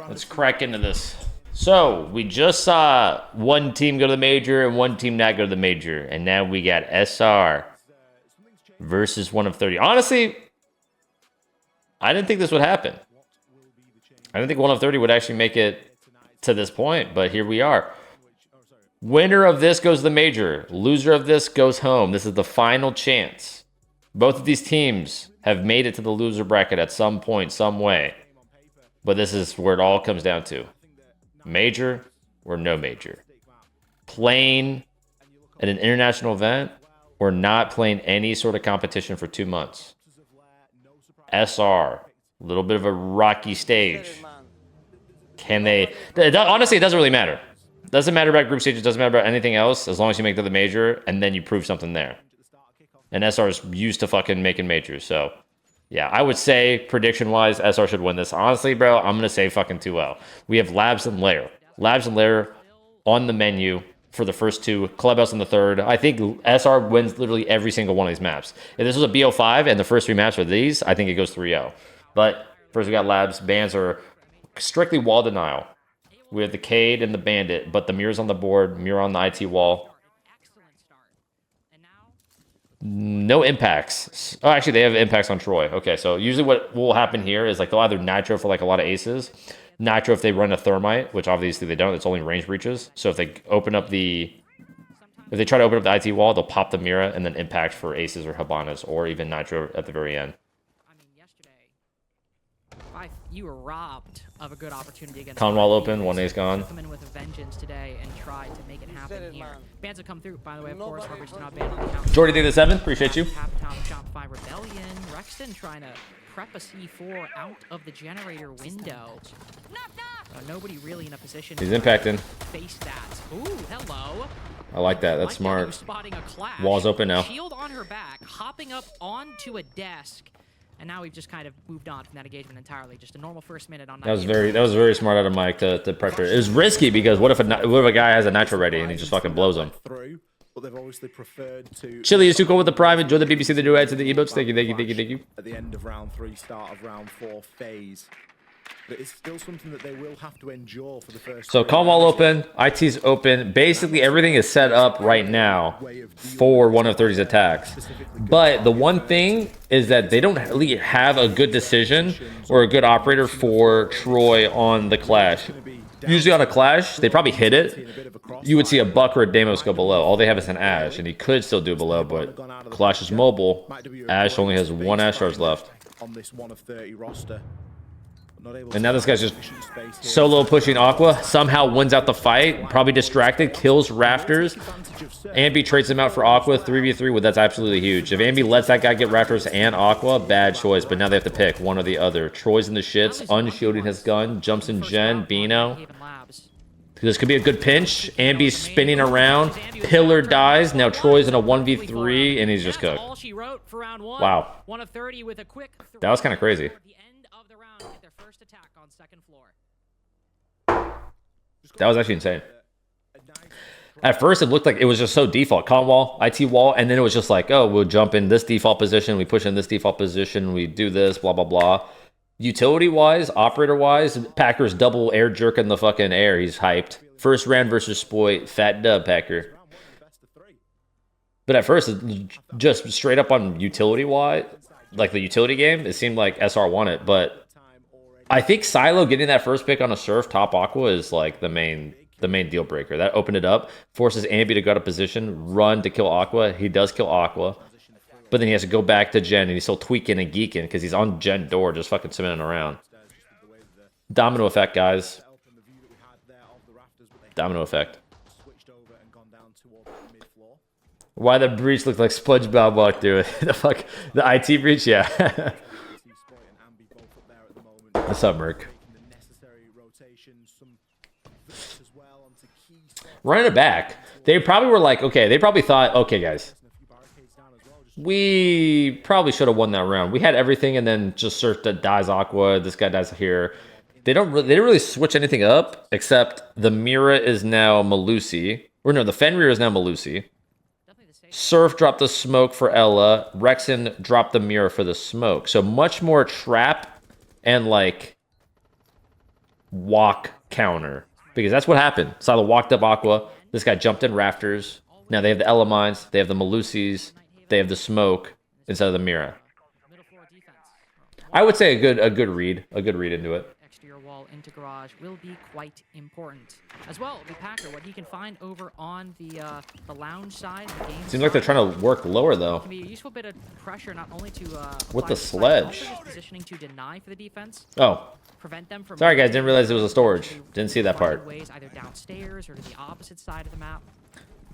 Let's crack into this. So, we just saw one team go to the major and one team not go to the major. And now we got SR versus 1 of 30. Honestly, I didn't think this would happen. I didn't think 1 of 30 would actually make it to this point, but here we are. Winner of this goes to the major. Loser of this goes home. This is the final chance. Both of these teams have made it to the loser bracket at some point, some way. But this is where it all comes down to. Major or no major. Playing at an international event or not playing any sort of competition for 2 months. SR, a little bit of a rocky stage. Can they... Honestly, it doesn't really matter. It doesn't matter about group stages. It doesn't matter about anything else as long as you make it to the major and then you prove something there. And SR is used to fucking making majors, so... Yeah, I would say, prediction-wise, SR should win this. Honestly, bro, I'm going to say fucking 2-0. We have Labs and Lair. Labs and Lair on the menu for the first two. Clubhouse in the third. I think SR wins literally every single one of these maps. If this was a BO5 and the first 3 maps are these, I think it goes 3-0. But first we got Labs. Bans are strictly wall denial. We have the Cade and the Bandit, but the mirror's on the board. Mirror on the IT wall. No impacts. Oh, actually, they have impacts on Troy. Okay, so usually what will happen here is like they'll either nitro for like a lot of aces, nitro if they run a thermite, which obviously they don't. It's only range breaches. So if they open up the, if they try to open up the IT wall, they'll pop the mirror and then impact for aces or habanas or even nitro at the very end. I mean, yesterday, you were robbed of a good opportunity against Conwall open, 1A's gone. Come in with a vengeance today and try to make it happen here. Bans have come through, by the way, of course. Harvard's not banned on the count. Jordy did the 7. Appreciate you. Shopify Rebellion. Rexton trying to prep a C4 out of the generator window. Nobody really in a position He's impacting. Face that. Ooh, hello. I like that. That's smart. Spotting a clash. Wall's open now. Shield on her back, hopping up onto a desk. And now we've just kind of moved on from that engagement entirely. Just a normal first minute on that was very smart out of Mike to pressure. It was risky because what if a guy has a nitro ready and he just fucking blows him? Chili is too cool with the prime. Enjoy the BBC, the duets, and the emotes. Thank you. At the end of round 3, start of round 4 phase. But it's still something that they will have to endure for the first. So calm wall open, IT's open. Basically everything is set up right now for 1 of 30's attacks. But the one thing is that they don't really have a good decision or a good operator for Troy on the clash. Usually on a clash, they probably hit it. You would see a Buck or a Deimos go below. All they have is an Ash, and he could still do below, but Clash is mobile. Ash only has 1 Ash stars left. On this 1 of 30 roster. And now this guy's just solo pushing Aqua. Somehow wins out the fight. Probably distracted. Kills Rafters. Ambi trades him out for Aqua. 3v3. Well, that's absolutely huge. If Ambi lets that guy get Rafters and Aqua, bad choice. But now they have to pick one or the other. Troy's in the shits. Unshielding his gun. Jumps in Gen. Bino. This could be a good pinch. Ambi's spinning around. Pillar dies. Now Troy's in a 1v3. And he's just cooked. Wow. That was kind of crazy. That was actually insane. At first, it looked like it was just so default. Con wall, IT wall, and then it was just like, oh, we'll jump in this default position, we push in this default position, we do this, blah, blah, blah. Utility-wise, operator-wise, Packer's double air jerk in the fucking air. He's hyped. First round versus Spoit. Fat dub, Packer. But at first, just straight up on utility-wise, like the utility game, it seemed like SR won it, but I think Silo getting that first pick on a Surf top Aqua is like the main deal breaker. That opened it up, forces Ambi to go to position, run to kill Aqua. He does kill Aqua, but then he has to go back to Gen, and he's still tweaking and geeking because he's on Gen door, just fucking spinning around. Domino effect, guys. Domino effect. Why the breach looked like SpongeBob walked through it? The IT breach, yeah. What's up, Merc? Running it back. They probably were like, okay, they probably thought, okay, guys, we probably should have won that round. We had everything, and then just Surf that dies Aqua. This guy dies here. They didn't really switch anything up, except the Mira is now Malusi. Or no, the Fenrir is now Malusi. Surf dropped the smoke for Ella. Rexon dropped the Mira for the smoke. So much more trap and like walk counter. Because that's what happened. Silo walked up Aqua. This guy jumped in rafters. Now they have the Elemines. They have the Malusis. They have the smoke instead of the Mira. I would say a good read into it. Exterior wall into garage will be quite important. As well, the Packer, what he can find over on the lounge side. The game Seems like they're trying to work lower though. Can be a useful bit of pressure, not only to with the sledge. Positioning to deny for the defense. Oh. Prevent them from. Sorry guys, didn't realize it was a storage. Didn't see that part. Ways either downstairs or to the opposite side of the map.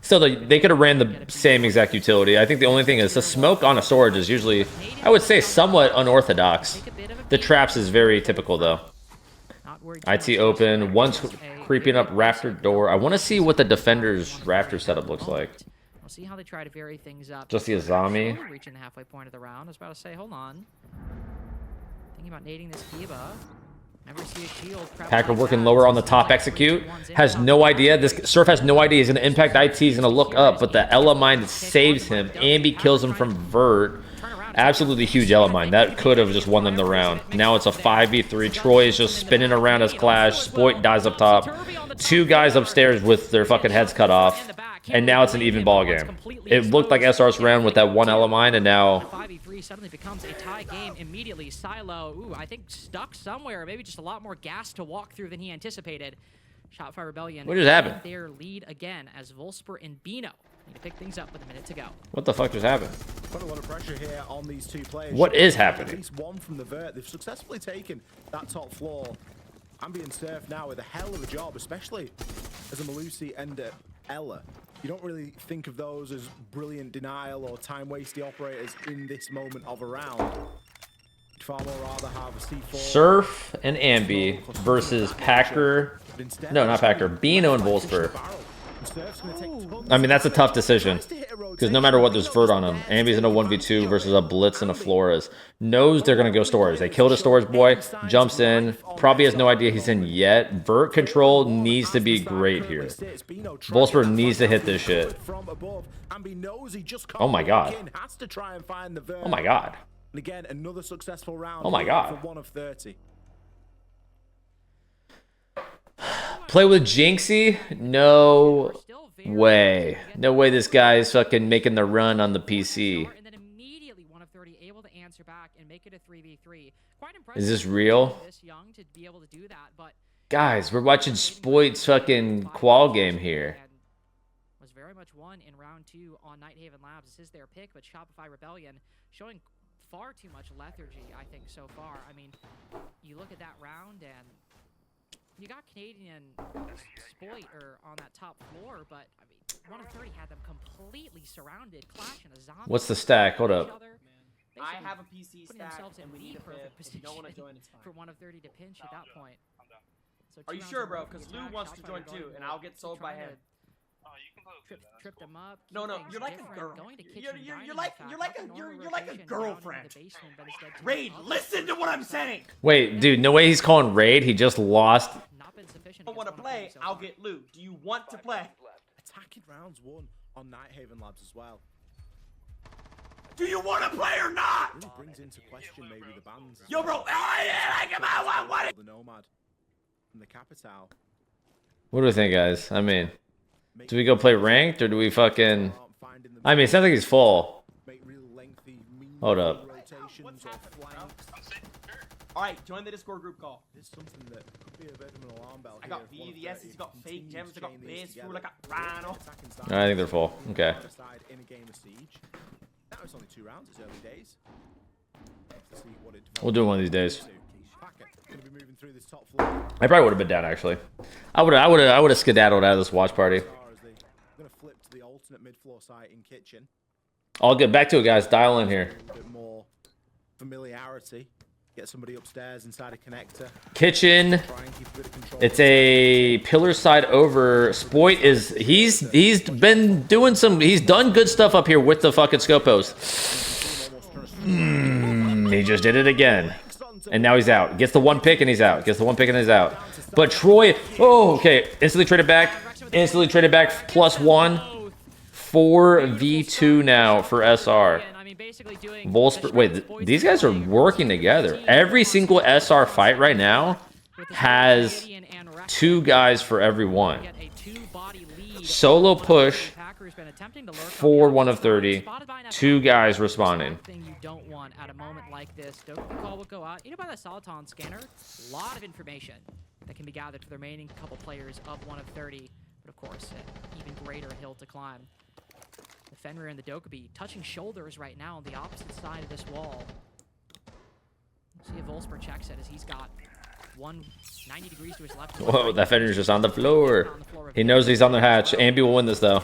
Still, they could have ran the same exact utility. I think the only thing is the smoke on a storage is usually, I would say, somewhat unorthodox. The traps is very typical, though. IT open. One's creeping up rafter door. I want to see what the defender's rafter setup looks like. We'll see how they try to vary things up. Just see a zombie. Reaching the halfway point of the round. I was about to say, hold on. Thinking about nading this Kiba. Packer working lower on the top execute. Has no idea. This Surf has no idea. He's going to impact IT. He's going to look up, but the Elamine saves him. Ambi kills him from Vert. Absolutely huge Elamine. That could have just won them the round. Now it's a 5v3. Troy is just spinning around as Clash. Spoit dies up top. Two guys upstairs with their fucking heads cut off. And now it's an even ball game. It looked like SR's round with that one Elamine, and now 5v3 suddenly becomes a tie game immediately. Silo, ooh, I think stuck somewhere. Maybe just a lot more gas to walk through than he anticipated. Shotfire Rebellion. What just happened? Their lead again as Volsper and Bino need to pick things up with a minute to go. What the fuck just happened? Quite a lot of pressure here on these two players. What is happening? At least one from the Vert. They've successfully taken that top floor. Ambient Surf now with a hell of a job, especially as a Malusi and Ella. You don't really think of those as brilliant denial or time-wasting operators in this moment of a round. You'd far more rather have a C4. Surf and Ambi versus Packer. No, not Packer. Bino and Volsper. I mean, that's a tough decision. Because no matter what, there's Vert on him. Ambi's in a 1v2 versus a Blitz and a Flores. Knows they're going to go storage. They killed a storage boy. Jumps in. Probably has no idea he's in yet. Vert control needs to be great here. Volsper needs to hit this shit. Oh my god. Oh my god. Again, another successful round. Oh my god. For 1 of 30. Play with Jinxie? No way. No way this guy is fucking making the run on the PC. And then immediately 1 of 30 able to answer back and make it a 3v3. Quite impressive. Is this real? This young to be able to do that, but guys, we're watching Spoit's fucking qual game here. Was very much won in round 2 on Nighthaven Labs. This is their pick, but Shopify Rebellion showing far too much lethargy, I think, so far. I mean, you look at that round and you got Canadian Spoit on that top floor, but I mean, 1 of 30 had them completely surrounded, clashing a zombie. What's the stack? Hold up. I have a PC putting stack, themselves in and we the need a perfect fit. If you don't want to join, it's fine. for 1 of 30 to pinch at that point. So Are you sure, bro? Because Lou wants to join too, and I'll get sold by him. Trip them up. No, you're like a girl. You're like a girlfriend. Raid, listen to what I'm saying. Wait, dude, no way he's calling Raid. He just lost. If you want to play, I'll get Lou. Do you want to play? Attacking rounds 1 on Nighthaven Labs as well. Do you want to play or not? Really brings into question maybe the bans. Yo, bro. The Nomad from the Capital. What do we think, guys? I mean, do we go play ranked or do we fucking... I mean, it sounds like he's full. Hold up. Alright, join the Discord group call. There's something that could be a bit of an alarm bell. I got VDS, I got fake gems, I got base food, I got Rhino. I think they're full. Okay. In a game of Siege. Now it's only 2 rounds, it's early days. We'll do it one of these days. I probably would have been down actually. I would have skedaddled out of this watch party. Gonna flip to the alternate mid-floor site in kitchen. I'll get back to it, guys. Dial in here. A bit more familiarity. Get somebody upstairs inside a connector. Kitchen. It's a pillar side over. Spoit is he's been doing some. He's done good stuff up here with the fucking scope post. He just did it again. And now he's out. Gets the 1 pick and he's out. Gets the 1 pick and he's out. But Troy, oh, okay. Instantly traded back. Instantly traded back +1. 4v2 now for SR. Volsper, wait, these guys are working together. Every single SR fight right now has 2 guys for every one. Solo push for 1 of 30. 2 guys responding. You don't want at a moment like this. Doty call will go out. You know, by the Soliton scanner, a lot of information that can be gathered for the remaining couple players of 1 of 30. But of course, an even greater hill to climb. The Fenrir and the Dokkaebi touching shoulders right now on the opposite side of this wall. See if Volsper checks it as he's got 90 degrees to his left. Whoa, that Fenrir's just on the floor. He knows he's on the hatch. Ambi will win this though.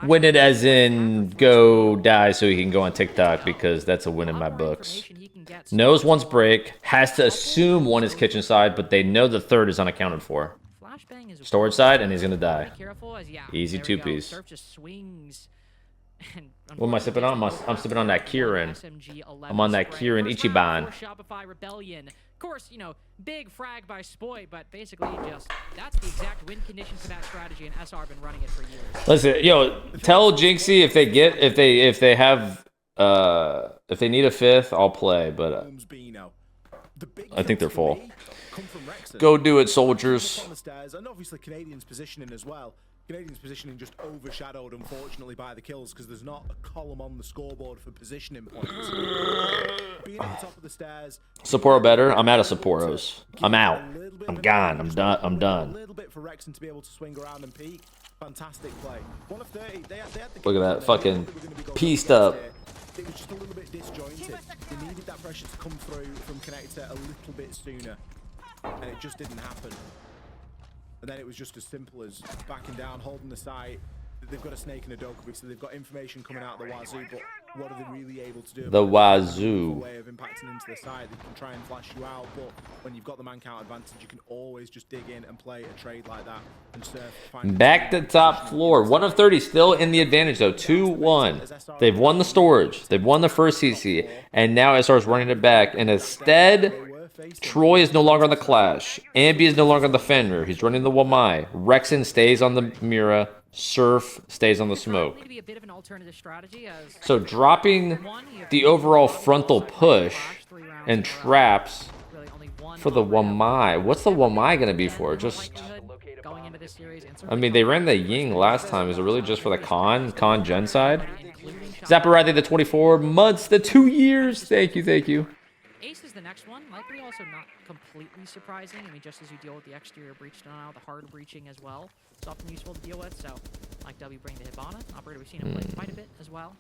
Win it as in go die so he can go on TikTok, because that's a win in my books. Knows one's break, has to assume one is kitchen side, but they know the third is unaccounted for. Storage side, and he's gonna die. Easy 2-piece. What am I sipping on? I'm sipping on that Kirin. I'm on that Kirin Ichiban. Of course, you know, big frag by Spoit, but basically just that's the exact win condition for that strategy, and SR been running it for years. Listen, yo, tell Jinxie if they need a 5th, I'll play, but I think they're full. Go do it, soldiers. And obviously Canadians positioning as well. Canadians positioning just overshadowed, unfortunately, by the kills, because there's not a column on the scoreboard for positioning points. Being at the top of the stairs. Sapporo better? I'm out of Sapporos. I'm out. I'm gone. I'm done. I'm done. A little bit for Rexon to be able to swing around and peek. Fantastic play. 1 of 30. They had the Look at that fucking pieced up. It was just a little bit disjointed. They needed that pressure to come through from Connector a little bit sooner, and it just didn't happen. And then it was just as simple as backing down, holding the site. They've got a snake and a Dokkaebi, so they've got information coming out of the wazoo, but what are they really able to do? The wazoo. Way of impacting into the side. They can try and flash you out, but when you've got the man count advantage, you can always just dig in and play a trade like that and surf. Back to top floor. 1 of 30 still in the advantage though. 2-1. They've won the storage. They've won the first CC, and now SR is running it back. And instead, Troy is no longer on the Clash. Ambi is no longer on the Fenrir. He's running the Wamai. Rexon stays on the Mira. Surf stays on the Smoke. So dropping the overall frontal push and traps for the Wamai. What's the Wamai going to be for? Just... I mean, they ran the Ying last time. Is it really just for the Con Gen side? Zapparati the 24. Muds the 2 years. Thank you, thank you. Ace is the next one, likely also not completely surprising. I mean, just as you deal with the exterior breach denial, the hard breaching as well, it's often useful to deal with. So, Mike W bring the Hibana. Operator, we've seen him play quite a bit as well.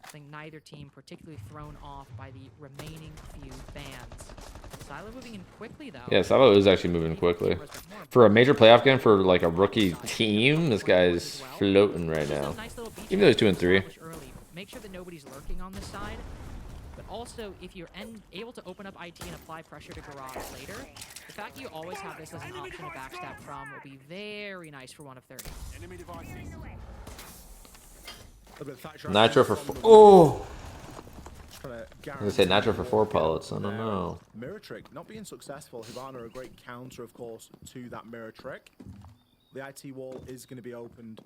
I think neither team particularly thrown off by the remaining few bans. Silo moving in quickly, though. Yeah, Silo is actually moving quickly. For a major playoff game for like a rookie team, this guy's floating right now. Even though he's 2 and 3. Make sure that nobody's lurking on this side. Also, if you're able to open up IT and apply pressure to garage later, the fact that you always have this as an option to backstab from will be very nice for 1 of 30. Nitro for 4. Oh! I'm gonna say Nitro for 4 pellets. I don't know. Mirror trick not being successful. Hibana a great counter, of course, to that mirror trick. The IT wall is going to be opened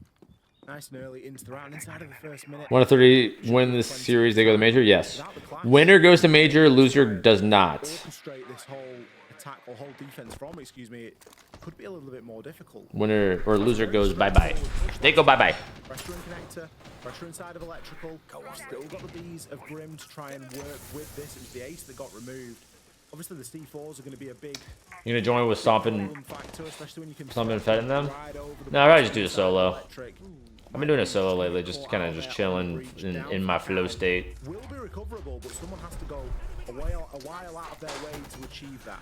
nice and early into the round, inside of the first minute. 1 of 30 win this series. They go to major. Yes. Winner goes to major. Loser does not. Orchestrate this whole attack or whole defense from, excuse me, it could be a little bit more difficult. Winner or loser goes bye bye. They go bye bye. Pressure in connector, pressure inside of electrical. Still got the bees of Grim to try and work with this. It was the ace that got removed. Obviously, the C4s are going to be a big. You gonna join with stomping Fed in them? No, I'd rather just do the solo. I've been doing a solo lately, just kind of just chilling in my flow state. Will be recoverable, but someone has to go a while out of their way to achieve that.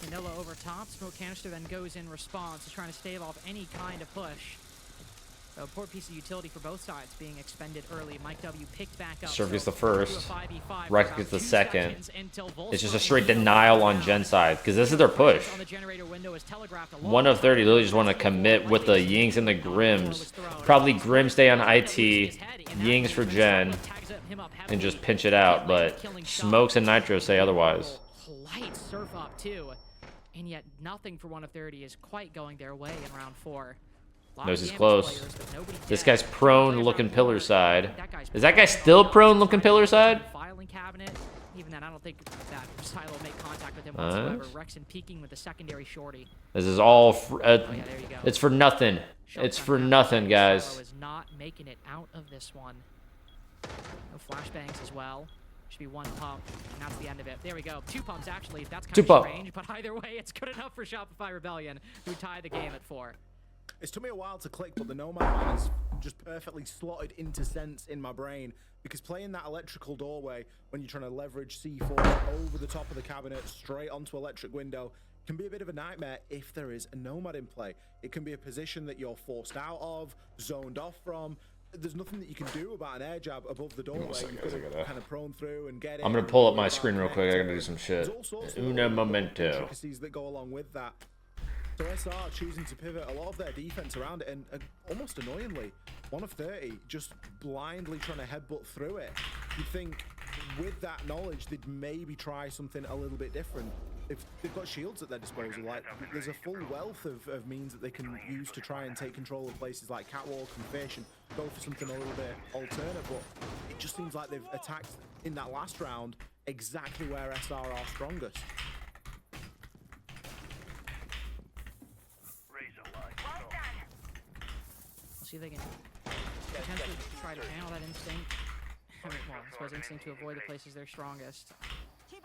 Manila over top, smoke canister then goes in response to trying to stave off any kind of push. So important piece of utility for both sides being expended early. Mike W picked back up. Surf gets the first. Rex gets the second. It's just a straight denial on Gen side, because this is their push. 1 of 30 literally just want to commit with the Yings and the Grims. Probably Grim stay on IT, Yings for Gen, and just pinch it out. But Smokes and Nitro say otherwise. Light surf up too, and yet nothing for 1 of 30 is quite going their way in round 4. Knows he's close. This guy's prone looking pillar side. Is that guy still prone looking pillar side? Filing cabinet. Even then, I don't think that Silo will make contact with him whatsoever. Rexon peeking with the secondary shorty. This is all. There you go. It's for nothing. It's for nothing, guys. Silo is not making it out of this one. No flashbangs as well. Should be one pump, and that's the end of it. There we go. 2 pumps, actually. That's kind of strange, but either way, it's good enough for Shopify Rebellion, who tie the game at 4. It took me a while to click, but the Nomad man is just perfectly slotted into Sens in my brain, because playing that electrical doorway when you're trying to leverage C4 over the top of the cabinet straight onto electric window can be a bit of a nightmare if there is a Nomad in play. It can be a position that you're forced out of, zoned off from. There's nothing that you can do about an air jab above the doorway. You've got to kind of prone through and get it. I'm gonna pull up my screen real quick. I gotta do some shit. Una momento. Intricacies that go along with that. So SR choosing to pivot a lot of their defense around it, and almost annoyingly, 1 of 30 just blindly trying to headbutt through it. You'd think with that knowledge they'd maybe try something a little bit different. If they've got shields at their disposal, like there's a full wealth of means that they can use to try and take control of places like Catwalk and Fish and go for something a little bit alternate, but it just seems like they've attacked in that last round exactly where SR are strongest. See if they can potentially try to channel that instinct. I mean, well, I suppose instinct to avoid the places they're strongest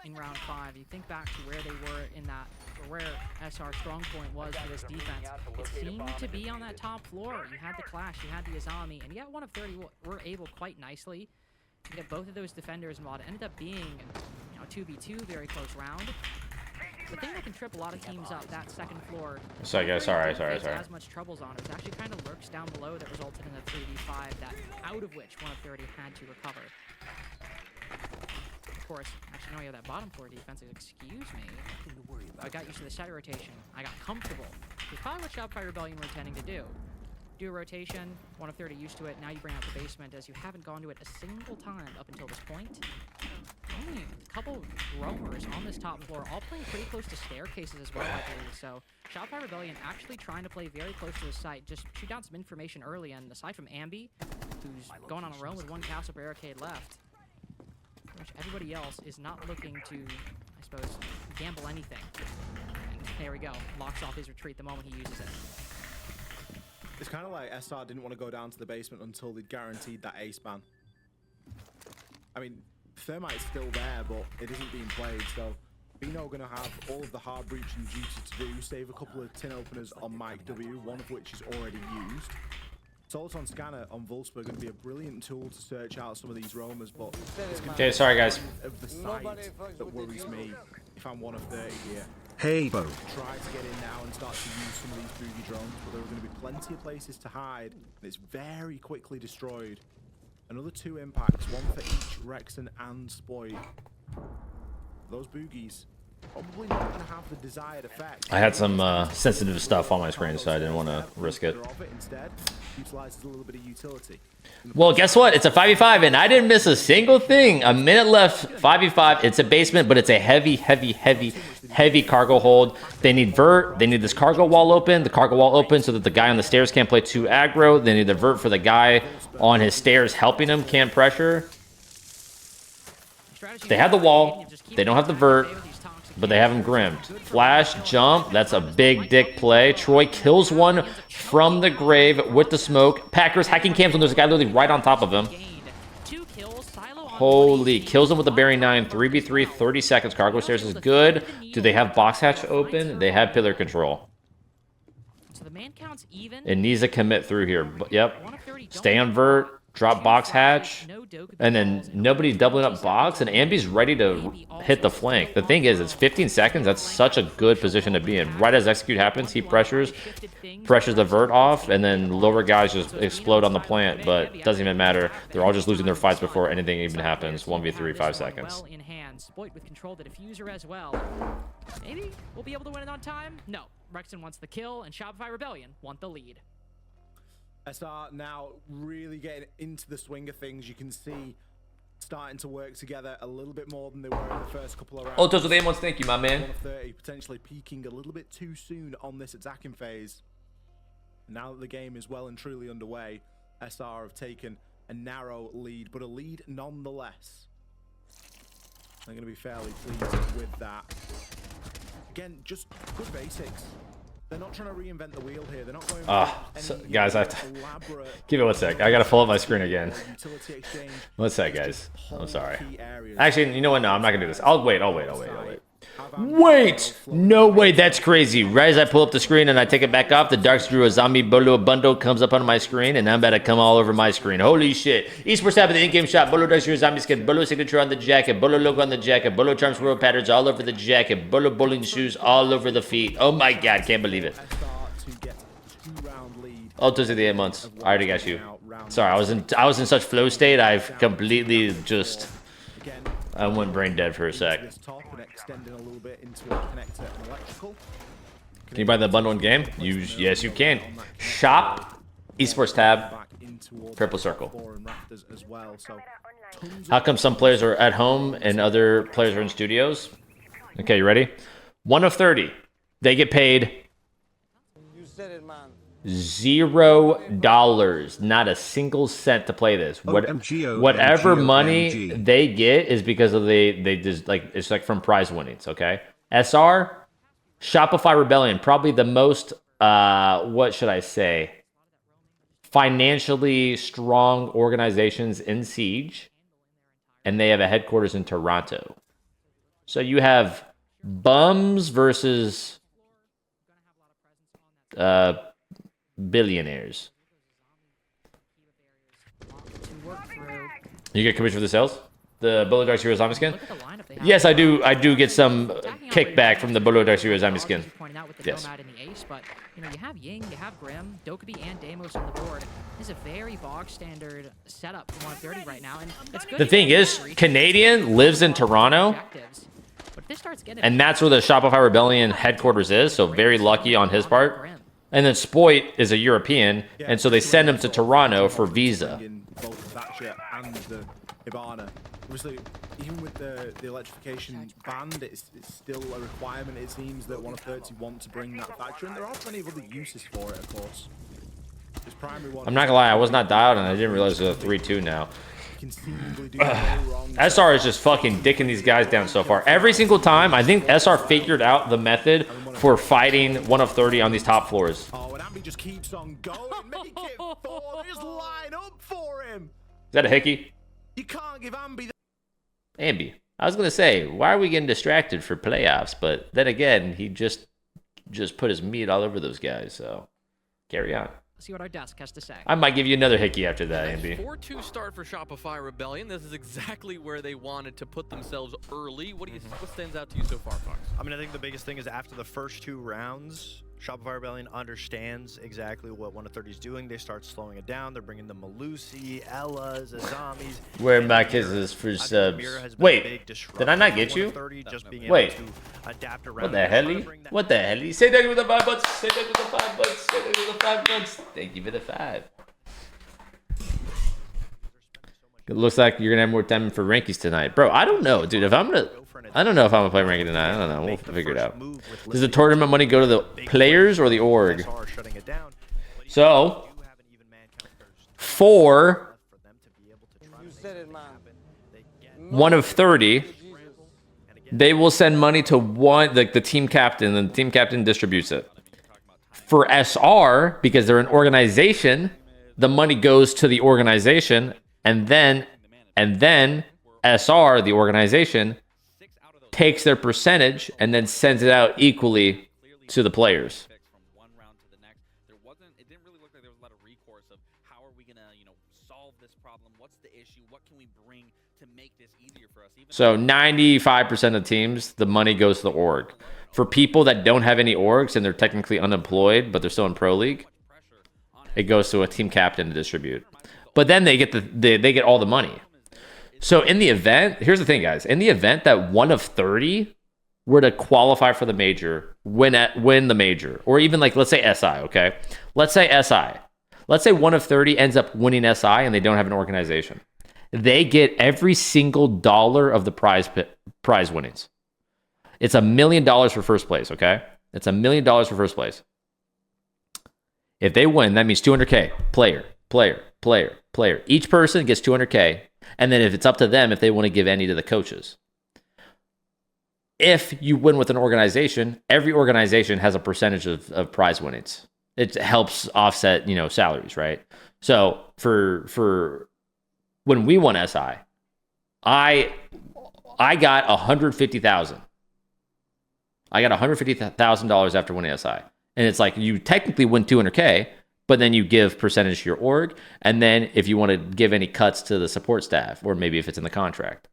in round 5. You think back to where they were in that, or where SR's strong point was for this defense. It seemed to be on that top floor. You had the Clash, you had the Azami, and yet 1 of 30 were able quite nicely to get both of those defenders involved. It ended up being, 2v2, very close round. The thing that can trip a lot of teams up, that second floor. Sorry, guys. Sorry. As much troubles on it. It actually kind of lurks down below that resulted in a 3v5 that out of which 1 of 30 had to recover. Of course, actually, no, you have that bottom floor defense. Excuse me. I got used to the side rotation. I got comfortable. It's probably what Shopify Rebellion were intending to do. Do a rotation, 1 of 30 used to it. Now you bring out the basement as you haven't gone to it a single time up until this point. Only a couple roamers on this top floor, all playing pretty close to staircases as well, I believe. So Shopify Rebellion actually trying to play very close to the site, just shoot down some information early. And aside from Ambi, who's going on a roam with 1 castle barricade left, which everybody else is not looking to, I suppose, gamble anything. And there we go, locks off his retreat the moment he uses it. It's kind of like SR didn't want to go down to the basement until they'd guaranteed that ace ban. I mean, Thermite's still there, but it isn't being played, so Bino going to have all of the hard breaching duty to do, save a couple of tin openers on Mike W, 1 of which is already used. Soliton Scanner on Wolfsburg going to be a brilliant tool to search out some of these roamers, but Okay, sorry, guys. Of the site that worries me if I'm 1 of 30 here. Hey, Bo. Try to get in now and start to use some of these boogie drones, but there are going to be plenty of places to hide, and it's very quickly destroyed. Another 2 impacts, 1 for each Rexon and Spoit. Those boogies probably not going to have the desired effect. I had some sensitive stuff on my screen, so I didn't want to risk it. Instead, utilizes a little bit of utility. Well, guess what? It's a 5v5, and I didn't miss a single thing. A minute left, 5v5. It's a basement, but it's a heavy cargo hold. They need vert. They need this cargo wall open. The cargo wall open so that the guy on the stairs can't play too aggro. They need the vert for the guy on his stairs helping him, can't pressure. They have the wall. They don't have the vert, but they have him grimmed. Flash, jump. That's a big dick play. Troy kills one from the grave with the smoke. Packers hacking cams when there's a guy literally right on top of him. Holy, kills him with the bearing 9, 3v3, 30 seconds. Cargo stairs is good. Do they have box hatch open? They have pillar control. It needs a commit through here. Yep. Stay on vert, drop box hatch, and then nobody doubling up box, and Ambi's ready to hit the flank. The thing is, it's 15 seconds. That's such a good position to be in. Right as execute happens, he pressures the vert off, and then lower guys just explode on the plant, but it doesn't even matter. They're all just losing their fights before anything even happens. 1v3, 5 seconds. Well in hand. Spoit with control the diffuser as well. Maybe we'll be able to win it on time? No. Rexon wants the kill, and Shopify Rebellion want the lead. SR now really getting into the swing of things. You can see starting to work together a little bit more than they were in the first couple of rounds. Oh, those are the ones. Thank you, my man. 1 of 30 potentially peaking a little bit too soon on this attacking phase. Now that the game is well and truly underway, SR have taken a narrow lead, but a lead nonetheless. They're going to be fairly pleased with that. Again, just good basics. They're not trying to reinvent the wheel here. They're not going guys, I have to give it 1 sec. I gotta pull up my screen again. 1 sec, guys. I'm sorry. Actually, you know what? No, I'm not gonna do this. I'll wait. Wait! No way, that's crazy. Right as I pull up the screen and I take it back off, the Dark Drew Zombie Beaulo bundle comes up on my screen, and I'm about to come all over my screen. Holy shit. Esports tab in the in-game shop. Beaulo Dark Drew Zombie skin. Beaulo signature on the jacket. Beaulo logo on the jacket. Beaulo Charms World patterns all over the jacket. Beaulo bowling shoes all over the feet. Oh my god, can't believe it. Oh, those are the 8 months. I already got you. Sorry, I was in such flow state, I've completely just... I went brain dead for a sec. Can you buy the bundle in game? Yes, you can. Shop, esports tab, purple circle. How come some players are at home and other players are in studios? Okay, you ready? 1 of 30. They get paid $0, not a single cent to play this. Whatever money they get is because of they just like it's like from prize winnings. Okay, SR, Shopify Rebellion, probably the most what should I say, financially strong organizations in Siege, and they have a headquarters in Toronto. So you have bums versus billionaires. You get commission for the sales? The Beaulo Dark Hero Zombie skin? Yes, I do. I do get some kickback from the Beaulo Dark Hero Zombie skin. Yes. But you know, you have Ying, you have Grim, Dokkaebi, and Deimos on the board. This is a very bog standard setup for 130 right now, and it's good. The thing is, Canadian lives in Toronto, and that's where the Shopify Rebellion headquarters is. So very lucky on his part. And then Spoit is a European, and so they send him to Toronto for visa. Obviously, even with the electrification band, it's still a requirement. It seems that 130 want to bring that factor, and there are plenty of other uses for it, of course. I'm not gonna lie, I was not dialed, and I didn't realize it was a 3-2 now. SR is just fucking dicking these guys down so far. Every single time, I think SR figured out the method for fighting 1 of 30 on these top floors. Oh, and Ambi just keeps on going. Make it 4. Just line up for him. Is that a hickey? You can't give Ambi Ambi. I was gonna say, why are we getting distracted for playoffs? But then again, he just put his meat all over those guys. So carry on. See what our desk has to say. I might give you another hickey after that, Ambi. 4-2 start for Shopify Rebellion. This is exactly where they wanted to put themselves early. What stands out to you so far, Fox? I mean, I think the biggest thing is after the first 2 rounds, Shopify Rebellion understands exactly what 1 of 30 is doing. They start slowing it down. They're bringing the Malusi, Ellas, the zombies. Where my kisses for subs. Wait, did I not get you? Wait, what the hell? What the hell? Say that with the 5 bucks. Say that with the 5 bucks. Say that with the 5 bucks. Thank you for the 5. It looks like you're gonna have more time for rankies tonight, bro. I don't know, dude. I don't know if I'm gonna play ranking tonight. I don't know. We'll figure it out. Does the tournament money go to the players or the org? So, for 1 of 30, they will send money to the team captain, and the team captain distributes it. For SR, because they're an organization, the money goes to the organization, and then SR, the organization, takes their percentage and then sends it out equally to the players. It didn't really look like there was a lot of recourse of how are we gonna, solve this problem? What's the issue? What can we bring to make this easier for us? So 95% of teams, the money goes to the org. For people that don't have any orgs and they're technically unemployed, but they're still in Pro League, it goes to a team captain to distribute. But then they get they get all the money. So in the event, here's the thing, guys. In the event that 1 of 30 were to qualify for the major, win the major, or even like, let's say SI, okay? Let's say SI. Let's say 1 of 30 ends up winning SI and they don't have an organization. They get every single dollar of the prize winnings. It's $1 million for first place, okay? It's $1 million for first place. If they win, that means 200K. Player. Each person gets 200K. And then if it's up to them, if they want to give any to the coaches. If you win with an organization, every organization has a percentage of prize winnings. It helps offset, salaries, right? So for when we won SI, I got $150,000. I got $150,000 after winning SI. And it's like you technically win 200K, but then you give percentage to your org. And then if you want to give any cuts to the support staff, or maybe if it's in the contract.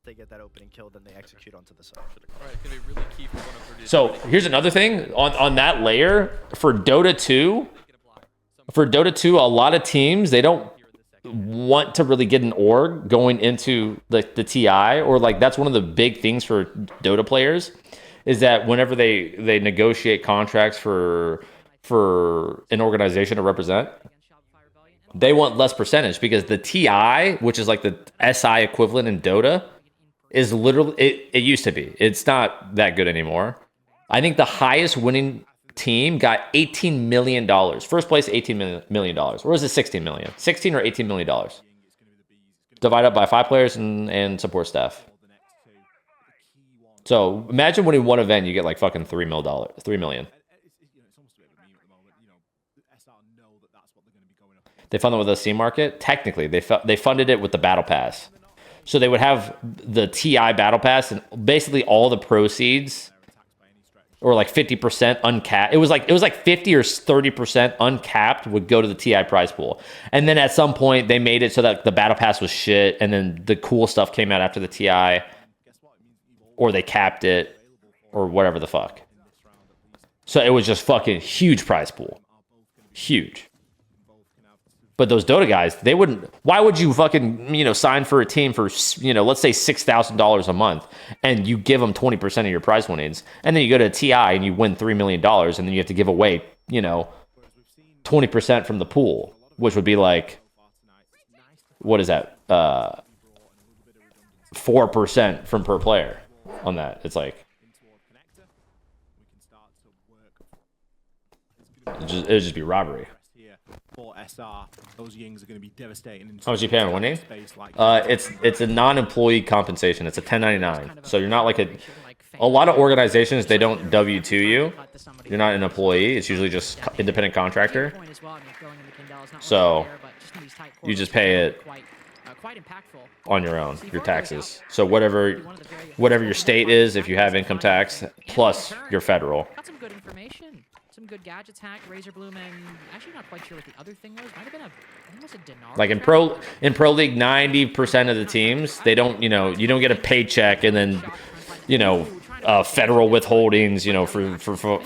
They get that opening kill, then they execute onto the side. Right, it's gonna be really key for 130. So here's another thing on that layer for Dota 2. For Dota 2, a lot of teams, they don't want to really get an org going into the TI, or like that's one of the big things for Dota players is that whenever they negotiate contracts for an organization to represent, they want less percentage because the TI, which is like the SI equivalent in Dota, is literally it used to be. It's not that good anymore. I think the highest winning team got $18 million. First place, $18 million. Or was it $16 million? $16 or $18 million. Divide up by 5 players and support staff. So imagine winning one event, you get like fucking $3 million. They funded with the C market. Technically, they funded it with the battle pass. So they would have the TI battle pass and basically all the proceeds, or like 50% uncapped. It was like 50 or 30% uncapped would go to the TI prize pool. And then at some point they made it so that the battle pass was shit, and then the cool stuff came out after the TI, or they capped it, or whatever the fuck. So it was just fucking huge prize pool. Huge. But those Dota guys, they wouldn't. Why would you fucking, sign for a team for, let's say $6,000 a month, and you give them 20% of your prize winnings, and then you go to a TI and you win $3 million, and then you have to give away, 20% from the pool, which would be like, what is that? 4% from per player on that. It's like, it'd just be robbery. For SR, those yings are going to be devastating. How much you pay on winning? It's a non-employee compensation. It's a 1099. So you're not like a lot of organizations, they don't W2 you. You're not an employee. It's usually just independent contractor. So you just pay it on your own, your taxes. So whatever your state is, if you have income tax, plus your federal. Got some good information. Some good gadgets hack, Razor Bloom, and actually not quite sure what the other thing was. Might have been almost a dinar. Like in Pro League, 90% of the teams, they don't, you don't get a paycheck and then, federal withholdings,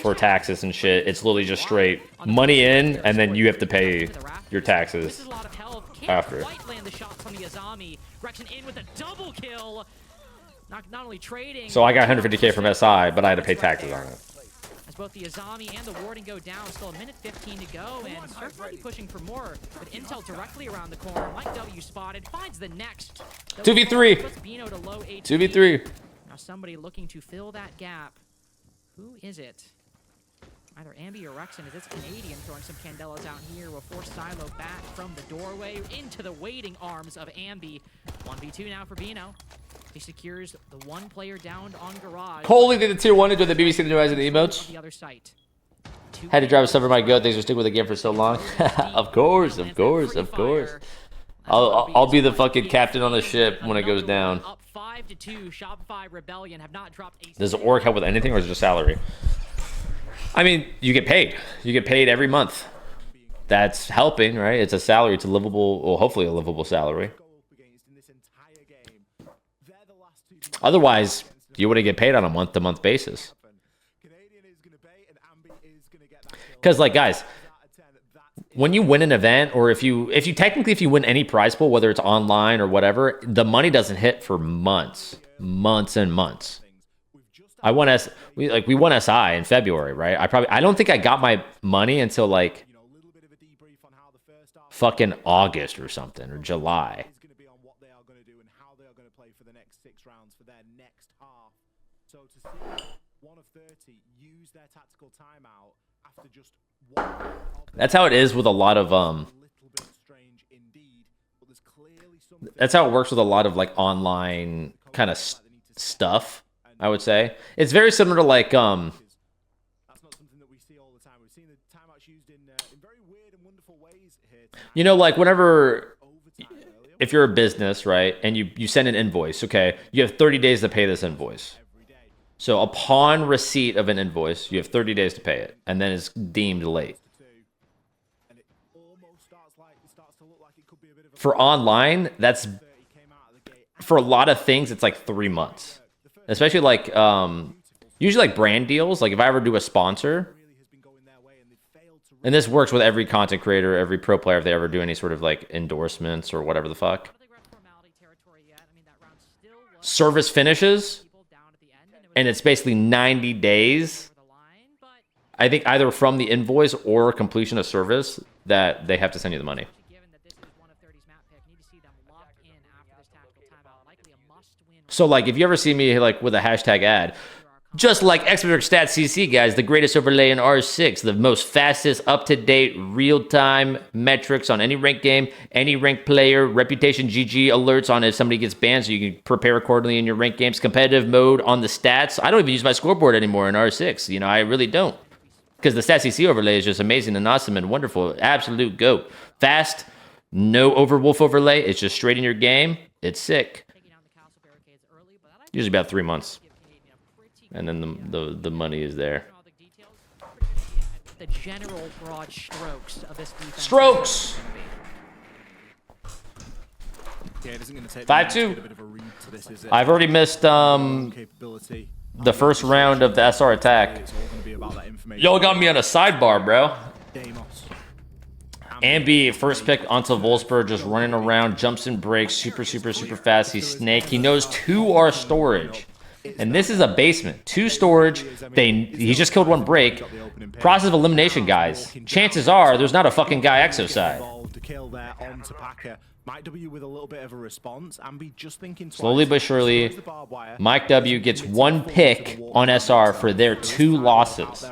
for taxes and shit. It's literally just straight money in, and then you have to pay your taxes after. So I got 150K from SI, but I had to pay taxes on it. As both the Azami and the Warden go down, still a minute 15 to go, and Surf might be pushing for more with intel directly around the corner. Mike W spotted, finds the next. 2v3. 2v3. Now somebody looking to fill that gap. Who is it? Either Ambi or Rexon, as it's Canadian throwing some Candelas out here. Will force Silo back from the doorway into the waiting arms of Ambi. 1v2 now for Bino. He secures the one player down on Garage. Holy, the tier 1 into the BBC the new eyes of the emotes. The other site. Had to drive a sub for my goat. Thanks for sticking with the game for so long. Of course. I'll be the fucking captain on the ship when it goes down. Up 5-2. Shopify Rebellion have not dropped a. Does the org help with anything, or is it just salary? I mean, you get paid. You get paid every month. That's helping, right? It's a salary. It's a livable, well, hopefully a livable salary. Otherwise, you wouldn't get paid on a month-to-month basis. Because, like, guys, when you win an event, or if you win any prize pool, whether it's online or whatever, the money doesn't hit for months and months. We won SI in February, right? I don't think I got my money until like fucking August or something, or July. 1 of 30 use their tactical timeout after just one of That's how it is with a lot of a little bit strange indeed, but there's clearly something. That's how it works with a lot of like online kind of stuff, I would say. It's very similar to like That's not something that we see all the time. We've seen the timeouts used in very weird and wonderful ways here. you know, like whenever if you're a business, right, and you send an invoice, okay, you have 30 days to pay this invoice. So upon receipt of an invoice, you have 30 days to pay it, and then it's deemed late. For online, that's for a lot of things, it's like 3 months. Especially like usually like brand deals, like if I ever do a sponsor, and this works with every content creator, every pro player, if they ever do any sort of like endorsements or whatever the fuck. Service finishes, and it's basically 90 days. I think either from the invoice or completion of service that they have to send you the money. So like if you ever see me like with a hashtag ad, just like Expert Stats CC, guys, the greatest overlay in R6, the most fastest, up-to-date, real-time metrics on any ranked game, any ranked player, reputation GG alerts on if somebody gets banned so you can prepare accordingly in your ranked games, competitive mode on the stats. I don't even use my scoreboard anymore in R6. You know, I really don't. Because the Stats CC overlay is just amazing and awesome and wonderful. Absolute GOAT. Fast, no overwolf overlay. It's just straight in your game. It's sick. Usually about 3 months. And then the money is there. The general broad strokes of this defense. Strokes! Yeah, it isn't going to take 5-2. I've already missed the first round of the SR attack. Y'all got me on a sidebar, bro. Ambi, first pick onto Wolfsburg, just running around, jumps and breaks, super fast. He's Snake. He knows 2 are storage. And this is a basement. 2 storage. He just killed 1 break. Process of elimination, guys. Chances are there's not a fucking guy exo side. Mike W with a little bit of a response. Ambi just thinking slowly but surely, Mike W gets 1 pick on SR for their 2 losses.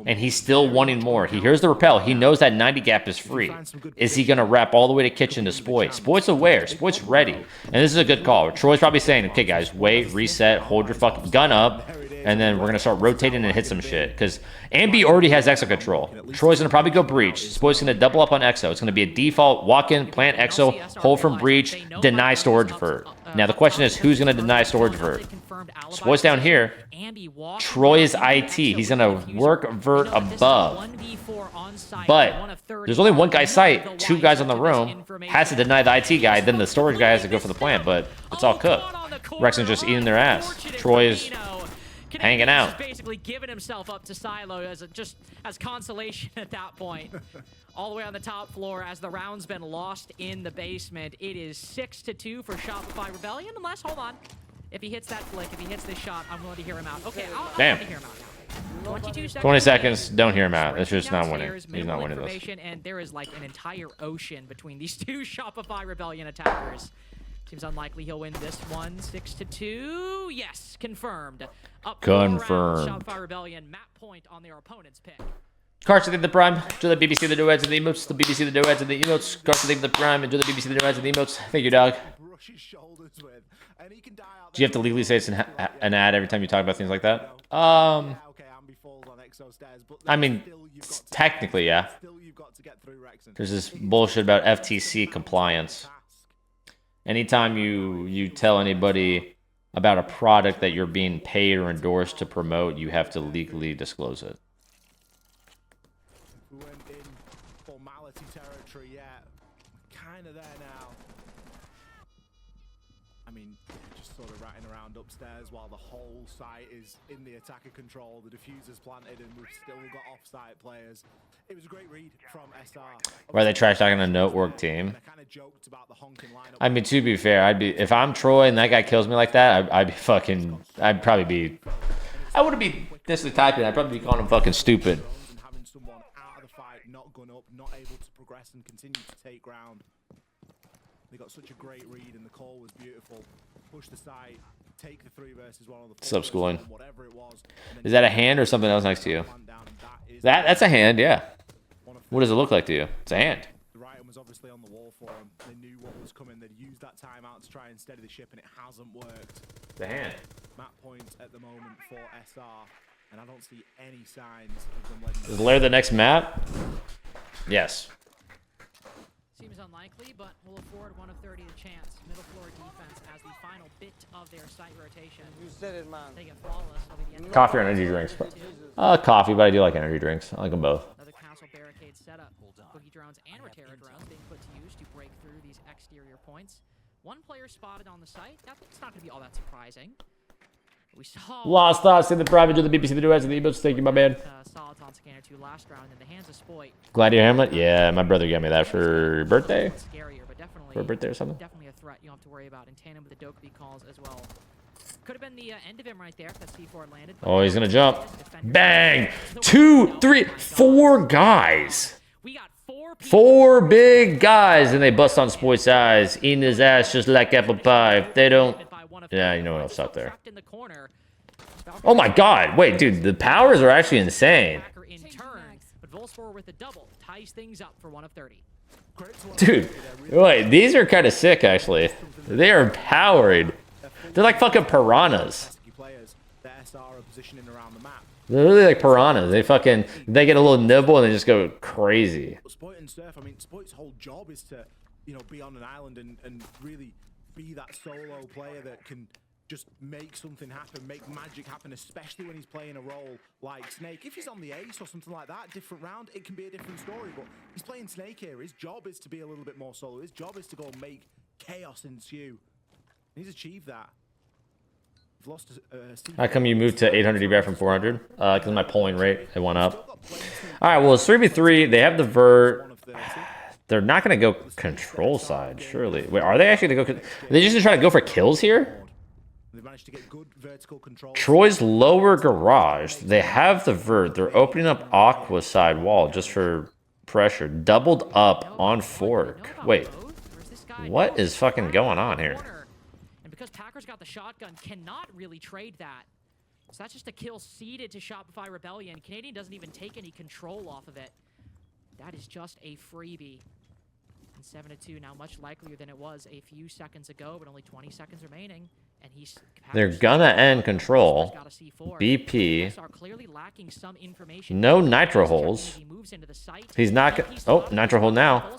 And he's still wanting more. He hears the repel. He knows that 90 gap is free. Is he going to wrap all the way to kitchen to Spoit? Spoit's aware. Spoit's ready. And this is a good call. Troy's probably saying, okay, guys, wait, reset, hold your fucking gun up. And then we're going to start rotating and hit some shit. Because Ambi already has exo control. Troy's going to probably go breach. Spoit's going to double up on exo. It's going to be a default walk-in, plant exo, hold from breach, deny storage vert. Now the question is, who's going to deny storage vert? Spoit's down here. Troy's IT. He's going to work vert above. But there's only 1 guy site, 2 guys on the room. Has to deny the IT guy. Then the storage guy has to go for the plant. But it's all cooked. Rexon's just eating their ass. Troy's hanging out. Basically giving himself up to Silo as consolation at that point. All the way on the top floor as the round's been lost in the basement. It is 6-2 for Shopify Rebellion. Unless, hold on. If he hits that flick, if he hits this shot, I'm willing to hear him out. Okay, I'll Damn. hear him out now. 22 seconds. 20 seconds. Don't hear him out. It's just not winning. He's not winning this. And there is like an entire ocean between these 2 Shopify Rebellion attackers. Seems unlikely he'll win this one. 6-2. Yes, confirmed. Up confirmed. Shopify Rebellion map point on their opponent's pick. Carson the Prime. Do the BBC the duets and the emotes. The BBC the duets and the emotes. Carson the Prime and do the BBC the duets and the emotes. Thank you, dog. Do you have to legally say it's an ad every time you talk about things like that? I mean, technically, yeah. There's this bullshit about FTC compliance. Anytime you tell anybody about a product that you're being paid or endorsed to promote, you have to legally disclose it. We went in formality territory yet. Kind of there now. I mean, just sort of ratting around upstairs while the whole site is in the attacker control. The diffuser's planted and we've still got off-site players. It was a great read from SR. Where they trash talking a notework team. I mean, to be fair, if I'm Troy and that guy kills me like that, I wouldn't be necessarily typing. I'd probably be calling him fucking stupid. Having someone out of the fight, not gun up, not able to progress and continue to take ground. They got such a great read and the call was beautiful. Push the site, take the 3 versus 1 on the Sub-schooling. whatever it was. Is that a hand or something else next to you? That's a hand, yeah. What does it look like to you? It's a hand. The writing was obviously on the wall for them. They knew what was coming. They'd used that timeout to try and steady the ship, and it hasn't worked. The hand. Map point at the moment for SR, and I don't see any signs of them letting. Is Lair the next map? Yes. Seems unlikely, but we'll afford 1 of 30 a chance. Middle floor defense as the final bit of their site rotation. You said it, man. They get flawless. It'll be the end of Coffee or energy drinks? Coffee, but I do like energy drinks. I like them both. another castle barricade setup. Boogie drones and Rotera drones being put to use to break through these exterior points. 1 player spotted on the site. That's not going to be all that surprising. We saw Lost thoughts in the private to the BBC, the US, and the emails. Thank you, my man. solids on scanner 2 last round in the hands of Spoit. Gladiator Hamlet? Yeah, my brother got me that for birthday. Scarier, but definitely For a birthday or something. Definitely a threat you don't have to worry about in tandem with the Doty calls as well. Could have been the end of him right there if that C4 landed. Oh, he's gonna jump. Bang! 2, 3, 4 guys. We got 4 people. 4 big guys, and they bust on Spoit's eyes, eating his ass just like apple pie. If they don't, yeah, you know what else up there. Oh my God! Wait, dude, the powers are actually insane. In turn, but Volsfor with a double ties things up for 1 of 30. Dude, wait, these are kind of sick actually. They are powered. They're like fucking piranhas. They're really like piranhas. They get a little nibble and they just go crazy. Spoit and Surf, I mean, Spoit's whole job is to, you know, be on an island and really be that solo player that can just make something happen, make magic happen, especially when he's playing a role like Snake. If he's on the Ace or something like that, different round, it can be a different story, but he's playing Snake here. His job is to be a little bit more solo. His job is to go and make chaos ensue. He's achieved that. We've lost How come you moved to 800 DBI from 400? Because my polling rate, it went up. All right, well, it's 3v3. They have the vert. They're not going to go control side, surely. Wait, are they actually going to go? Are they just trying to go for kills here? They managed to get good vertical control. Troy's lower garage. They have the vert. They're opening up Aqua side wall just for pressure. Doubled up on fork. Wait, what is fucking going on here? And because Packer's got the shotgun, cannot really trade that. So that's just a kill seeded to Shopify Rebellion. Canadian doesn't even take any control off of it. That is just a freebie. And 7-2 now, much likelier than it was a few seconds ago, but only 20 seconds remaining. And they're gonna end control. BP. No nitro holes. He's not. Oh, nitro hole now.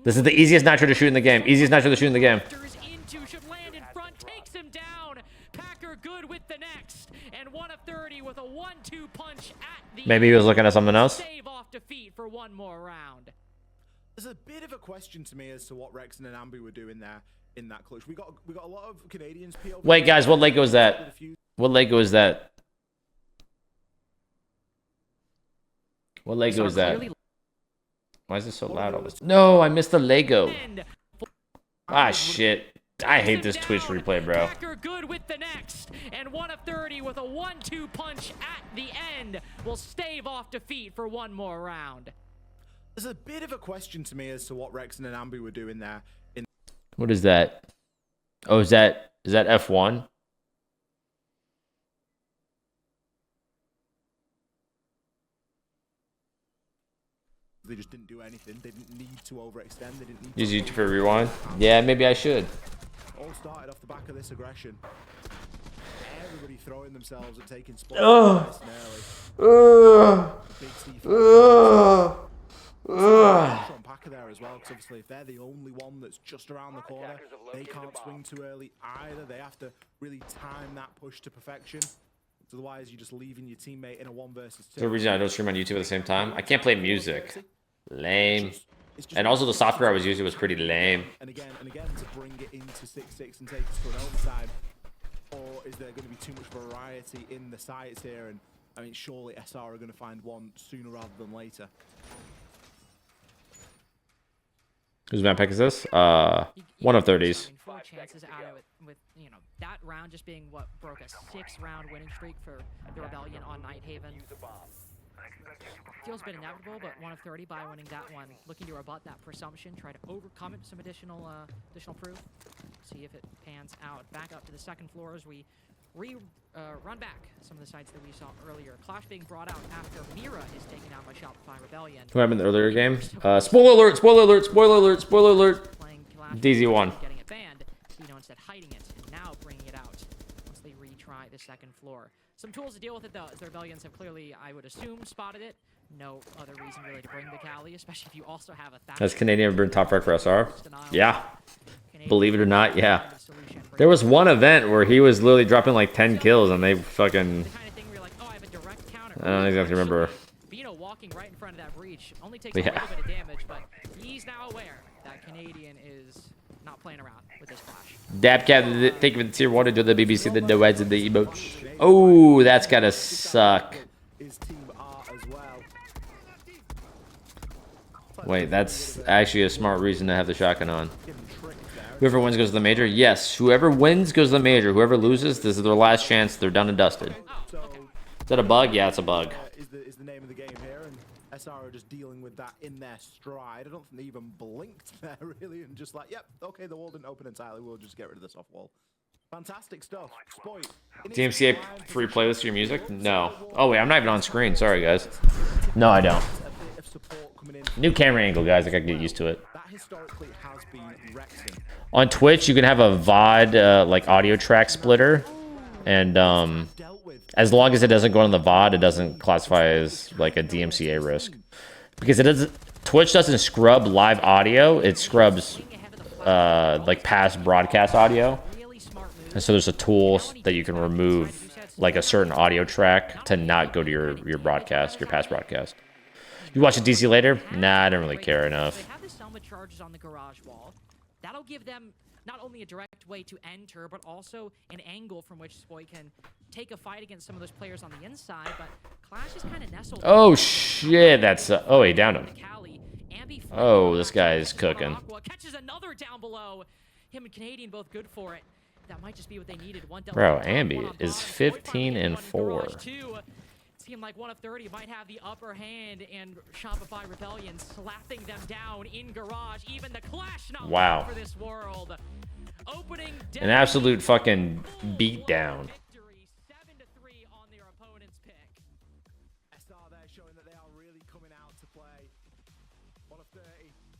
This is the easiest nitro to shoot in the game. Easiest nitro to shoot in the game. Maybe he was looking at something else. There's a bit of a question to me as to what Rexon and Ambi were doing there in that clutch. We got a lot of Canadians. POV. Wait, guys, what Lego is that? What Lego is that? What Lego is that? Why is this so loud? All this? No, I missed the Lego. Ah, shit. I hate this Twitch replay, bro. Good with the next, and 1 of 30 with a 1-2 punch at the end will stave off defeat for 1 more round. There's a bit of a question to me as to what Rexon and Ambi were doing there. What is that? Oh, is that F1? They just didn't do anything. They didn't need to overextend. They didn't need Use YouTube for rewind? Yeah, maybe I should. All started off the back of this aggression. Everybody throwing themselves and taking spots. From Packer there as well, because obviously if they're the only one that's just around the corner, they can't swing too early either. They have to really time that push to perfection. Otherwise, you're just leaving your teammate in a 1 versus 2. The reason I don't stream on YouTube at the same time, I can't play music. Lame. And also the software I was using was pretty lame. And again, to bring it into 6-6 and take us to an overtime, or is there going to be too much variety in the sites here? And I mean, surely SR are going to find one sooner rather than later. Whose map pick is this? 1 of 30s. 4 chances out of it, with that round just being what broke a 6-round winning streak for the Rebellion on Nighthaven. Feels a bit inevitable, but 1 of 30 by winning that one. Looking to rebut that presumption, try to overcome it with some additional proof. See if it pans out. Back up to the second floor as we run back some of the sites that we saw earlier. Clash being brought out after Mira is taken out by Shopify Rebellion. What happened in the earlier game? Spoiler alert! Spoiler alert! Spoiler alert! Spoiler alert! DZ1. Getting it banned, instead hiding it, and now bringing it out once they retry the second floor. Some tools to deal with it though, as the Rebellions have clearly, I would assume, spotted it. No other reason really to bring the Cali, especially if you also have a... Has Canadian ever been top frag for SR? Yeah. Believe it or not, yeah. There was one event where he was literally dropping like 10 kills and they fucking... I don't exactly remember. Beaulo walking right in front of that breach only takes a little bit of damage, but he's now aware that Canadian is not playing around with this Clash. Dabcat, thank you for the tier 1 to do the BBC, the noeds, and the emotes. Oh, that's gotta suck. Wait, that's actually a smart reason to have the shotgun on. Whoever wins goes to the major? Yes, whoever wins goes to the major. Whoever loses, this is their last chance. They're done and dusted. Is that a bug? Yeah, it's a bug. Is the name of the game here, and SR are just dealing with that in their stride. I don't think they even blinked there, really, and just like, yep, okay, the wall didn't open entirely. We'll just get rid of this off wall. Fantastic stuff. Spoit. DMCA free playlist for your music? No. Oh, wait, I'm not even on screen. Sorry, guys. No, I don't. New camera angle, guys. I gotta get used to it. That historically has been Rexing. On Twitch, you can have a VOD, like, audio track splitter. And, as long as it doesn't go on the VOD, it doesn't classify as, like, a DMCA risk. Because it doesn't... Twitch doesn't scrub live audio. It scrubs, like, past broadcast audio. And so there's a tool that you can remove, like, a certain audio track to not go to your broadcast, your past broadcast. You watch a DC later? Nah, I don't really care enough. They have the Selma charges on the garage wall. That'll give them not only a direct way to enter, but also an angle from which Spoit can take a fight against some of those players on the inside. But Clash is kind of nestled. Oh shit, that's oh, he downed him. Oh, this guy is cooking. Catches another down below. Him and Canadian both good for it. That might just be what they needed. Bro, Ambi is 15 and 4. Seemed like 1 of 30 might have the upper hand, and Shopify Rebellion slapping them down in garage. Even the Clash not wow. For this world. Opening an absolute fucking beatdown. 7-3 on their opponent's pick. SR there showing that they are really coming out to play. 1 of 30.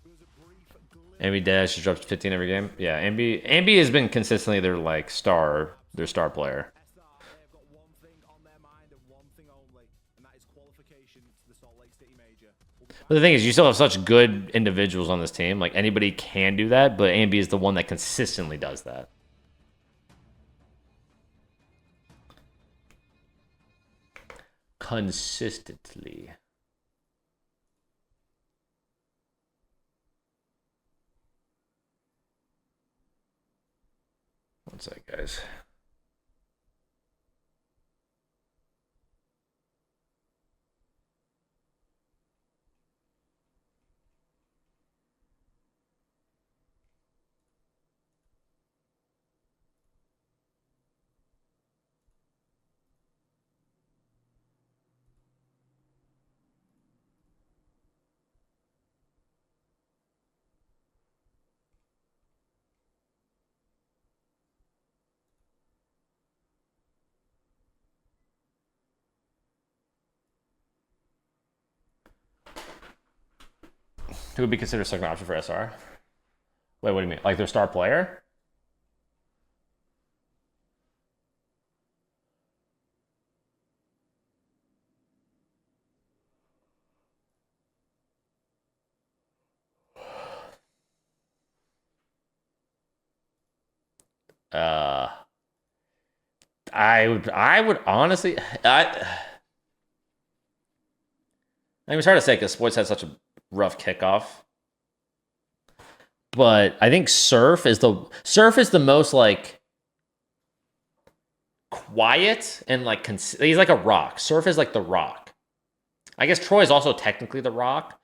There was a brief Ambi Dash has dropped 15 every game. Yeah, Ambi has been consistently their like star player. But the thing is, you still have such good individuals on this team. Like, anybody can do that, but Ambi is the one that consistently does that. Consistently. One sec, guys. Who would be considered a second option for SR? Wait, what do you mean? Like their star player? I would honestly, I mean, it's hard to say because Spoit's had such a rough kickoff. But I think Surf is the most like quiet and like he's like a rock. Surf is like the rock. I guess Troy is also technically the rock,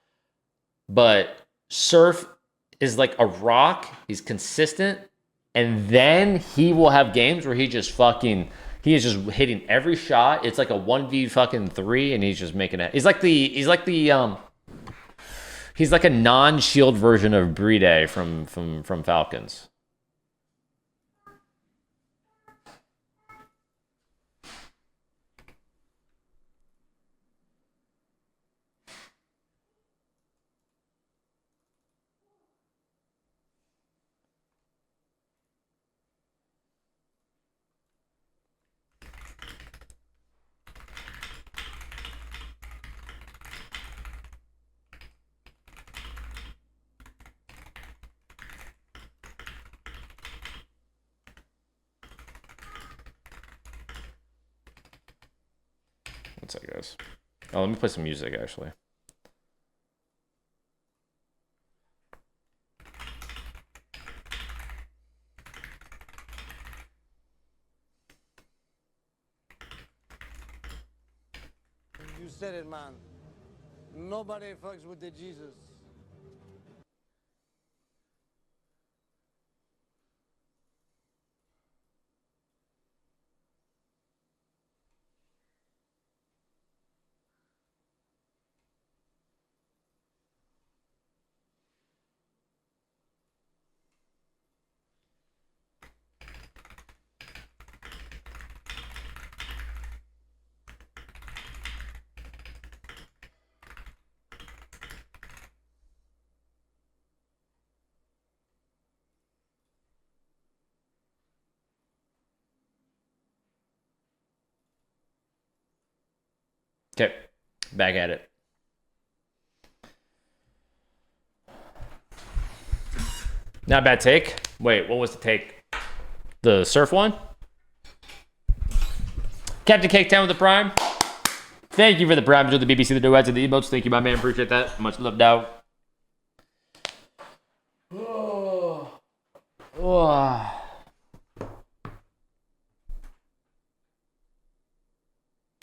but Surf is like a rock. He's consistent, And then he will have games where he is just hitting every shot. It's like a 1v3, and he's just making it. He's like a non-shield version of Bride from Falcons. What's that, guys? Oh, let me play some music, actually. You said it, man. Nobody fucks with the Jesus. Okay, back at it. Not a bad take. Wait, what was the take? The surf one? Captain Cake 10 with the prime. Thank you for the prime to the BBC, the duets, and the emotes. Thank you, my man. Appreciate that. Much loved out.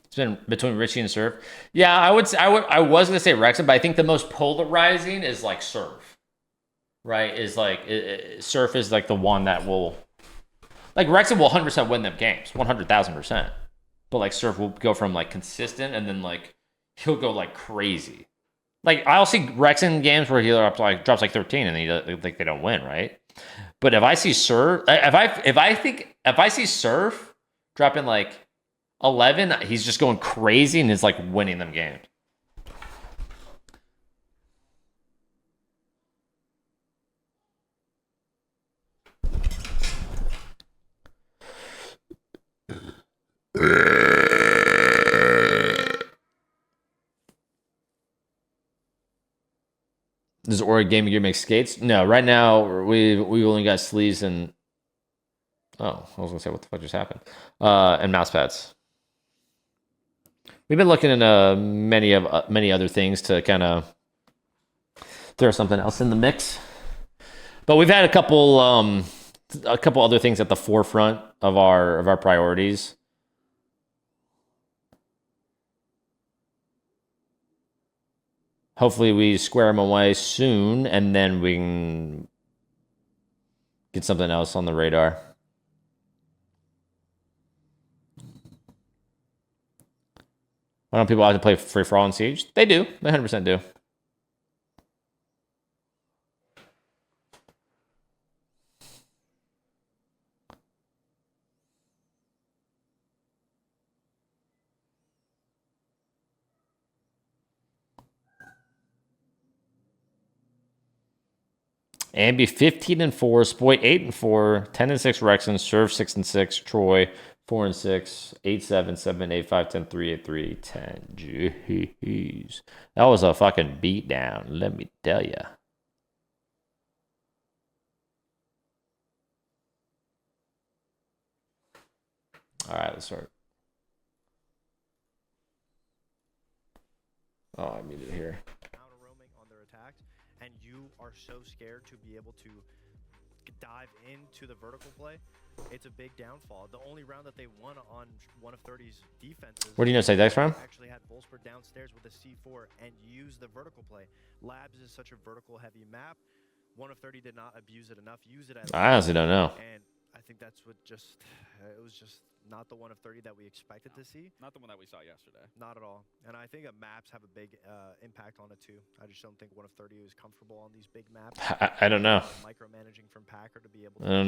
It's been between Richie and Surf. Yeah, I was gonna say Wrexham, but I think the most polarizing is like Surf. Right? Is like Surf is like the one that will, like, Wrexham will 100% win them games, 100,000%. But like Surf will go from like consistent, and then like he'll go like crazy. Like, I'll see Wrexham games where he drops like 13 and they don't win, right? But if I see Surf, if I see Surf dropping like 11, he's just going crazy and is like winning them games. Does Aura Gaming Gear make skates? No, right now we only got sleeves and I was gonna say, what the fuck just happened? And mouse pads. We've been looking into many other things to kind of throw something else in the mix, but we've had a couple other things at the forefront of our priorities. Hopefully we square them away soon, and then we can get something else on the radar. Why don't people like to play Free For All and Siege? They do. They 100% do. Ambi 15-4, Spoit 8-4, 10-6 Wrexham, Serve 6-6, Troy 4-6, 8-7, 7, 8, 5, 10, 3, 8, 3, 10. Jeez. That was a fucking beatdown, let me tell ya. Alright, let's start. Oh, I muted here. Out of roaming on their attacks, and you are so scared to be able to dive into the vertical play, it's a big downfall. The only round that they won on one of 30's defenses. What do you know, say next round? Actually had Wolfsburg downstairs with a C4 and used the vertical play. Labs is such a vertical heavy map. 1 of 30 did not abuse it enough, use it as I honestly don't know. And I think that's what just, it was just not the 1 of 30 that we expected to see. Not the one that we saw yesterday. Not at all. And I think that maps have a big impact on it too. I just don't think 1 of 30 is comfortable on these big maps. I don't know. Micromanaging from Packer to be able I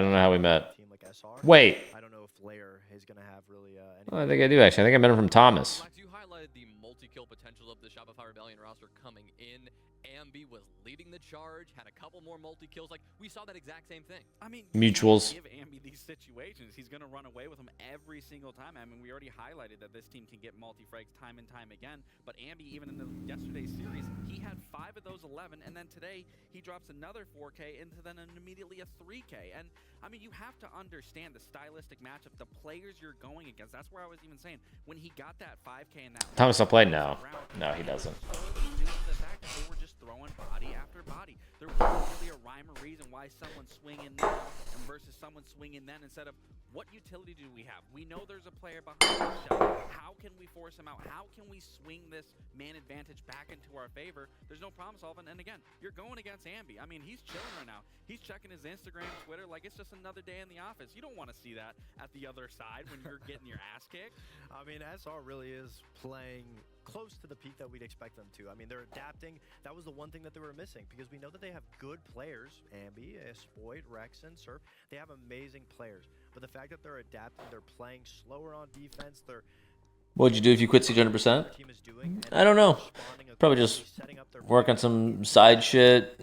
don't know how we met. Team like SR. Wait. I don't know if Lair is going to have really Well, I think I do actually. I think I met him from Thomas. You highlighted the multi-kill potential of the Shopify Rebellion roster coming in. Ambi was leading the charge, had a couple more multi-kills. Like, we saw that exact same thing. I mean, mutuals. Give Ambi these situations. He's going to run away with them every single time. I mean, we already highlighted that this team can get multi-frags time and time again. But Ambi, even in yesterday's series, he had 5 of those 11. And then today, he drops another 4K into then immediately a 3K. And, I mean, you have to understand the stylistic matchup, the players you're going against. That's where I was even saying, when he got that 5K in that Thomas not played now. No, he doesn't. Due to the fact that they were just throwing body after body. There wasn't really a rhyme or reason why someone's swinging now and versus someone swinging then instead of what utility do we have? We know there's a player behind the shell. How can we force him out? How can we swing this man advantage back into our favor? There's no problem solving. And again, you're going against Ambi. I mean, he's chilling right now. He's checking his Instagram, Twitter, like it's just another day in the office. You don't want to see that at the other side when you're getting your ass kicked. I mean, SR really is playing close to the peak that we'd expect them to. I mean, they're adapting. That was the one thing that they were missing because we know that they have good players. Ambi, Spoit, Rexen, Surf. They have amazing players. But the fact that they're adapting, they're playing slower on defense. What'd you do if you quit Siege 100%? I don't know. Probably just work on some side shit,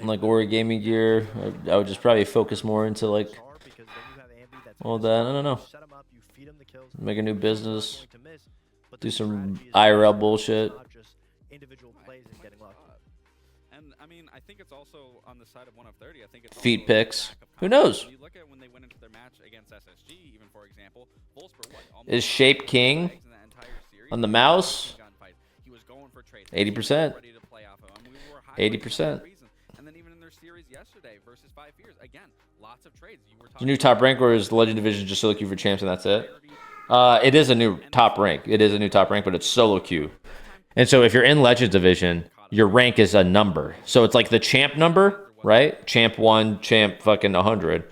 like Ori gaming gear. I would just probably focus more into like all that. I don't know. Make a new business. Do some IRL bullshit. And I mean, I think it's also on the side of 1 of 30. I think it's feet picks. Who knows? When you look at when they went into their match against SSG, even for example, Volsper, is Shape King on the mouse? 80%. 80%. And then even in their series yesterday versus 5 years, again, lots of trades. The new top rank, or is the Legend Division just solo queue for champs and that's it? It is a new top rank. It is a new top rank, but it's solo queue. And so if you're in Legends Division, your rank is a number. So it's like the champ number, right? Champ 1, champ fucking 100.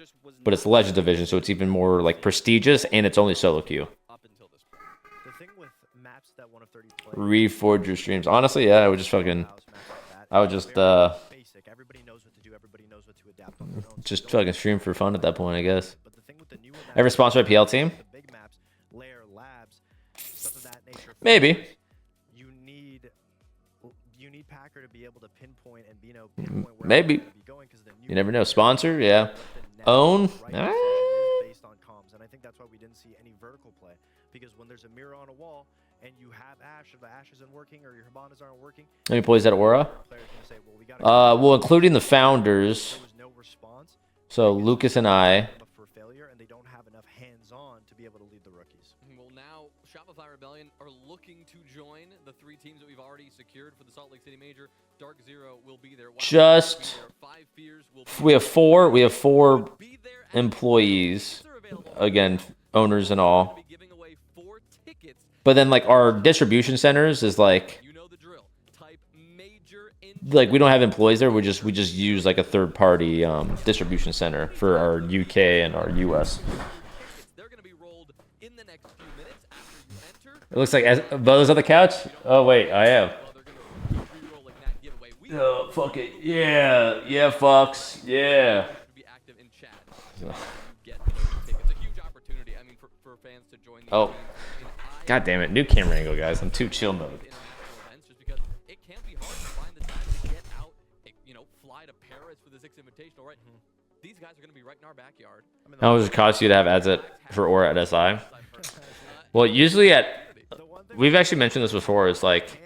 But it's Legends Division, so it's even more like prestigious, and it's only solo queue. The thing with maps that 1 of 30 play, Reforge your streams. Honestly, yeah, I would just fucking, I would just basic. Everybody knows what to do. Everybody knows what to adapt on their own. just fucking stream for fun at that point, I guess. But the thing with the newer maps, Ever sponsored by PL team? the big maps, Lair, Labs, stuff of that nature. Maybe. You need Packer to be able to pinpoint and pinpoint where Maybe. they're gonna be going, 'cause the new You never know. Sponsor, yeah. Own, right is based on comms, and I think that's why we didn't see any vertical play, because when there's a mirror on a wall and you have Ash, if the Ash isn't working or your Habanas aren't working, how many plays that Aura? player's gonna say, well, we gotta Well, including the founders. there was no response. So Lucas and I. For failure, and they don't have enough hands-on to be able to lead the rookies. Well, now Shopify Rebellion are looking to join the 3 teams that we've already secured for the Salt Lake City Major. Dark Zero will be there. Just we have four employees, again, owners and all. But then like our distribution centers is like we don't have employees there. We just use like a third party distribution center for our UK and our US. It looks like those on the couch. Oh wait, I am. Oh, fuck it. Yeah. Yeah, fucks. Yeah. Oh. God damn it. New camera angle, guys. I'm too chill mode. These guys are going to be right in our backyard. How much does it cost you to have ads for Aura at SI? Well, usually we've actually mentioned this before, it's like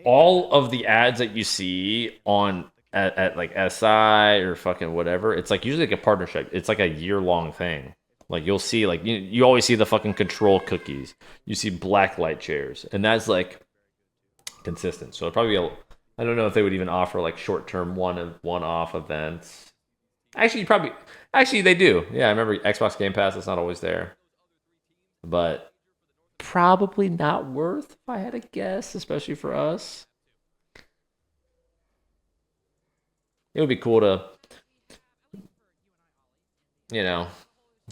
all of the ads that you see on at like SI or fucking whatever, it's like usually like a partnership. It's like a year-long thing. Like you'll see, like you always see the fucking control cookies. You see black light chairs, and that's like consistent. So it'll probably be I don't know if they would even offer like short-term one-off events. Actually, they do. Yeah, I remember Xbox Game Pass. It's not always there, but probably not worth, if I had to guess, especially for us. It would be cool to, you know,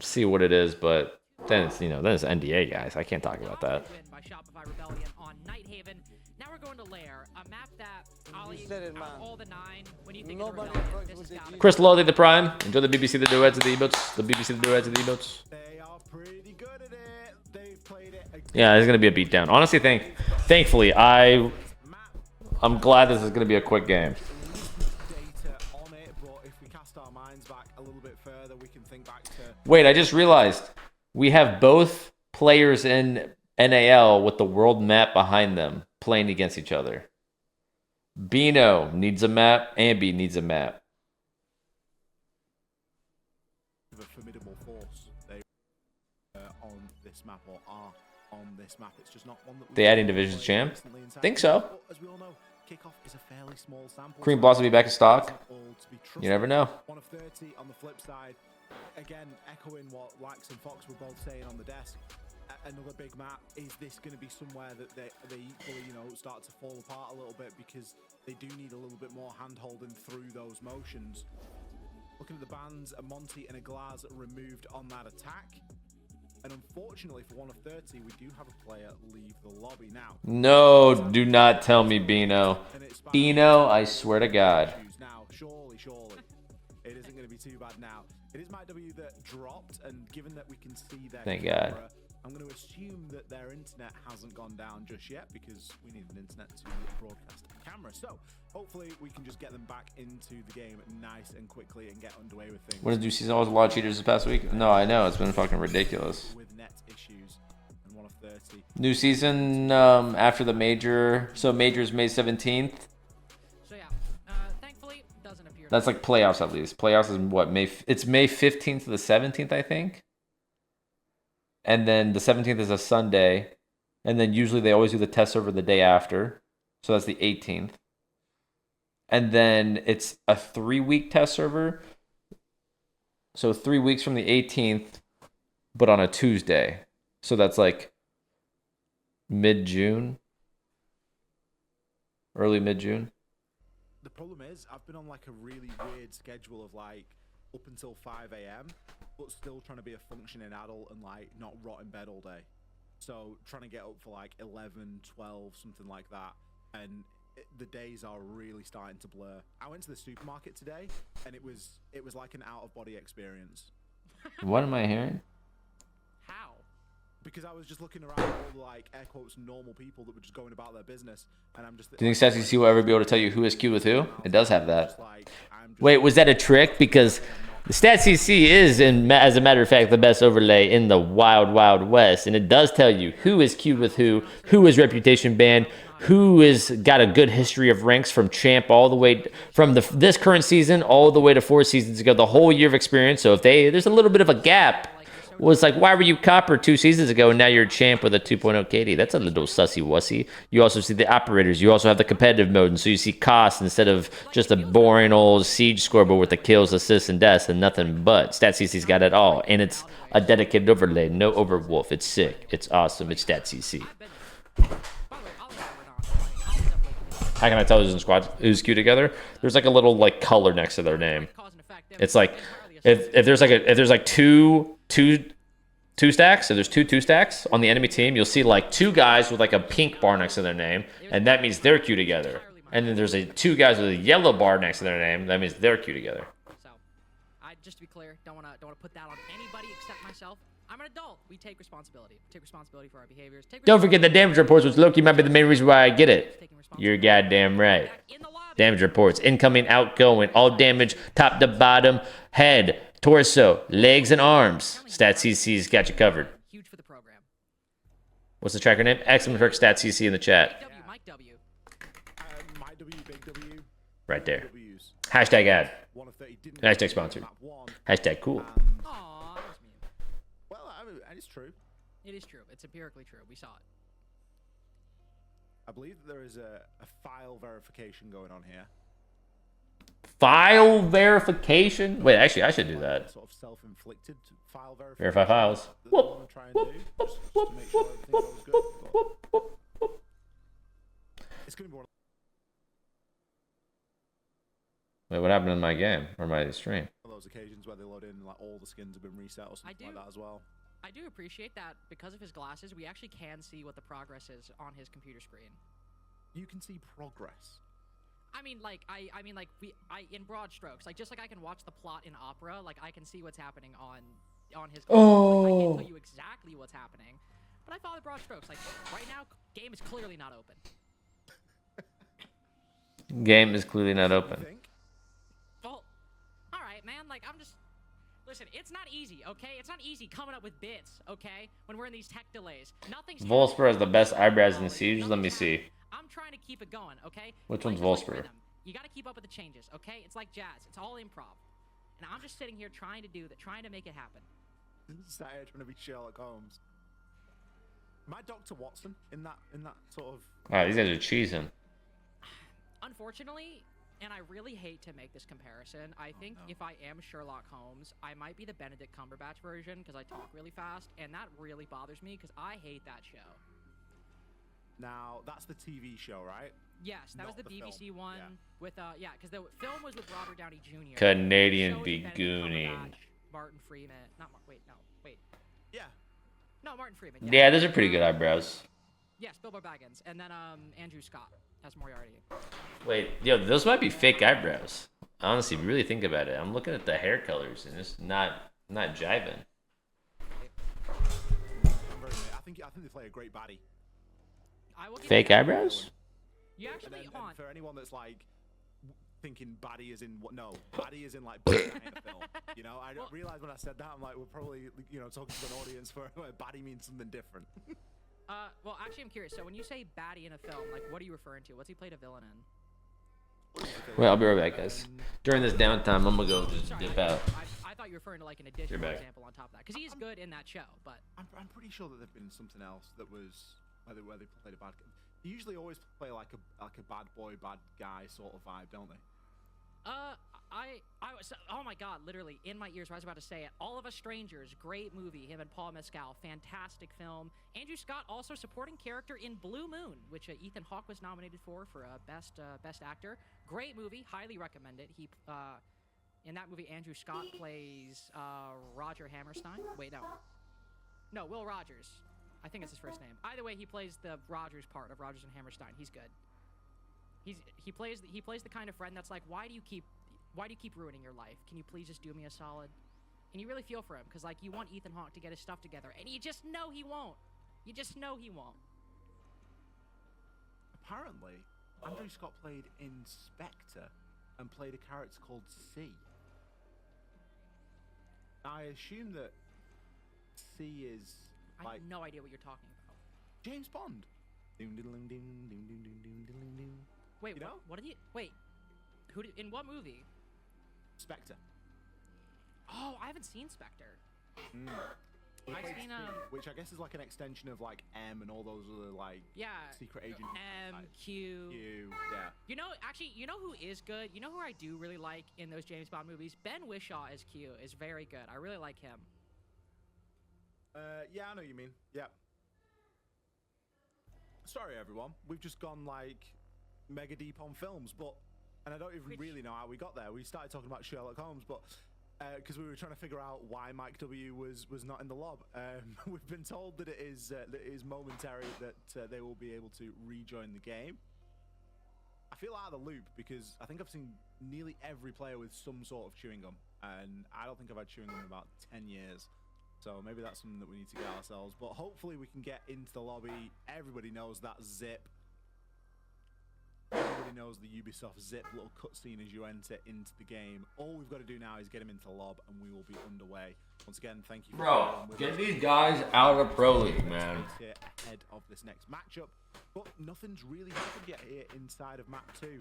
see what it is, but then it's, you know, then it's NDA, guys. I can't talk about that. Win by Shopify Rebellion on Nighthaven. Now we're going to Lair, a map that Ollie, said it, out of man. all the 9, when you think Nobody of the Rebellion, fucks this with has the got to Chris Lothy the Prime. Enjoy the BBC the duets of the emotes. The BBC the duets of the emotes. They are pretty good at it. They've played it again. Yeah, it's gonna be a beatdown. Honestly, thankfully, I'm glad this is gonna be a quick game. Data on it, but if we cast our minds back a little bit further, we can think back to Wait, I just realized we have both players in NAL with the world map behind them playing against each other. Bino needs a map. Ambi needs a map. a formidable force. They on this map or are on this map. It's just not one that They adding Divisions champ? Think so. But as we all know, kickoff is a fairly small sample. Cream Blossom will be back in stock. All to be You never know. 1 of 30 on the flip side. Again, echoing what Lax and Fox were both saying on the desk. Another big map. Is this going to be somewhere that they equally, you know, start to fall apart a little bit because they do need a little bit more hand-holding through those motions. Looking at the bans, a Monty and a Glaz removed on that attack. And unfortunately for 1 of 30, we do have a player leave the lobby now. No, do not tell me Bino. Bino, I swear to God. Now, surely, it isn't going to be too bad now. It is Mike W that dropped, and given that we can see their Thank camera, God. I'm going to assume that their internet hasn't gone down just yet because we need an internet to broadcast a camera. So hopefully we can just get them back into the game nice and quickly and get underway with things. What did you see? Always a lot of cheaters this past week? No, I know. It's been fucking ridiculous. With net issues and 1 of 30. New season after the major. So major's May 17th. So yeah, thankfully, it doesn't appear. That's like playoffs at least. Playoffs is what, it's May 15th to the 17th, I think. And then the 17th is a Sunday. And then usually they always do the test server the day after. So that's the 18th. And then it's a 3-week test server. So 3 weeks from the 18th, but on a Tuesday. So that's like mid-June. Early mid-June. The problem is, I've been on like a really weird schedule of like up until 5 a.m. but still trying to be a functioning adult and like not rot in bed all day. So trying to get up for like 11, 12, something like that. And the days are really starting to blur. I went to the supermarket today and it was like an out-of-body experience. What am I hearing? How? Because I was just looking around all the like air quotes normal people that were just going about their business, and I'm just. Do you think StatCC will ever be able to tell you who is queued with who? It does have that. Wait, was that a trick? Because the StatCC is, as a matter of fact, the best overlay in the wild, wild west, and it does tell you who is queued with who is reputation banned, who is got a good history of ranks from champ all the way from this current season all the way to 4 seasons ago, the whole year of experience. So if there's a little bit of a gap. Was like, why were you copper 2 seasons ago and now you're a champ with a 2.0 KD? That's a little sussy wussy. You also see the operators. You also have the competitive mode, and so you see cost instead of just a boring old siege scoreboard with the kills, assists, and deaths and nothing but. StatCC's got it all, and it's a dedicated overlay. No overwolf. It's sick. It's awesome. It's StatCC. How can I tell who's in squad? Who's queued together? There's like a little like color next to their name. It's like if there's like two stacks, if there's two stacks on the enemy team, you'll see like 2 guys with like a pink bar next to their name, and that means they're queued together. And then there's 2 guys with a yellow bar next to their name, that means they're queued together. So, just to be clear, don't wanna put that on anybody except myself. I'm an adult. We take responsibility. Take responsibility for our behaviors. Don't forget the damage reports, which Loki might be the main reason why I get it. You're goddamn right. Damage reports, incoming, outgoing, all damage, top to bottom, head, torso, legs, and arms. StatCC's got you covered. Huge for the program. What's the tracker name? Excellent for StatCC in the chat. Mike W. Mike W, Big W. Right there. Hashtag ad. Hashtag sponsored. Hashtag cool. Aww, that was mean. Well, I mean, it's true. It is true. It's empirically true. We saw it. I believe that there is a file verification going on here. File verification? Wait, actually, I should do that. Sort of self-inflicted file verification. Verify files. Whoop, try and do, just to make sure everything goes good. It's going to be one Wait, what happened in my game or my stream? Those occasions where they load in like all the skins have been reset or something like that as well. I do appreciate that because of his glasses, we actually can see what the progress is on his computer screen. You can see progress. I mean, like, in broad strokes, like, just like I can watch the plot in Opera, like, I can see what's happening on his. Oh. Like, I can't tell you exactly what's happening, but I follow the broad strokes. Like, right now, game is clearly not open. Game is clearly not open. Well, all right, man. Like, I'm just. Listen, it's not easy, okay? It's not easy coming up with bits, okay? When we're in these tech delays, nothing's. Volsper has the best eyebrows in Siege. Let me see. I'm trying to keep it going, okay? Which one's Volsper? You got to keep up with the changes, okay? It's like jazz. It's all improv. And I'm just sitting here trying to do that, trying to make it happen. Sat here trying to be Sherlock Holmes. Am I Dr. Watson in that sort of? Wow, these guys are cheesing. Unfortunately, and I really hate to make this comparison, I think if I am Sherlock Holmes, I might be the Benedict Cumberbatch version because I talk really fast, and that really bothers me because I hate that show. Now, that's the TV show, right? Yes, that was the BBC film. one with, yeah, because the film was with Robert Downey Jr. Canadian begooning. Martin Freeman. Wait. Yeah. No, Martin Freeman. Yeah, those are pretty good eyebrows. Yes, Bilbo Baggins. And then, Andrew Scott as Moriarty. Wait, yo, those might be fake eyebrows. Honestly, if you really think about it, I'm looking at the hair colors and it's not jiving. I think they play a great baddie. Fake eyebrows? You actually and for anyone that's like thinking baddie is in what? No, baddie is in like in a film. You know, I realized when I said that, I'm like, we're probably talking to an audience where baddie means something different. Well, actually, I'm curious. So when you say baddie in a film, like, what are you referring to? What's he played a villain in? Well, I'll be right back, guys. During this downtime, I'm gonna go just dip out. I thought you were referring to like an additional example on top of that, because he's good in that show. But I'm pretty sure that there've been something else that was where they played a bad. They usually always play like a bad boy, bad guy sort of vibe, don't they? I was, oh my god, literally in my ears. I was about to say it. All of Us Strangers, great movie. Him and Paul Mescal, fantastic film. Andrew Scott, also supporting character in Blue Moon, which Ethan Hawke was nominated for best actor. Great movie, highly recommend it. He in that movie, Andrew Scott plays Roger Hammerstein. Wait, no, Will Rogers. I think it's his first name. Either way, he plays the Rogers part of Rogers and Hammerstein. He's good. He plays the kind of friend that's like, why do you keep ruining your life? Can you please just do me a solid? And you really feel for him because like you want Ethan Hawke to get his stuff together, and you just know he won't. You just know he won't. Apparently, Andrew Scott played in Spectre and played a character called C. I assume that C is like... I have no idea what you're talking about. James Bond. Wait, you know? What did you... Wait. In what movie? Spectre. Oh, I haven't seen Spectre. I've seen which I guess is like an extension of like M and all those other like secret agent M, Q. Yeah. You know, actually, you know who is good? You know who I do really like in those James Bond movies? Ben Whishaw as Q is very good. I really like him. Yeah, I know what you mean. Yeah. Sorry, everyone. We've just gone like mega deep on films, and I don't even really know how we got there. We started talking about Sherlock Holmes, but because we were trying to figure out why Mike W was not in the lob. We've been told that it is momentary, that they will be able to rejoin the game. I feel out of the loop because I think I've seen nearly every player with some sort of chewing gum, and I don't think I've had chewing gum in about 10 years. So maybe that's something that we need to get ourselves. But hopefully we can get into the lobby. Everybody knows that zip. Everybody knows the Ubisoft zip little cutscene as you enter into the game. All we've got to do now is get him into the lob, and we will be underway. Once again, thank you. Get these guys out of Pro League, man. Ahead of this next matchup, but nothing's really happened yet here inside of map 2.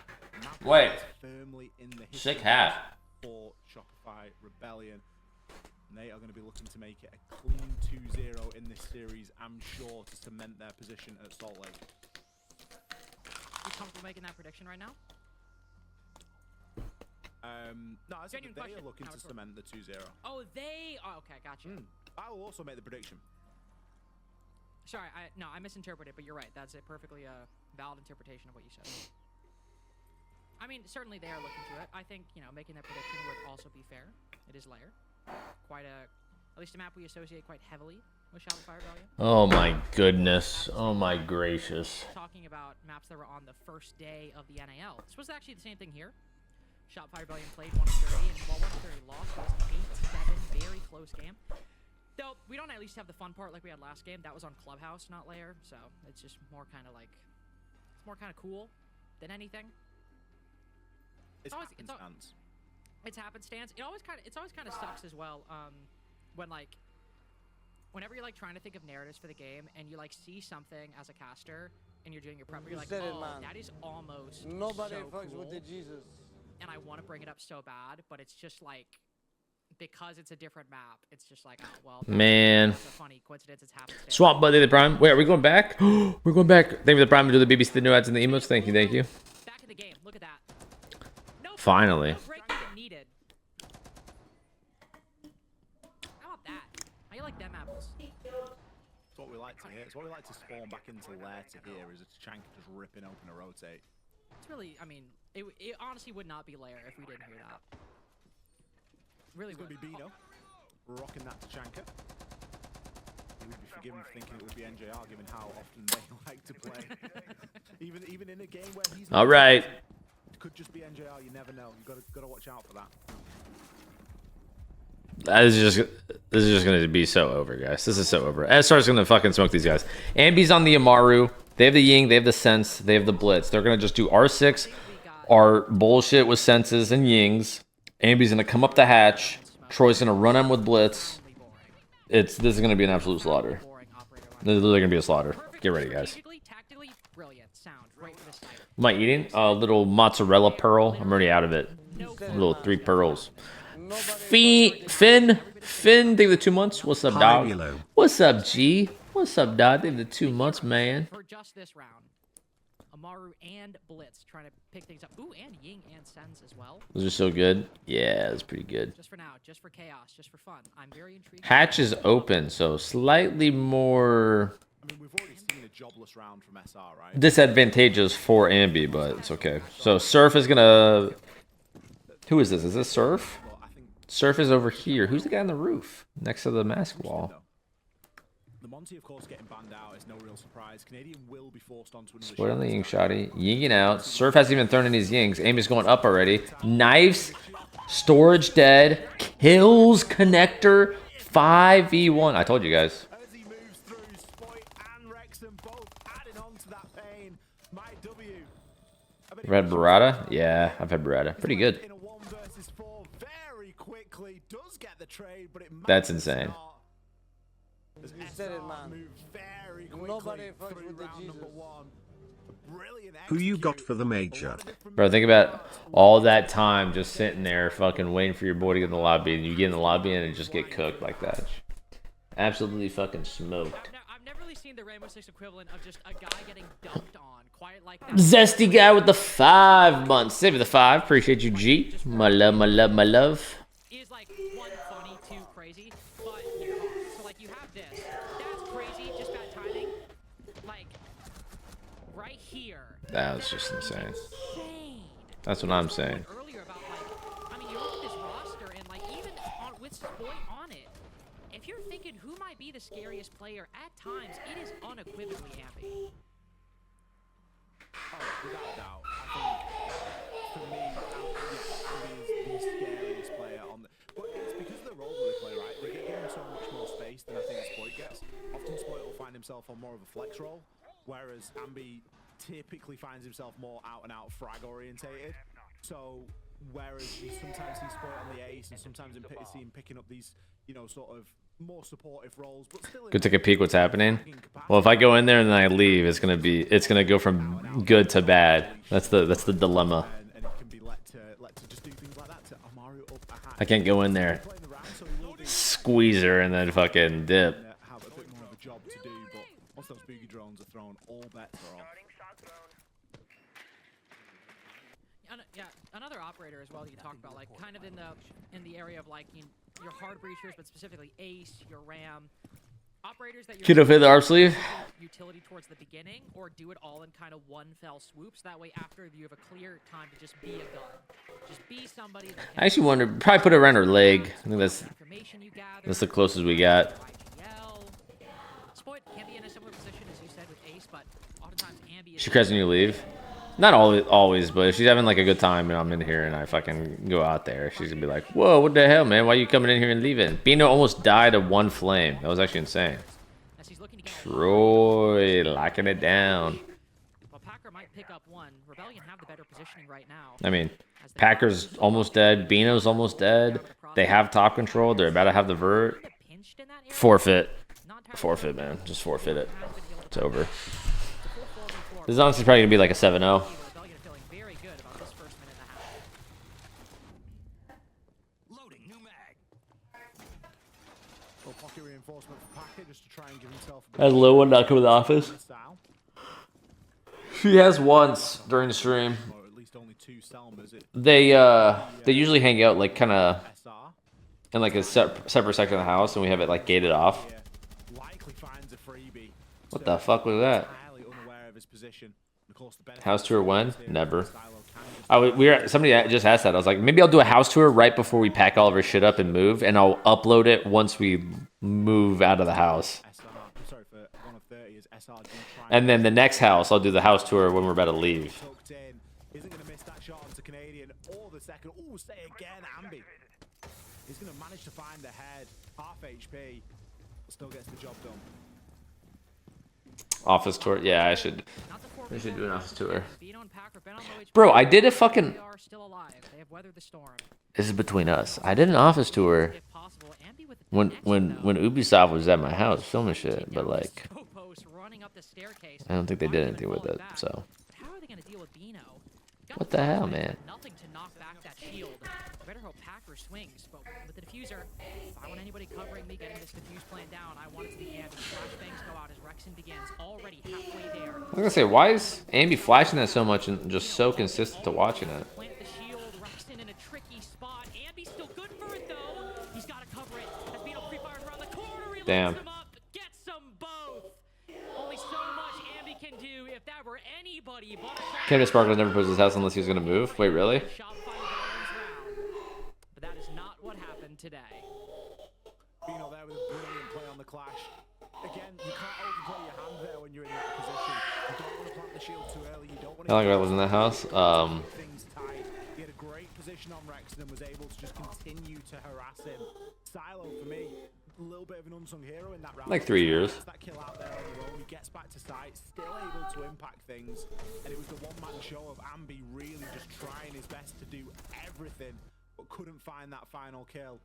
Wait. Firmly in the sick hat for Shopify Rebellion. And they are going to be looking to make it a clean 2-0 in this series, I'm sure, to cement their position at Salt Lake. You comfortable making that prediction right now? No, I said that they are looking to cement the 2-0. Oh, they... Oh, okay, gotcha. I will also make the prediction. Sorry, I misinterpreted, but you're right. That's a perfectly valid interpretation of what you said. I mean, certainly they are looking to it. I think, you know, making that prediction would also be fair. It is Lair. At least a map we associate quite heavily with Shopify Rebellion. Oh my goodness. Oh my gracious. Talking about maps that were on the first day of the NAL. This was actually the same thing here. Shopify Rebellion played 1 of 30, and while 1 of 30 lost, it was 8-7, very close game. Though, we don't at least have the fun part like we had last game. That was on Clubhouse, not Lair, so it's just more kind of like, it's more kind of cool than anything. It's happenstance. It's happenstance. It always kind of sucks as well. When like, whenever you're like trying to think of narratives for the game and you like see something as a caster and you're doing your prep, you're like, oh, that is almost Nobody so fucks cool. with the Jesus. And I want to bring it up so bad, but it's just like, because it's a different map, it's just like, oh, well, Man. It's a funny coincidence. It's happenstance. Swamp Buddy the Prime. Wait, are we going back? We're going back. Thank you for the Prime to do the BBC, the new ads, and the emotes. Thank you, thank you. Back in the game. Look at that. No, Finally. no break even needed. How about that? How you like them apples? It's what we like to hear. It's what we like to spawn back into Lair to hear, is a Chank just ripping open a rotate. It's really, I mean, it honestly would not be Lair if we didn't hear that. Really It's going to be Bino rocking that to Chanka. He would be forgiven for thinking it would be NJR, given how often they like to play. even in a game where he's All right. It could just be NJR. You never know. You got to watch out for that. This is just gonna be so over, guys. This is so over. SR's gonna fucking smoke these guys. Ambi's on the Amaru. They have the Ying. They have the Sens. They have the Blitz. They're gonna just do R6, our bullshit with Senses and Yings. Ambi's gonna come up the hatch. Troy's gonna run him with Blitz. This is gonna be an absolute slaughter. This is literally gonna be a slaughter. Get ready, guys. Am I eating a little mozzarella pearl? I'm already out of it. A little 3 pearls. Finn, thank you for the 2 months. What's up, dog? What's up, G? What's up, dog? Thank you for the 2 months, man. For just this round, Amaru and Blitz trying to pick things up. Ooh, and Ying and Sens as well. Those are so good. Yeah, that's pretty good. Just for now, just for chaos, just for fun. I'm very intrigued. Hatch is open, so slightly more I mean, we've already seen a jobless round from SR, right? disadvantageous for Ambi, but it's okay. So Surf is gonna. Who is this? Is this Surf? Surf is over here. Who's the guy on the roof next to the mask wall? The Monty, of course, getting banned out is no real surprise. Canadian will be forced onto another Spoit on the Ying shotty. Yinging out. Surf hasn't even thrown in his Yings. Ambi's going up already. Knives. Storage dead. Kills connector. 5v1. I told you guys. As he moves through, Spoit and Wrexham both adding on to that pain. My W. Red Barada? Yeah, I've had Barada. Pretty good. In a 1 versus 4 very quickly. Does get the trade, but it That's insane. You said it, man. Very Nobody quickly fucks through with the round Jesus. number 1. Brilliant Who you got execute. for the major? Bro, think about all that time just sitting there fucking waiting for your boy to get in the lobby, and you get in the lobby and it just get cooked like that. Absolutely fucking smoked. I've never really seen the Rainbow Six equivalent of just a guy getting dunked on quite like that. Zesty guy with the 5 months. Save me the 5. Appreciate you, G. My love, my love, my love. Is like 1 funny, 2 crazy, but you're wrong. So like you have this. That's crazy, just bad timing. Like right here. That was just insane. Insane. That's what I'm saying. Earlier about like, I mean, you look at this roster and like even with Spoit on it, if you're thinking who might be the scariest player at times, it is unequivocally Ambi. Oh, without doubt. I think for me, Ambi is the scariest player on the. But it's because of the role they play, right? They get given so much more space than I think Spoit gets. Often Spoit will find himself on more of a flex role, whereas Ambi typically finds himself more out and out frag orientated. So whereas you sometimes see Spoit on the ace, and sometimes see him picking up these, you know, sort of more supportive roles, but still. Go take a peek what's happening. Well, if I go in there and then I leave, it's gonna go from good to bad. That's the dilemma. And it can be let to just do things like that to Amaru up a hatch. I can't go in there, squeeze her, and then fucking dip. Have a bit more of a job to do, but once those boogie drones are thrown, all bets are off. Yeah, another operator as well that you talked about, like kind of in the area of like your hard breachers, but specifically Ace, your Ram, operators that you're Kiddo fit the arm sleeve. utility towards the beginning, or do it all in kind of one fell swoop. So that way, after you have a clear time to just be a gun, just be somebody. That I actually wonder, probably put it around her leg. I think that's the closest we got. Spoit can be in a similar position as you said with Ace, but oftentimes Ambi is. She cries when you leave. Not always, but if she's having like a good time and I'm in here and I fucking go out there, she's gonna be like, "Whoa, what the hell, man? Why are you coming in here and leaving?" Bino almost died of one flame. That was actually insane. Troy locking it down. Well, Packer might pick up one. Rebellion have the better positioning right now. I mean, Packer's almost dead. Bino's almost dead. They have top control. They're about to have the vert. Forfeit. Forfeit, man. Just forfeit it. It's over. This is honestly probably going to be like a 7-0. Has Lil one not come to the office? She has once during the stream. They usually hang out like kind of in like a separate section of the house, and we have it like gated off. What the fuck was that? House tour when? Never. Somebody just asked that. I was like, maybe I'll do a house tour right before we pack all of our shit up and move, and I'll upload it once we move out of the house. And then the next house, I'll do the house tour when we're about to leave. Isn't going to miss that shot onto Canadian or the second. Oh, stay again, Ambi. He's going to manage to find the head. Half HP. Still gets the job done. Office tour? Yeah, we should do an office tour. Bro, I did a fucking... This is between us. I did an office tour when Ubisoft was at my house filming shit, but like... I don't think they did anything with it, so... What the hell, man? Nothing to knock back that shield. Better hope Packer swings, but with the diffuser, if I want anybody covering me getting this diffuse plan down, I want it to be Ambi. Flashbangs go out as Rexon begins, already halfway there. I was gonna say, why is Ambi flashing that so much and just so consistent to watching it? Plant the shield, Rexon in a tricky spot. Ambi's still good for it though. He's got to cover it. As Beetle pre-fires around the corner, he damn. Them up, gets them both. Only so much Ambi can do if that were anybody but Kevin Sparkle never puts his house unless he's gonna move. Wait, really? But that is not what happened today. Bino there with a brilliant play on the clash. Again, you can't overplay your hand there when you're in that position. You don't want to plant the shield too early. You don't want to. How long ago was in that house? Things tight. He had a great position on Rexon and was able to just continue to harass him. Silo for me. A little bit of an unsung hero in that round. Like 3 years. That kill out there on the road. He gets back to site, still able to impact things. And it was the one-man show of Ambi really just trying his best to do everything, but couldn't find that final kill.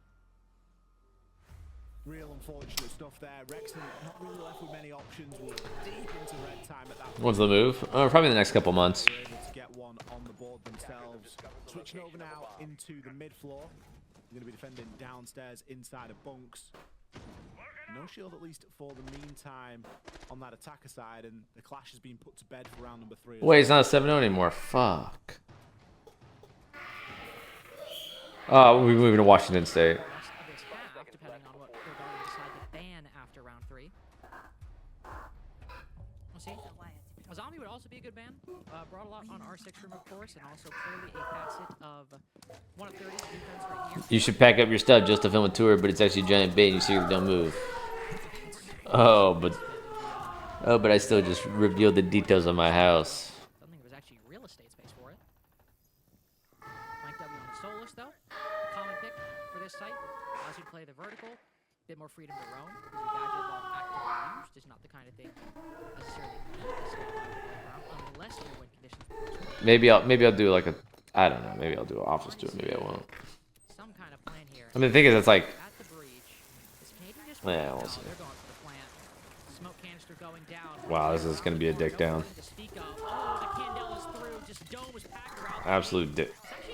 Real unfortunate stuff there. Rexon not really left with many options. We're deep into red time at that point. When's the move? Probably in the next couple months. They're able to get one on the board themselves. Switching over now into the mid-floor. They're going to be defending downstairs inside of bunks. No shield, at least for the meantime, on that attacker side, and the clash has been put to bed for round number 3. Wait, it's not a 7-0 anymore. Fuck. Oh, we're moving to Washington State. Depending on what they're going to decide to ban after round 3. We'll see. A zombie would also be a good ban. Brought a lot on R6 room, of course, and also clearly a facet of one of 30's defense right here. You should pack up your stuff just to film a tour, but it's actually giant bait and you seriously don't move. Oh, but I still just revealed the details of my house. Don't think there was actually real estate space for it. Mike W on the Solus, though. Common pick for this site. Allows you to play the vertical. Bit more freedom to roam. Because your gadget, while actively used, is not the kind of thing necessarily need to stay around unless your win conditions. Maybe I'll do like a, I don't know. Maybe I'll do an office tour. Maybe I won't. Some kind of plan here. I mean, the thing is, it's like, At the breach. Is Canadian just yeah, we'll see. They're going for the plant. Smoke canister going down. Wow, this is gonna be a dick down. Oh, the Candela's through. Just domes Packer out. Absolute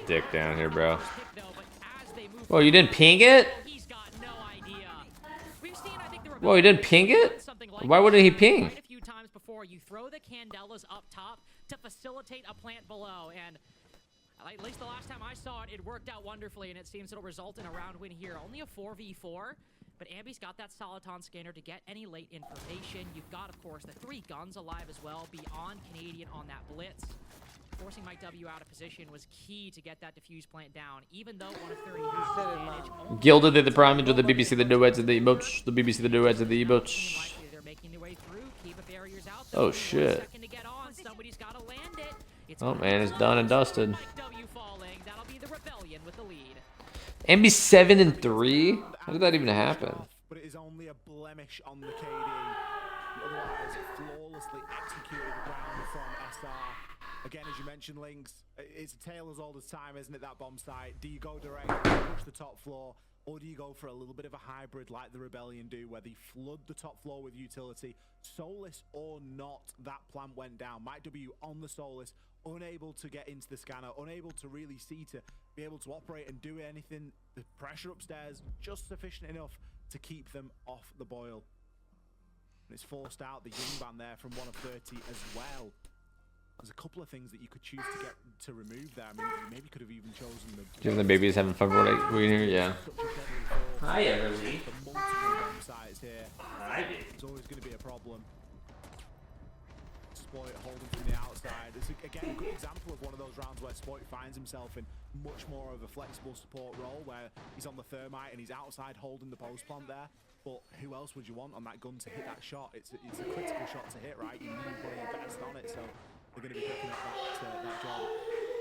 dick down here, bro. Whoa, you didn't ping it? He's got no idea. We've seen, I think, the Whoa, you didn't ping it? Why wouldn't he ping? Quite a few times before you throw the Candelas up top to facilitate a plant below, and at least the last time I saw it, it worked out wonderfully, and it seems it'll result in a round win here. Only a 4v4, But Ambi's got that Soliton scanner to get any late information. You've got, of course, the 3 guns alive as well, beyond Canadian on that blitz. Forcing Mike W out of position was key to get that defuse plant down, even though 1 of 30 has the advantage. Gilded the prime into the BBC, the duets, and the emotes. The BBC, the duets, and the emotes. They're making their way through. Keep the barriers out. Oh, shit. Second to get on. Somebody's got to land it. It's Oh, man, it's done and dusted. Mike W falling. That'll be the Rebellion with the lead. Ambi 7 and 3? How did that even happen? But it is only a blemish on the KD. Otherwise, flawlessly executed round from SR. Again, as you mentioned, Lynx, it's a tale as old as time, isn't it, that bomb site? Do you go direct, push the top floor, or do you go for a little bit of a hybrid like the Rebellion do, where they flood the top floor with utility? Soulless or not, that plant went down. Mike W on the Soulless, unable to get into the scanner, unable to really see to be able to operate and do anything. The pressure upstairs just sufficient enough to keep them off the boil. And it's forced out the young band there from 1 of 30 as well. There's a couple of things that you could choose to get to remove there. I mean, you maybe could have even chosen the... Given the babies having fun for what we here, yeah. Hi, Everly. The multiple bomb sites here. Hi, it's always going to be a problem. Spoit holding from the outside. It's, again, a good example of one of those rounds where Spoit finds himself in much more of a flexible support role, where he's on the thermite and he's outside holding the post plant there. But who else would you want on that gun to hit that shot? It's a critical shot to hit, right? You need one of the best on it, so they're going to be picking up that job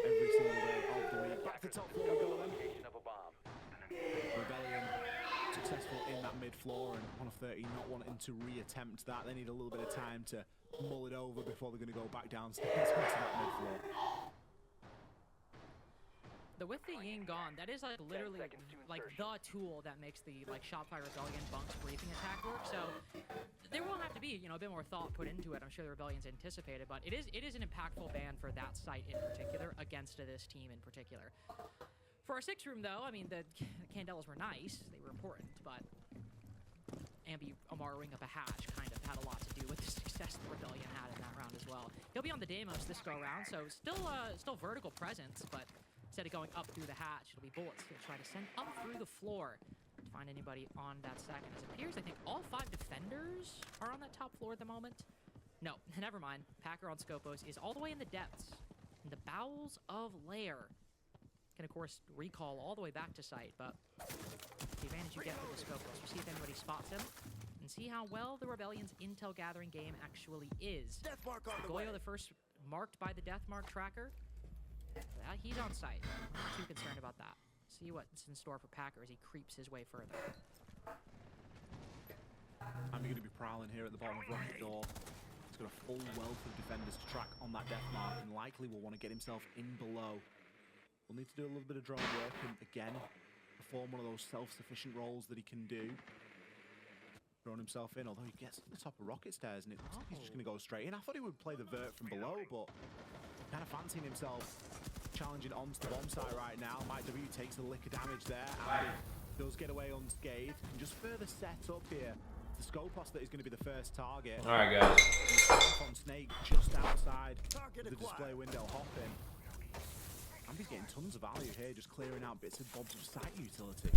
every single day of the week. Back to top floor we go then. Rebellion successful in that mid floor, and 1 of 30 not wanting to re-attempt that. They need a little bit of time to mull it over before they're going to go back downstairs into that mid floor. The with the Yin gone, that is like literally like the tool that makes the like Shopify Rebellion bunks briefing attack work. So there will have to be, you know, a bit more thought put into it. I'm sure the Rebellion's anticipated, but it is an impactful ban for that site in particular against this team in particular. For our 6 room though, I mean the Candelas were nice, they were important, but Ambi Amaruing up a hatch kind of had a lot to do with the success the Rebellion had in that round as well. He'll be on the Deimos this go around, so still vertical presence, but instead of going up through the hatch, it'll be bullets. He'll try to send up through the floor to find anybody on that second. As it appears, I think all 5 defenders are on that top floor at the moment. No, never mind. Packer on Scopos is all the way in the depths, in the bowels of Lair. Can, of course, recall all the way back to site, but the advantage you get with the Scopos, we'll see if anybody spots him, and see how well the Rebellion's intel gathering game actually is. Goyo, the first marked by the death mark tracker. He's on site. I'm not too concerned about that. See what's in store for Packer as he creeps his way further. I'm going to be prowling here at the bottom of right door. He's got a full wealth of defenders to track on that death mark, and likely will want to get himself in below. We'll need to do a little bit of drone work and again perform one of those self-sufficient roles that he can do. Thrown himself in, although he gets to the top of rocket stairs and it looks like he's just going to go straight in. I thought he would play the vert from below, but kind of fancying himself challenging onto the bomb site right now. Mike W takes a lick of damage there and does get away unscathed. And just further set up here. The Scopos that is going to be the first target. All right, guys. On Snake just outside the display window hopping. Ambi's getting tons of value here, just clearing out bits and bobs of site utility.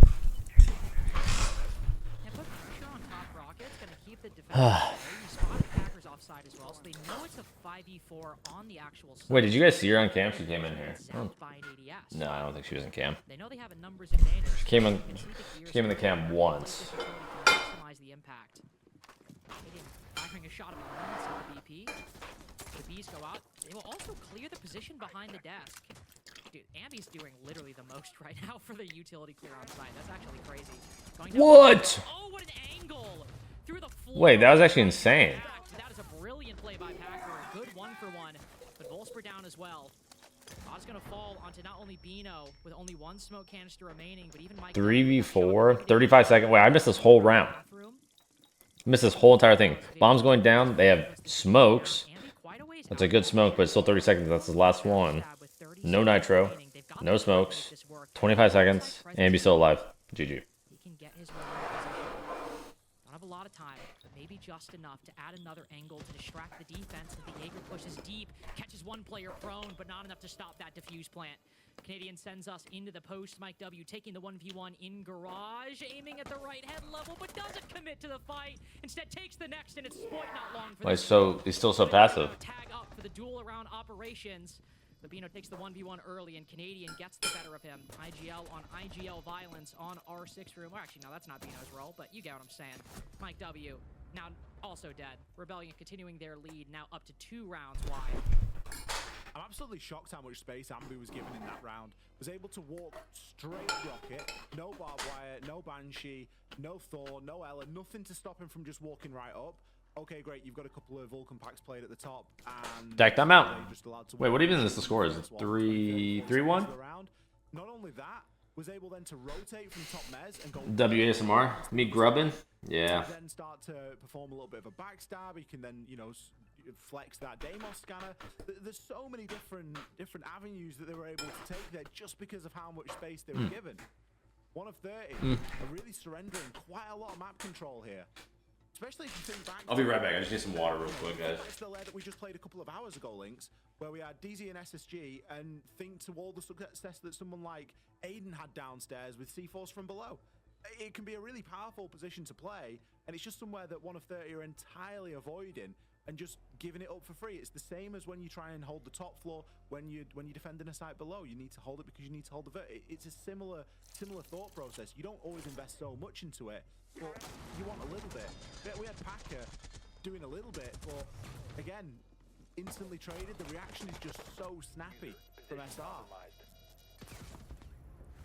Yeah, put pressure on top rockets, gonna keep the defense. You spotted Packers offside as well, so they know it's a 5v4 on the actual side. Wait, did you guys see her on cam? She came in here. By an ADS. No, I don't think she was in cam. They know they have a numbers advantage. She came in the cam once. Maximize the impact. Firing a shot of the BP. The Bs go out. They will also clear the position behind the desk. Dude, Ambi's doing literally the most right now for the utility clear on site. That's actually crazy. What? Oh, what an angle! Through the floor. Wait, that was actually insane. That is a brilliant play by Packer. A good 1-for-1. But Volsper down as well. Odds gonna fall onto not only Bino with only 1 smoke canister remaining, but even Mike. 3v4, 35 seconds. Wait, I missed this whole round. Missed this whole entire thing. Bombs going down. They have smokes. That's a good smoke, but it's still 30 seconds. That's his last one. No nitro. No smokes. 25 seconds. And be still alive. GG. He can get his way in position. Don't have a lot of time. maybe just enough to add another angle to distract the defense. As the Jaeger pushes deep, catches one player prone, but not enough to stop that defuse plant. Canadian sends us into the post. Mike W taking the 1v1 in garage, aiming at the right head level, but doesn't commit to the fight. Instead takes the next, and it's Spoit not long for so he's still so passive. Tag up for the duel around operations. Labino takes the 1v1 early, and Canadian gets the better of him. IGL on IGL violence on R6 room. Well, actually, no, that's not Bino's role, but you get what I'm saying. Mike W now also dead. Rebellion continuing their lead, now up to 2 rounds wide. I'm absolutely shocked how much space Ambi was given in that round. Was able to walk straight rocket, no barbed wire, no Banshee, no Thor, no Ella, nothing to stop him from just walking right up. Okay, great, you've got a couple of Vulcan packs played at the top. And Deck them out. Wait, what even is the score? Is it 3-1? Not only that, was able then to rotate from top mez and go WASMR? Me grubbing? Yeah. Then start to perform a little bit of a backstab. He can then, you know, flex that Deimos scanner. There's so many different avenues that they were able to take there just because of how much space they were given. 1 of 30 are really surrendering quite a lot of map control here. Especially if you think back. I'll be right back. I just need some water real quick, guys. It's the Lair that we just played a couple of hours ago, Lynx, where we had DZ and SSG, and think to all the success that someone like Aiden had downstairs with C-Force from below. It can be a really powerful position to play, and it's just somewhere that 1 of 30 are entirely avoiding and just giving it up for free. It's the same as when you try and hold the top floor when you're defending a site below. You need to hold it because you need to hold the it's a similar thought process. You don't always invest so much into it, but you want a little bit. We had Packer doing a little bit, but again, instantly traded. The reaction is just so snappy from SR.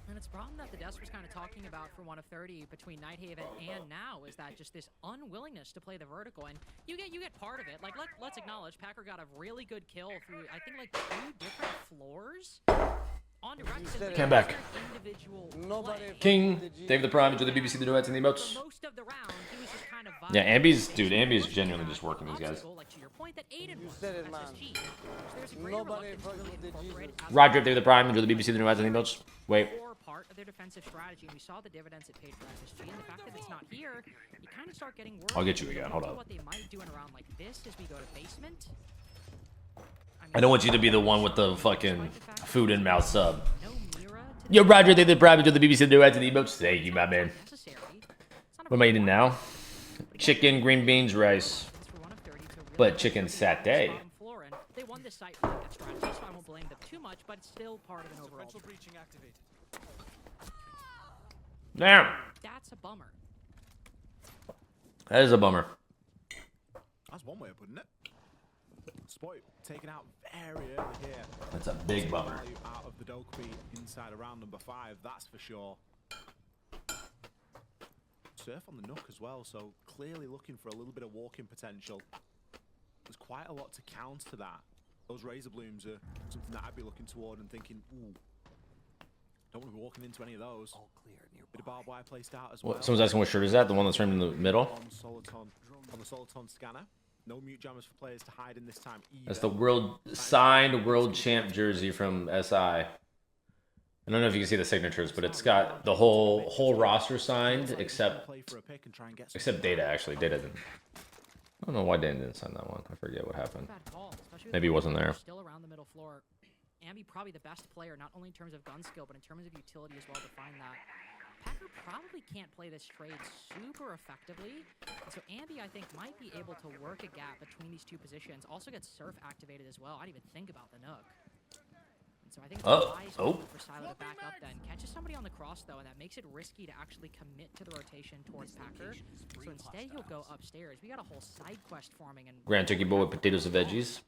And it's a problem that the desk was kind of talking about for 1 of 30 between Nighthaven and now is that just this unwillingness to play the vertical, and you get part of it. Like let's acknowledge Packer got a really good kill through I think like 2 different floors. On direct Came back. King, Dave the Prime, enjoy the BBC, the duets, and the emotes. Most of the round, he was just kind of Yeah, Ambi's genuinely just working these guys. like to your point that Aiden was said it, man. SSG. So there's a greater Nobody reluctance to fucking really with the incorporate Jesus. it as Roger, Dave the Prime, enjoy the BBC, the duets, and the emotes. Wait. core part of their defensive strategy, and we saw the dividends it paid for SSG, and the fact that it's not here, you kind of start getting worried. I'll get you again, hold So up. what they might do in a round like this is we go to basement. I don't want you to be the one with the fucking food in mouth sub. No Mira to Yo, Roger, Dave the Prime, enjoy the BBC, the duets, and the emotes. Thank you, my man. necessary. It's not a What am I eating now? Chicken, green beans, rice. for 1 of 30 to really But chicken satay. bottom floor, and they won this site for that strategy, so I won't blame them too much, but it's still part of an overall. Damn. That's a bummer. That is a bummer. That's one way of putting it. Spoit taken out very early here. That's a big bummer. Value out of the Doty inside of round number 5, that's for sure. Surf on the Nook as well, so clearly looking for a little bit of walking potential. There's quite a lot to counter that. Those razor blooms are something that I'd be looking toward and thinking, ooh, don't want to be walking into any of those. All clear nearby. Bit of barbed wire placed out as well. Someone's asking what shirt is that? The one that's framed in the middle? On the Soliton scanner. No mute jammers for players to hide in this time either. That's the signed world champ jersey from SI. I don't know if you can see the signatures, but it's got the whole roster signed except Data. Actually, Data didn't. I don't know why Data didn't sign that one. I forget what happened. Bad call, especially with Maybe he wasn't there. Still around the middle floor. Ambi probably the best player, not only in terms of gun skill, but in terms of utility as well to find that. Packer probably can't play this trade super effectively. And so Ambi, I think, might be able to work a gap between these 2 positions. Also gets Surf activated as well. I didn't even think about the Nook. And so I think it's a wise move for Silo to back up then. Catches somebody on the cross, though, and that makes it risky to actually commit to the rotation towards Packer. So instead, he'll go upstairs. We got a whole side quest forming. And Grand Turkey Bowl with potatoes and veggies.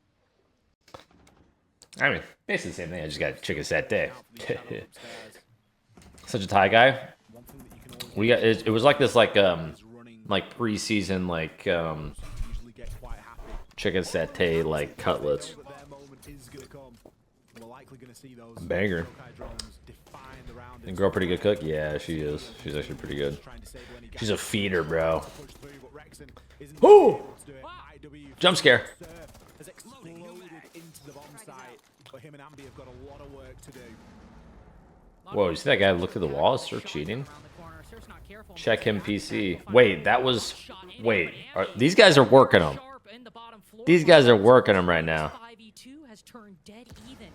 I mean, basically the same thing. I just got chicken satay. Such a Thai guy. We got it was like this like preseason chicken satay like cutlets. Banger. And girl pretty good cook? Yeah, she is. She's actually pretty good. She's a feeder, bro. Ooh! Jump scare. Whoa, you see that guy look through the wall? Is Surf cheating? Surf's not careful. Check him PC. Wait, that was... Wait, these guys are working him. These guys are working him right now. 5v2 has turned dead even.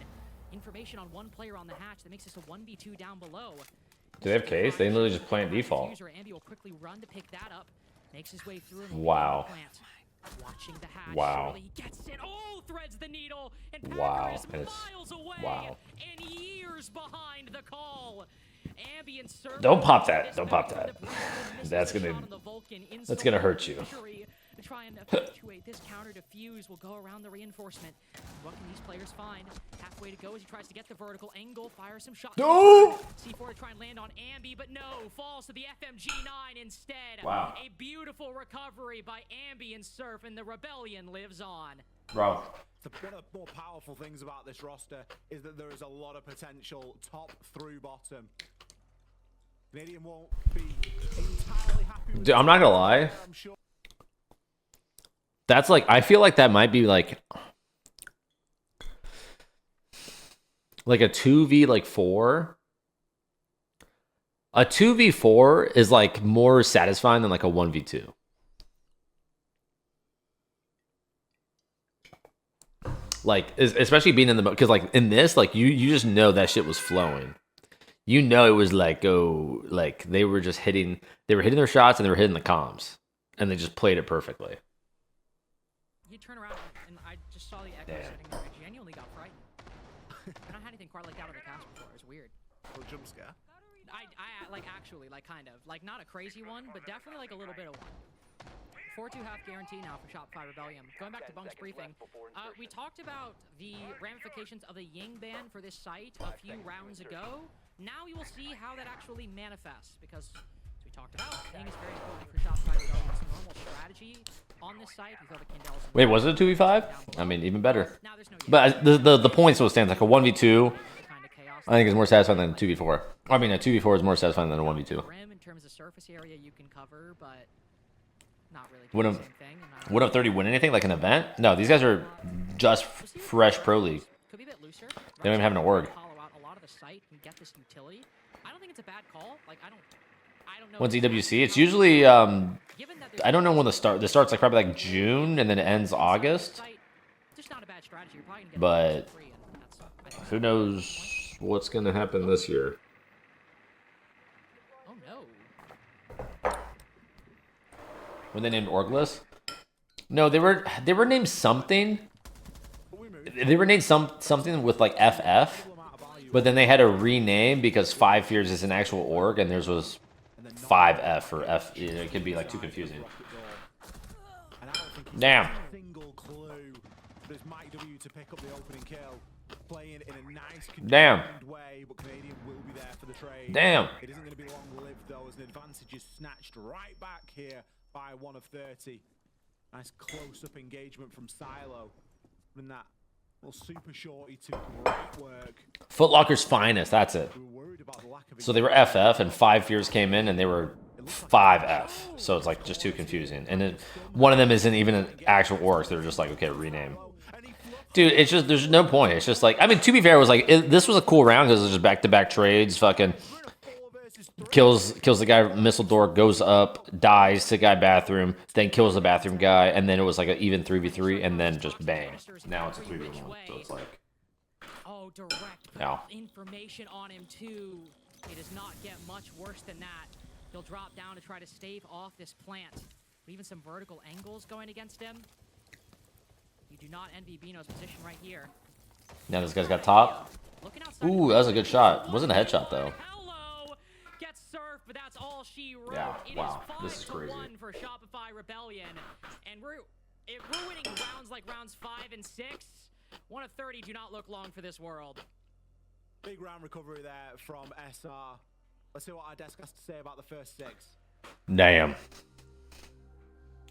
Information on one player on the hatch that makes this a 1v2 down below. Do they have case? They literally just plant default. Ambi will quickly run to pick that up. Makes his way through. Wow. Watching the hatch. Wow. He gets it. Oh, threads the needle. And Wow. is miles away. Wow. And years behind the call. Ambient Surf. Don't pop that. Don't pop that. That's gonna hurt you. To try and effectuate this counter defuse will go around the reinforcement. What can these players find? Halfway to go as he tries to get the vertical angle, fire some shots. No! C4 to try and land on Ambi, but no, falls to the FMG9 instead. Wow. A beautiful recovery by Ambi and Surf, and the rebellion lives on. Bro. One of the more powerful things about this roster is that there is a lot of potential top through bottom. Canadian won't be entirely happy with Dude, I'm not gonna lie. I'm sure. That's like, I feel like that might be like a 2v like 4. A 2v4 is like more satisfying than like a 1v2. Like, especially being in the, because like in this, like you just know that shit was flowing. You know, it was like, oh, like they were just hitting, their shots and they were hitting the comms, and they just played it perfectly. You turn around and I just saw the echo sitting there. I genuinely got frightened. I've not had anything quite like that on the cast before. It was weird. A jump scare. I like actually, like kind of, like not a crazy one, but definitely like a little bit of one. 4-2 half guarantee now for Shopify Rebellion. Going back to Bunk's briefing, we talked about the ramifications of the Ying ban for this site a few rounds ago. Now you will see how that actually manifests, because as we talked about, Ying is very important for Shopify Rebellion's normal strategy on this site. We throw the Kindles. Wait, was it a 2v5? I mean, even better. But the points will stand like a 1v2. I think it's more satisfying than a 2v4. I mean, a 2v4 is more satisfying than a 1v2. In terms of surface area you can cover, but not really. Would 30 win anything like an event? No, these guys are just fresh pro league. Could be a bit looser. They don't even have an org. A lot of the site and get this utility. I don't think it's a bad call. Like I don't know. When's EWC? It's usually I don't know when the start. The start's like probably like June and then it ends August. Just not a bad strategy. You're probably gonna get but who knows what's gonna happen this year? Oh no. When they named Orgless? No, they were named something. They were named something with like FF, but then they had to rename because 5 Fears is an actual org and theirs was 5F or F. It could be like too confusing. Damn. Damn. Damn. It isn't going to be long-lived though, as an advantage is snatched right back here by 1 of 30. Nice close-up engagement from Silo. And that little super shorty took great work. Foot Locker's finest, that's it. So they were FF and 5 Fears came in and they were 5F. So it's like just too confusing. And then one of them isn't even an actual org, so they're just like, okay, rename. Dude, it's just, there's no point. It's just like, I mean, to be fair, it was like, this was a cool round because it was just back-to-back trades, fucking kills the guy missile door, goes up, dies to guy bathroom, then kills the bathroom guy, and then it was like an even 3v3, and then just bang. Now it's a 3v1, so it's like, direct information on him too. It does not get much worse than that. He'll drop down to try to stave off this plant. Even some vertical angles going against him. You do not envy Bino's position right here. Now this guy's got top. Ooh, that was a good shot. Wasn't a headshot though. Gets surfed, but that's all she wrote. Yeah, wow, this is crazy. For Shopify Rebellion, and we're ruining rounds like rounds 5 and 6. 1 of 30 do not look long for this world. Big round recovery there from SR. Let's see what our desk has to say about the first 6. Damn.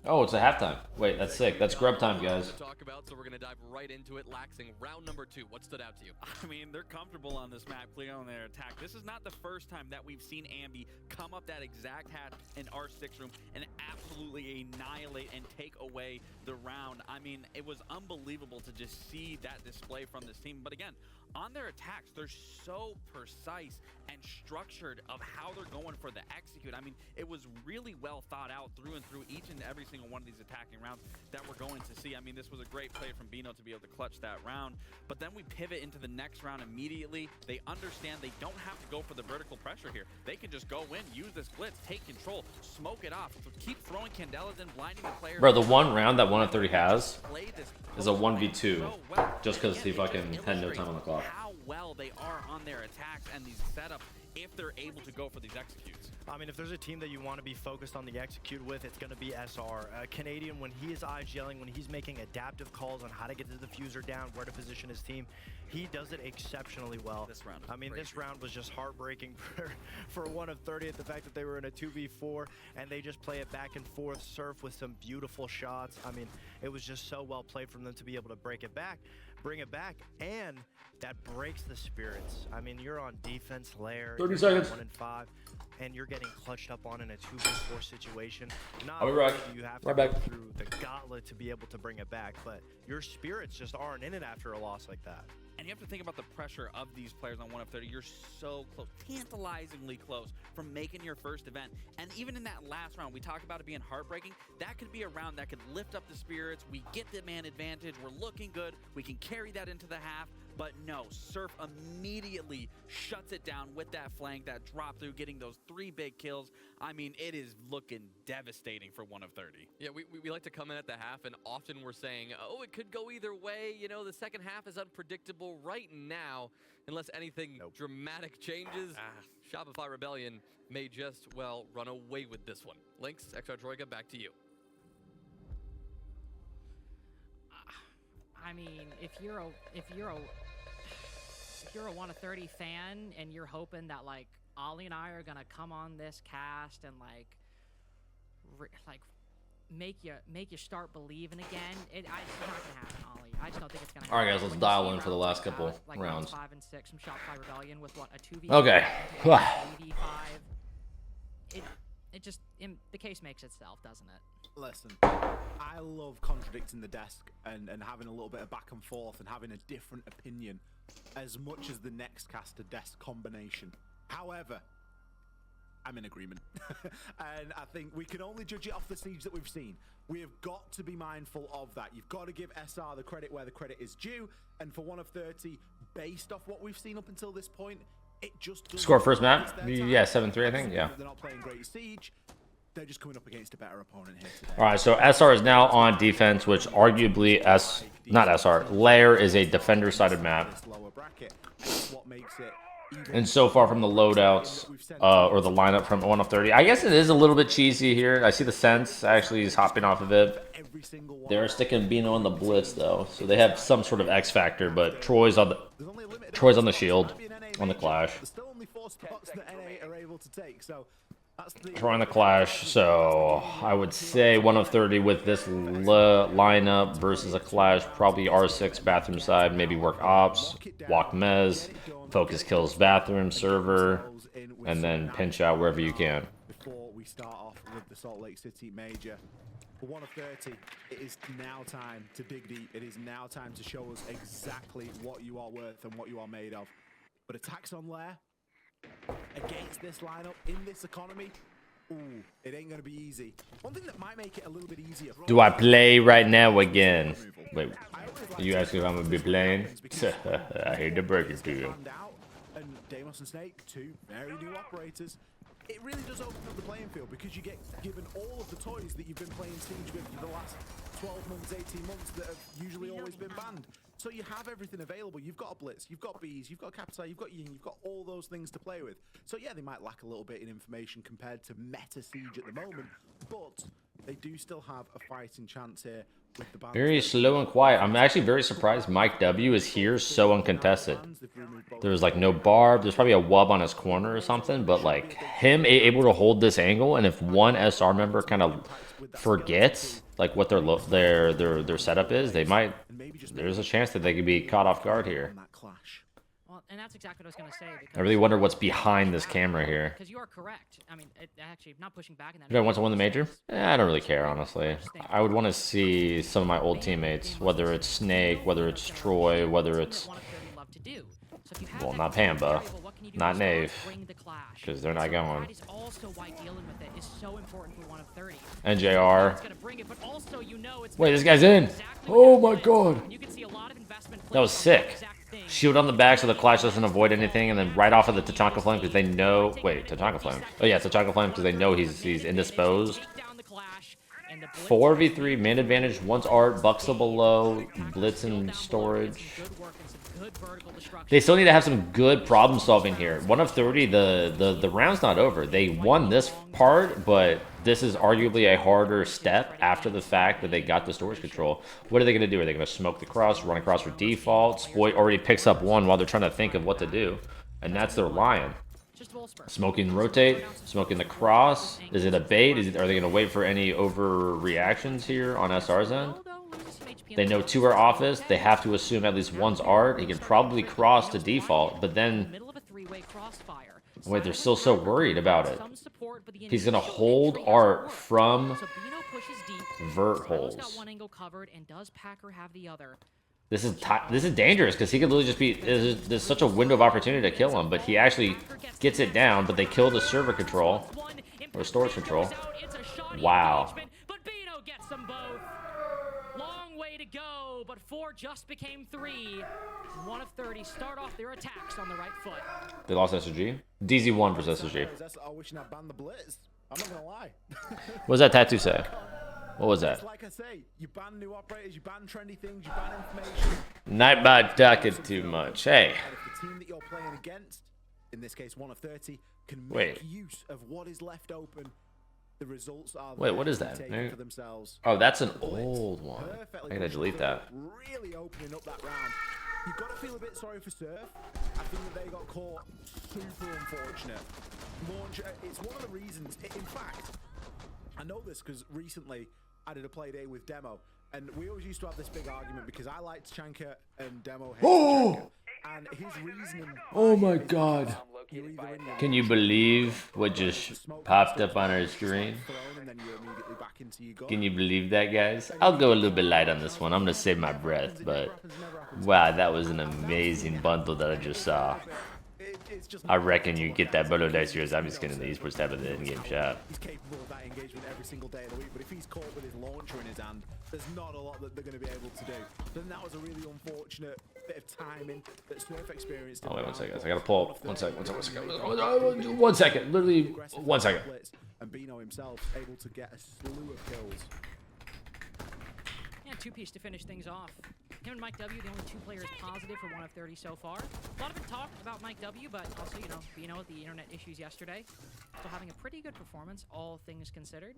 Oh, it's a halftime. Wait, that's sick. That's grub time, guys. To talk about, so we're gonna dive right into it. Laxing, round number 2. What stood out to you? I mean, they're comfortable on this map, clear on their attack. This is not the first time that we've seen Ambi come up that exact hatch in R6 room and absolutely annihilate and take away the round. I mean, it was unbelievable to just see that display from this team. But again, on their attacks, they're so precise and structured of how they're going for the execute. I mean, it was really well thought out through and through each and every single one of these attacking rounds that we're going to see. I mean, this was a great play from Bino to be able to clutch that round, but then we pivot into the next round immediately. They understand they don't have to go for the vertical pressure here. They can just go in, use this blitz, take control, smoke it off, keep throwing candelas in, blinding the player. Bro, the one round that 1 of 30 has is a 1v2, just because he fucking had no time on the clock. How well they are on their attacks and these setups if they're able to go for these executes. I mean, if there's a team that you want to be focused on the execute with, it's going to be SR. Canadian, when he is eyes yelling, when he's making adaptive calls on how to get the diffuser down, where to position his team, he does it exceptionally well. This round, I mean, this round was just heartbreaking for 1 of 30 at the fact that they were in a 2v4 and they just play it back and forth, surf with some beautiful shots. I mean, it was just so well played from them to be able to bring it back, and that breaks the spirits. I mean, you're on defense, Lair, 30 seconds. 1 and 5, and you're getting clutched up on in a 2v4 situation. Not I'll be only right. do you have to Right go back. through the gauntlet to be able to bring it back, but your spirits just aren't in it after a loss like that. And you have to think about the pressure of these players on 1 of 30. You're so close, tantalizingly close from making your first event. And even in that last round, we talk about it being heartbreaking. That could be a round that could lift up the spirits. We get the man advantage. We're looking good. We can carry that into the half. But no, Surf immediately shuts it down with that flank, that drop through, getting those 3 big kills. I mean, it is looking devastating for 1 of 30. Yeah, we like to come in at the half, and often we're saying, oh, it could go either way. You know, the second half is unpredictable right now, unless anything dramatic changes. Shopify Rebellion may just, well, run away with this one. Lynx, Extra Troika, back to you. I mean, if you're a 1 of 30 fan and you're hoping that like Ollie and I are gonna come on this cast and like make you start believing again, it's not gonna happen, Ollie. I just don't think it's gonna happen. All right, guys, let's dial in for the last couple rounds. 5 and 6 from Shopify Rebellion with what, a 2v5, Okay. 3v5. The case makes itself, doesn't it? Listen, I love contradicting the desk and having a little bit of back and forth and having a different opinion as much as the next caster desk combination. However, I'm in agreement. And I think we can only judge it off the siege that we've seen. We have got to be mindful of that. You've got to give SR the credit where the credit is due. And for 1 of 30, based off what we've seen up until this point, it just doesn't Score first map? it's Yeah, 7-3, I think. Yeah. They're not playing great siege. They're just coming up against a better opponent here today. All right, so SR is now on defense, which arguably Lair is a defender-sided map. And so far from the loadouts, or the lineup from 1 of 30, I guess it is a little bit cheesy here. I see the Sens actually is hopping off of it. They're sticking Bino on the blitz though, so they have some sort of X factor. But Troy's on the shield, on the clash. Troy on the clash, so I would say 1 of 30 with this lineup versus a clash, probably R6 bathroom side, maybe work ops, walk mez, focus kills bathroom server, and then pinch out wherever you can. Before we start off with the Salt Lake City major, for 1 of 30, it is now time to dig deep. It is now time to show us exactly what you are worth and what you are made of. But attacks on Lair against this lineup in this economy, ooh, it ain't gonna be easy. One thing that might make it a little bit easier. Do I play right now again? Wait, are you asking if I'm gonna be playing? I hate to break it to you. And Deimos and Snake, 2 very new operators. It really does open up the playing field because you get given all of the toys that you've been playing Siege with for the last 12 months, 18 months that have usually always been banned. So you have everything available. You've got a Blitz, you've got Bees, you've got Captai, you've got Ying, you've got all those things to play with. So yeah, they might lack a little bit in information compared to meta Siege at the moment, but they do still have a fighting chance here with the ban. Very slow and quiet. I'm actually very surprised Mike W is here so uncontested. There's like no barb. There's probably a wub on his corner or something, but like him able to hold this angle, and if one SR member kind of forgets like what their setup is, they might. There's a chance that they could be caught off guard here. Well, and that's exactly what I was going to say. I really wonder what's behind this camera here. Because you are correct. I mean, actually, not pushing back in that. Do I want to win the major? I don't really care, honestly. I would want to see some of my old teammates, whether it's Snake, whether it's Troy, whether it's So if you have Well, that not variable, Pamba, what can you do not instead? Nave, Bring the clash. because they're not So going. that is also why dealing with it is so important for 1 of 30. NJR. It's gonna bring it, but also you know it's Wait, gonna this guy's be in. exactly Oh what my it is. god. And you can see a lot of investment That was placed on that sick. exact thing. Shield on the back so the clash doesn't avoid anything, and then right off of the Tatanka Flame because they know. Wait, Tatanka Flame. Oh yeah, Tatanka Flame because they know he's indisposed. 4v3 main advantage. Once art, Buxel below, Blitz and storage. They still need to have some good problem solving here. 1 of 30, the round's not over. They won this part, but this is arguably a harder step after the fact that they got the storage control. What are they going to do? Are they going to smoke the cross, run across for default? Spoit already picks up 1 while they're trying to think of what to do. And that's their lion. Smoking rotate, smoking the cross. Is it a bait? Are they going to wait for any overreactions here on SR's end? They know 2 are office. They have to assume at least 1's art. He can probably cross to default, but then... Wait, they're still so worried about it. He's going to hold art from vert holes. This is dangerous because he could literally just be... There's such a window of opportunity to kill him, but he actually gets it down, but they kill the server control. Or storage control. Wow. Go, but 4 just became 3. 1 of 30 start off their attacks on the right foot. They lost SSG? DZ1 versus SSG. I'm not gonna lie. What does that tattoo say? What was that? Like I say, you ban new operators, you ban trendy things, you ban information. Nightbot talking too much. Hey. If the team that you're playing against, in this case 1 of 30, can Wait. make use of what is left open. The results are wait, what is that? for themselves. Oh, that's an old one. I gotta delete that. Really opening up that round. You've got to feel a bit sorry for Surf. I think that they got caught super unfortunate. Launch, it's one of the reasons. In fact, I know this because recently I did a play day with Demo, and we always used to have this big argument because I liked Chanka and Demo hated Chanka. And his reasoning. Oh my god. Can you believe what just popped up on our screen? Can you believe that, guys? I'll go a little bit light on this one. I'm gonna save my breath, but wow, that was an amazing bundle that I just saw. I reckon you get that Beaulo Dice Heroes Ambi skin in the esports tab of the in-game shop. He's capable of that engagement every single day of the week, but if he's caught with his launcher in his hand, there's not a lot that they're going to be able to do. Then that was a really unfortunate bit of timing that Surf experienced. Oh wait, 1 second, guys. I gotta pull up. 1 second. 1 second. Literally 1 second. And Bino himself able to get a slew of kills. Yeah, 2-piece to finish things off. Him and Mike W, the only 2 players positive for 1 of 30 so far. A lot of it talked about Mike W, but also, you know, Bino with the internet issues yesterday. Still having a pretty good performance, all things considered.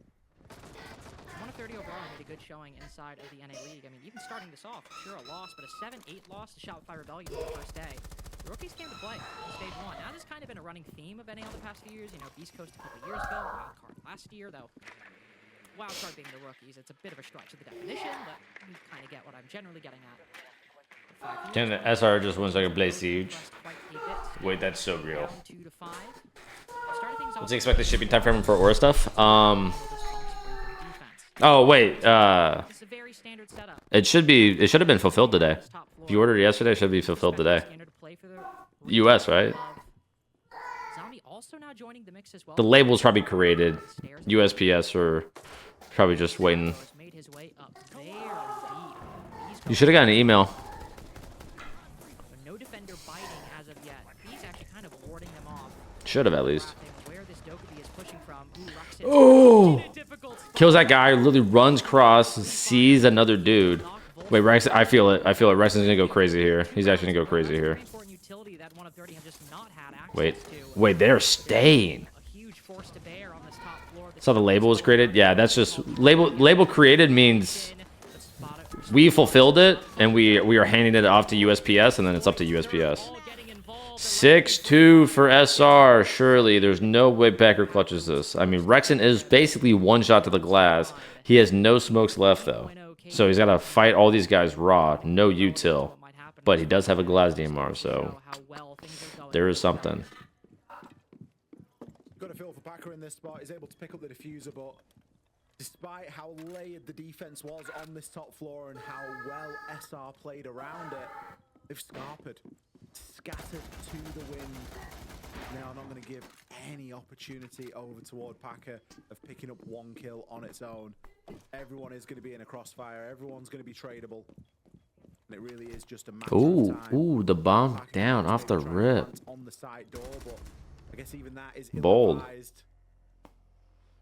1 of 30 overall had a good showing inside of the NA League. I mean, even starting this off, sure a loss, but a 7-8 loss to Shopify Rebellion on the first day. The rookies came to play in stage 1. Now, this has kind of been a running theme of NA the past few years. You know, Beast Coast a couple years ago, Wildcard last year, though. Wildcard being the rookies, it's a bit of a stretch of the definition, but you kind of get what I'm generally getting at. Can the SR just 1 second play Siege? Wait, that's so real. What's the expected shipping time frame for Aura stuff? Oh wait, it should have been fulfilled today. If you ordered it yesterday, it should be fulfilled today. US, right? The label's probably created. USPS or probably just waiting. You should have gotten an email. Should have at least. Oh! Kills that guy, literally runs cross, sees another dude. Wait, Rex, I feel it. Rex is gonna go crazy here. He's actually gonna go crazy here. Wait, they're staying. So the label was created? Yeah, that's just label created means we fulfilled it and we are handing it off to USPS and then it's up to USPS. 6-2 for SR. Surely there's no way Packer clutches this. I mean, Rexon is basically 1 shot to the glass. He has no smokes left though, so he's got to fight all these guys raw. No util, but he does have a glass DMR, so there is something. Got a feel for Packer in this spot. He's able to pick up the diffuser, but despite how layered the defense was on this top floor and how well SR played around it, they've scarpered. scattered to the wind. Now not going to give any opportunity over toward Packer of picking up one kill on its own. Everyone is going to be in a crossfire. Everyone's going to be tradable. And it really is just a matter of time. Ooh, the bomb Packer down off the rip. on the side door, but I guess even that is Bold. ill-advised.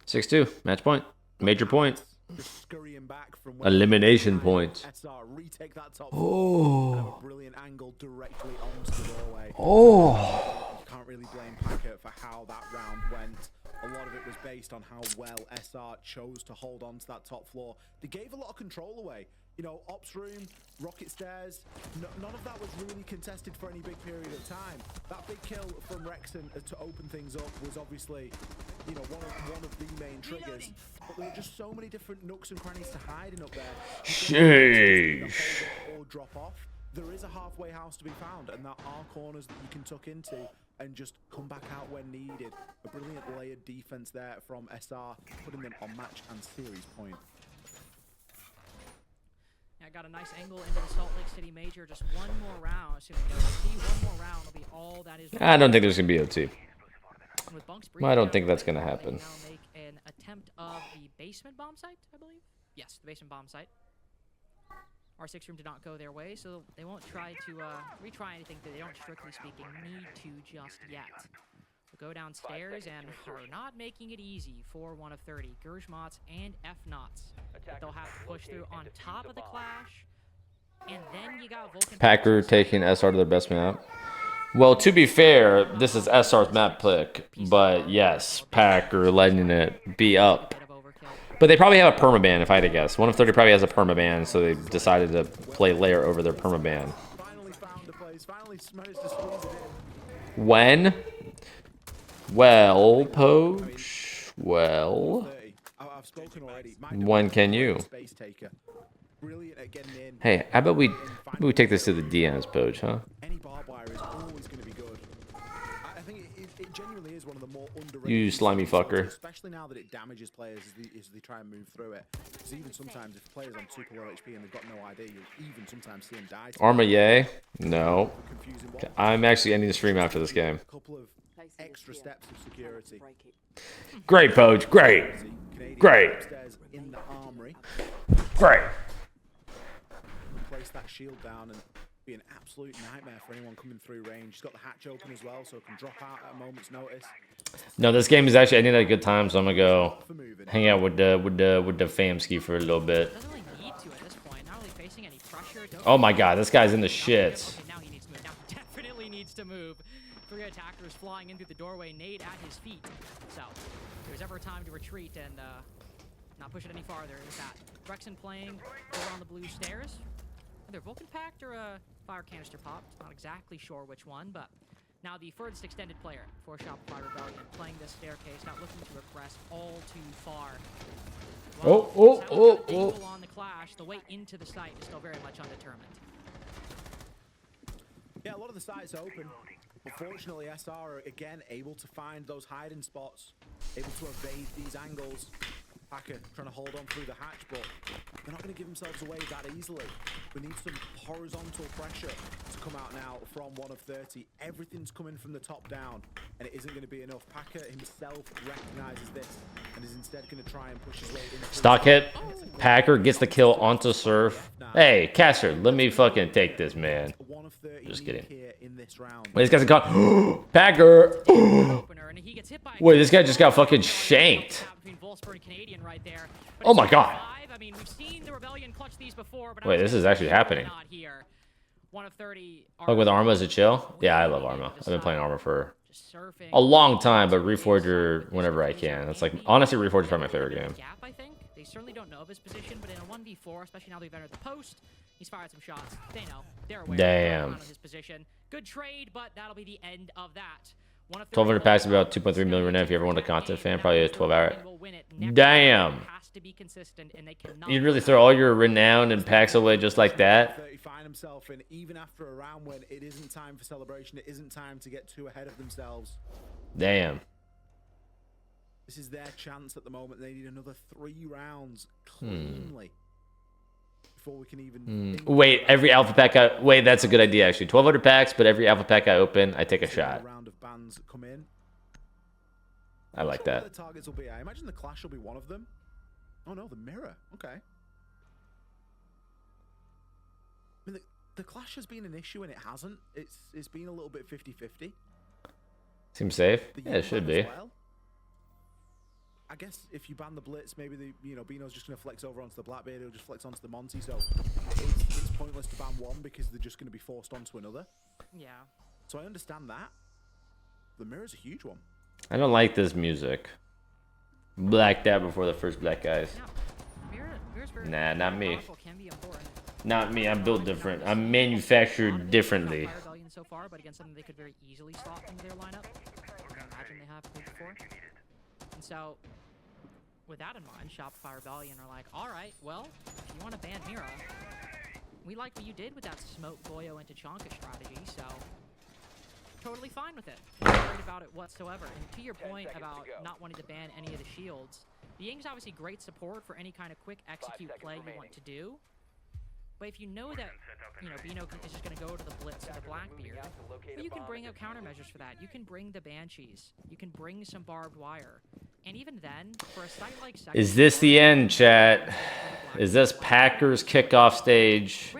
6-2, match point, major point. Just scurrying back from Elimination point. SR retake that top Oh. have a brilliant angle directly onto the doorway. Oh. You can't really blame Packer for how that round went. A lot of it was based on how well SR chose to hold on to that top floor. They gave a lot of control away. You know, ops room, rocket stairs, none of that was really contested for any big period of time. That big kill from Rexon to open things up was obviously, you know, one of the main triggers. But there were just so many different nooks and crannies to hide in up there. Sheesh. Or drop off. There is a halfway house to be found, and there are corners that you can tuck into and just come back out when needed. A brilliant layered defense there from SR, putting them on match and series point. I got a nice angle into the Salt Lake City Major. Just one more round, assuming no OT. One more round will be all that is. I don't think there's gonna be OT. With Bunks I don't think that's gonna happen. Now make an attempt of the basement bomb site, I believe. Yes, the basement bomb site. R6 room did not go their way, so they won't try to retry anything that they don't, strictly speaking, need to just yet. We'll go downstairs and are not making it easy for 1 of 30. Gershmots and F-Knots. They'll have to push through on top of the clash. And then you got Vulcan Packer taking SR to their best map. Well, to be fair, this is SR's map pick, but yes, Packer letting it be up. But they probably have a permaban, if I had to guess. 1 of 30 probably has a permaban, so they decided to play Lair over their permaban. When? Well, Poach. Well. When can you? Hey, how about we take this to the DMs, Poach, huh? Any barbed wire is always going to be good. I think it genuinely is one of the more underrated. You slimy fucker. Especially now that it damages players as they try and move through it. Because even sometimes if players on super low HP and they've got no idea, you'll even sometimes see them die. Arma yay? No. I'm actually ending the stream after this game. A couple of extra steps of security. Great, Poach. Great. Great. In the armory. Great. Place that shield down and be an absolute nightmare for anyone coming through range. He's got the hatch open as well, so it can drop out at a moment's notice. No, this game is actually ending at a good time, so I'm gonna go hang out with the famski for a little bit. Doesn't really need to at this point. Not really facing any pressure. Oh my god, this guy's in the shits. Okay, now he needs to move. Now he definitely needs to move. 3 attackers flying in through the doorway. Nade at his feet. So if there's ever a time to retreat and not push it any farther, is that Rexon playing over on the blue stairs. Either Vulcan packed or a fire canister popped. Not exactly sure which one, but now the furthest extended player for Shopify Rebellion playing this staircase, not looking to regress all too far. Well, on the clash, the way into the site is still very much undetermined. Yeah, a lot of the sites open. Unfortunately, SR are again able to find those hiding spots, able to evade these angles. Packer trying to hold on through the hatch, but they're not going to give themselves away that easily. We need some horizontal pressure to come out now from 1 of 30. Everything's coming from the top down, and it isn't going to be enough. Packer himself recognizes this and is instead going to try and push his way into Stock hit. Packer gets the kill onto Surf. Hey, Caster, let me fucking take this, man. Just kidding. Wait, this guy's got Packer. Wait, this guy just got fucking shanked. Oh my god. Wait, this is actually happening. Like with Arma, is it chill? Yeah, I love Arma. I've been playing Arma for a long time, but Reforger whenever I can. It's like, honestly, Reforger is probably my favorite game. They certainly don't know of his position, but in a 1v4, especially now they've entered the post, he's fired some shots. They know. They're aware of his position. Good trade, but that'll be the end of that. 1,200 packs, about 2.3 million right now. If you ever want a content fan, probably a 12-hour. Damn. You'd really throw all your renown and packs away just like that? Find himself in, even after a round when it isn't time for celebration, it isn't time to get too ahead of themselves. Damn. This is their chance at the moment. They need another 3 rounds cleanly before we can even... Wait, every alpha pack I... Wait, that's a good idea, actually. 1,200 packs, but every alpha pack I open, I take a shot. Round of bans come in. I like that. The targets will be. I imagine the Clash will be one of them. Oh no, the Mirror. Okay. I mean, the Clash has been an issue and it hasn't. It's been a little bit 50-50. Seems safe. Yeah, it should be. Well. I guess if you ban the Blitz, maybe Bino's just going to flex over onto the Blackbeard. He'll just flex onto the Monty. So it's pointless to ban one because they're just going to be forced onto another. Yeah. So I understand that. The Mirror's a huge one. I don't like this music. Blacked out before the first black guys. Nah, not me. Not me. I'm built different. I'm manufactured differently. So far, but again, something they could very easily slot into their lineup. Imagine they have before. And so, with that in mind, Shopify Rebellion are like, all right, well, if you want to ban Mira, we like what you did with that smoke Goyo into Chonka strategy, so totally fine with it. Not worried about it whatsoever. And to your point about not wanting to ban any of the shields, the Ying's obviously great support for any kind of quick execute play you want to do. But if you know that, Bino is just going to go to the Blitz or the Blackbeard, well, you can bring out countermeasures for that. You can bring the Banshees. You can bring some barbed wire. And even then, for a site like Second... Is this the end, chat? Is this Packers kickoff stage?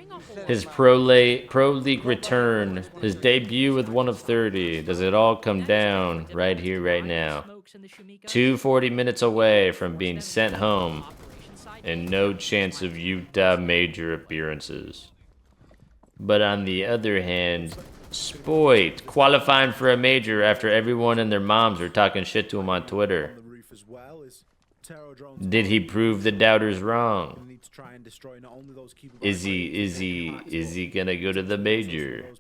His Pro League return? His debut with 1 of 30? Does it all come down right here, right now? 240 minutes away from being sent home. And no chance of Utah major appearances. But on the other hand, Spoit qualifying for a major after everyone and their moms were talking shit to him on Twitter. Did he prove the doubters wrong? Is he gonna go to the major?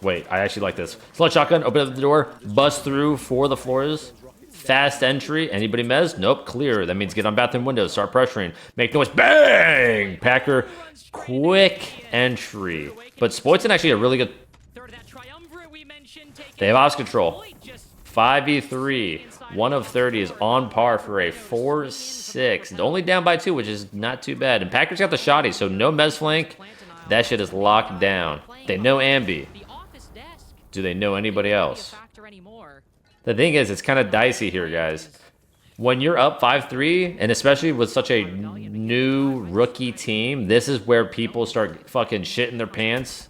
Wait, I actually like this. Slug shotgun, open up the door, bust through for the floors. Fast entry. Anybody mez? Nope. Clear. That means get on bathroom windows. Start pressuring. Make noise. Bang! Packer. Quick entry. But Spoit's actually a really good... They have ops control. 5v3. 1 of 30 is on par for a 4-6. Only down by 2, which is not too bad. And Packer's got the shotty, so no mez flank. That shit is locked down. They know Ambi. Do they know anybody else? The thing is, it's kind of dicey here, guys. When you're up 5-3, and especially with such a new rookie team, this is where people start fucking shitting their pants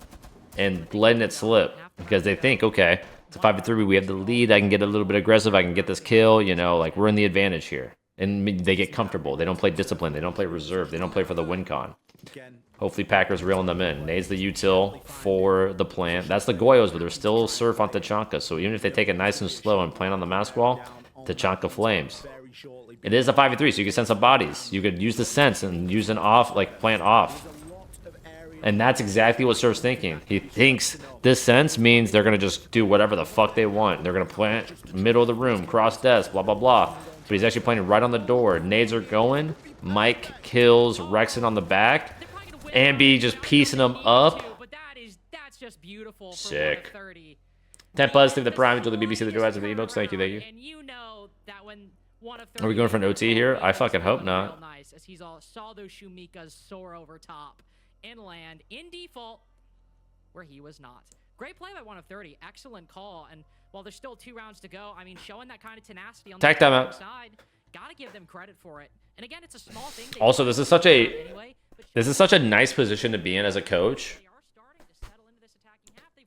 and letting it slip. Because they think, okay, it's a 5-3, we have the lead, I can get a little bit aggressive, I can get this kill, like we're in the advantage here. And they get comfortable. They don't play discipline, they don't play reserve, they don't play for the win con. Hopefully Packers reeling them in. Nades the util for the plant. That's the Goyos, but there's still surf on Tachanka. So even if they take it nice and slow and plant on the mask wall, Tachanka flames. It is a 5v3, so you can send some bodies. You could use the sense and use an off, plant off. And that's exactly what Surf's thinking. He thinks this sense means they're going to just do whatever the fuck they want. They're going to plant middle of the room, cross desk, blah, blah, blah. But he's actually planting right on the door. Nades are going. Mike kills Rexon on the back. Ambi just piecing them up. That's just beautiful. Sick. 10 plus to the prime to the BBC, the duets of the emotes. Thank you, thank you. And you know that when Are we going for an OT here? I fucking hope not. Nice, as he's all saw those Shumikas soar over top and land in default where he was not. Great play by 1 of 30. Excellent call. And while there's still 2 rounds to go, I mean, showing that kind of tenacity on the side, gotta give them credit for it. And again, it's a small thing. Also, this is such a nice position to be in as a coach.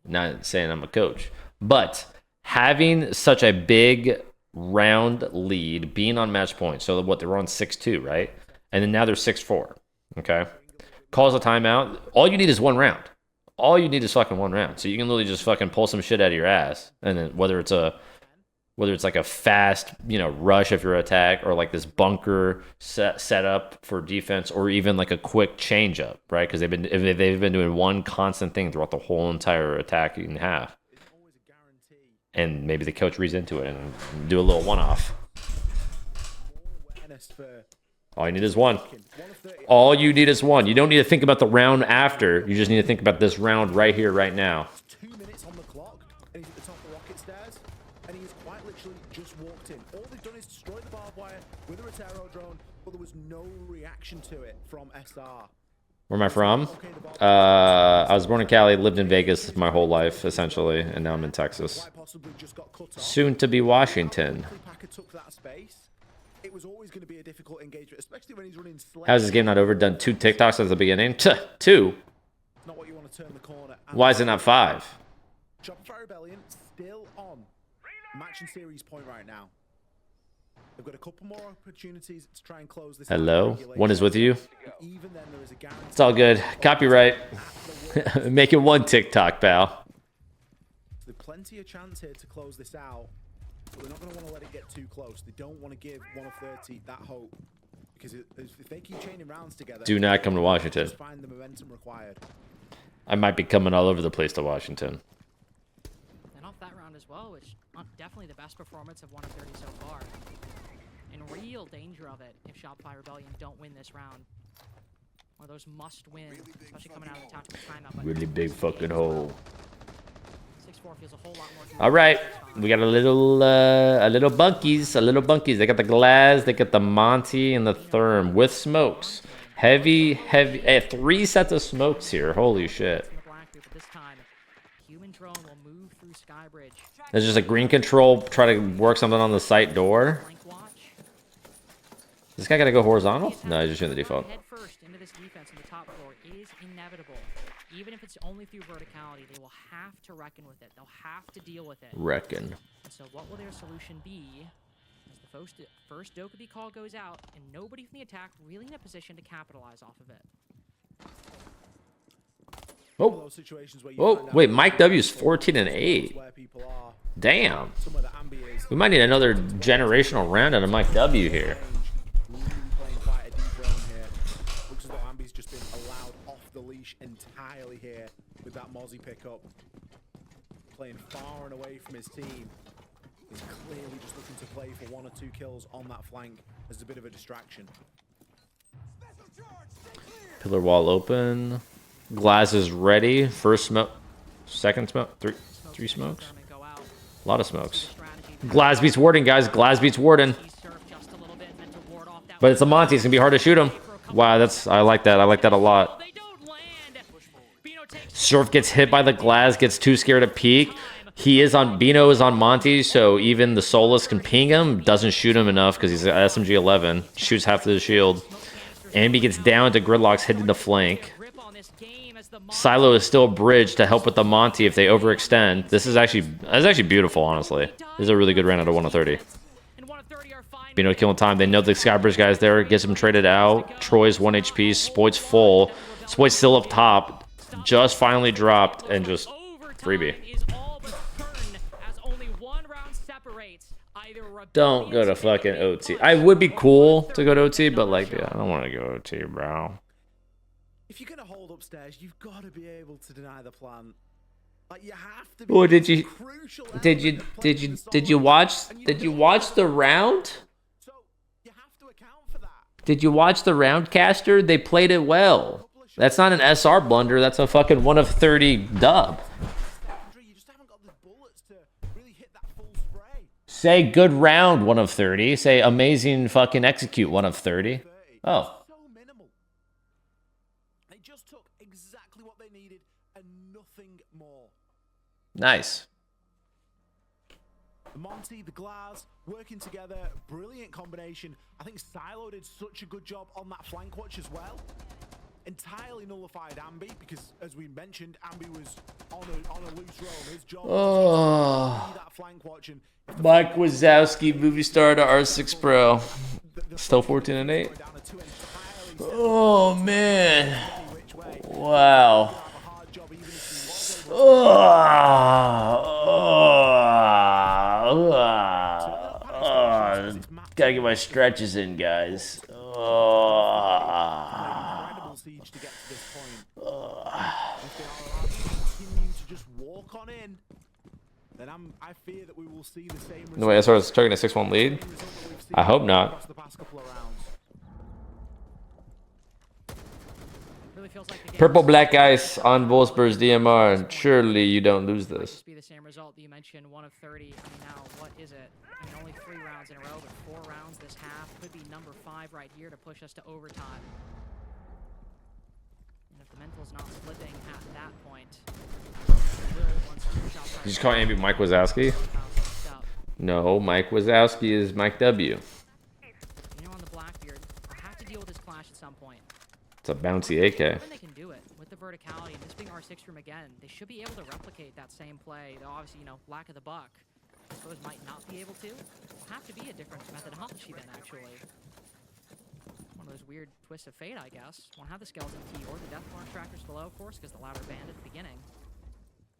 Not saying I'm a coach, but having such a big round lead, being on match point. So what, they were on 6-2, right? And then now they're 6-4. Okay, calls a timeout. All you need is 1 round. All you need is fucking 1 round. So you can literally just fucking pull some shit out of your ass, and then whether it's like a fast, rush of your attack, or like this bunker set up for defense, or even like a quick change up, right? Because they've been doing one constant thing throughout the whole entire attacking half. And maybe the coach reads into it and do a little one-off. All you need is 1. All you need is 1. You don't need to think about the round after. You just need to think about this round right here, right now. 2 minutes on the clock, and he's at the top of the rocket stairs, and he has quite literally just walked in. All they've done is destroy the barbed wire with a Rotero drone, but there was no reaction. reaction to it from SR. Where am I from? I was born in Cali, lived in Vegas my whole life, essentially, and now I'm in Texas. Soon to be Washington. It was always going to be a difficult engagement, especially when he's running. How's this game not over? Done 2 TikToks at the beginning? 2? Not what you want to turn the corner. Why is it not 5? Shopify Rebellion still on match and series point right now. They've got a couple more opportunities to try and close this. Hello? One is with you? It's all good. Copyright. Make it 1 TikTok, pal. There's plenty of chance here to close this out, but they're not going to want to let it get too close. They don't want to give 1 of 30 that hope, because if they keep chaining rounds together, do not come to Washington. Just find the momentum required. I might be coming all over the place to Washington. And off that round as well, which definitely the best performance of 1 of 30 so far. In real danger of it if Shopify Rebellion don't win this round. Or those must win, especially coming out of the tactical timeout. Really big fucking hole. 6-4 feels a whole lot more. All right, we got a little bunkies. They got the glass, they got the Monty, and the Therm with smokes. Heavy. 3 sets of smokes here. Holy shit. There's just a green control. Try to work something on the site door. This guy gotta go horizontal? No, he's just doing the default. Head first into this defense on the top floor is inevitable. Even if it's only through verticality, they will have to reckon with it. They'll have to deal with it. Reckon. So what will their solution be? As the first Dokkaebi call goes out, and nobody from the attack really in a position to capitalize off of it. Oh, wait, Mike W's 14 and 8. Damn. We might need another generational round out of Mike W here. Entirely here with that Mozzie pickup, playing far and away from his team. He's clearly just looking to play for 1 or 2 kills on that flank as a bit of a distraction. Pillar wall open. Glass is ready. First smoke, second smoke, 3 smokes. A lot of smokes. Glass beats Warden, guys. Glass beats Warden. But it's a Monty. It's gonna be hard to shoot him. Wow, I like that. I like that a lot. Surf gets hit by the glass, gets too scared to peek. Bino is on Monty, so even the Solus can ping him. Doesn't shoot him enough because he's at SMG 11. Shoots half of the shield. Ambi gets down to Gridlock's hitting the flank. Silo is still bridged to help with the Monty if they overextend. This is actually beautiful, honestly. This is a really good round out of 1 of 30. Bino killing time. They know the Skybridge guy's there. Gets him traded out. Troy's 1 HP. Spoit's full. Spoit's still up top. Just finally dropped and just freebie. Don't go to fucking OT. I would be cool to go to OT, but like, yeah, I don't want to go to OT, bro. If you're gonna hold upstairs, you've got to be able to deny the plant. Like, you have to be. Or did you watch the round? So you have to account for that. Did you watch the round, Caster? They played it well. That's not an SR blunder. That's a fucking 1 of 30 dub. Say good round 1 of 30. Say amazing fucking execute 1 of 30. Oh. So minimal. They just took exactly what they needed and nothing more. Nice. The Monty, the Glass, working together. Brilliant combination. I think Silo did such a good job on that flank watch as well. Entirely nullified Ambi because, as we mentioned, Ambi was on a loose roll. His job was to that flank watch. Mike Wazowski, movie star to R6 Pro. Still 14 and 8. Oh man! Wow. Gotta get my stretches in, guys. Siege to get to this point. If they are allowed to continue to just walk on in, then I fear that we will see the same result. No way, SR is taking a 6-1 lead. I hope not. Really feels like the game Purple is black ice on Wolfsburg's DMR. Surely you don't lose might this. just be the same result that you mentioned, 1 of 30. I mean, now, what is it? I mean, only 3 rounds in a row, but 4 rounds this half. Could be number 5 right here to push us to overtime. And if the mental's not slipping at that point, You just call Ambi Mike Wazowski? No, Mike Wazowski is Mike W. You know, on the Blackbeard, I have to deal with this clash at some point. It's a bouncy AK. When they can do it with the verticality and this being R6 room again, they should be able to replicate that same play. Though obviously, you know, lack of the buck, I suppose might not be able to. It'll have to be a different methodology then, actually. One of those weird twists of fate, I guess. Won't have the skeleton key or the death mark trackers below, of course, because the latter banned at the beginning.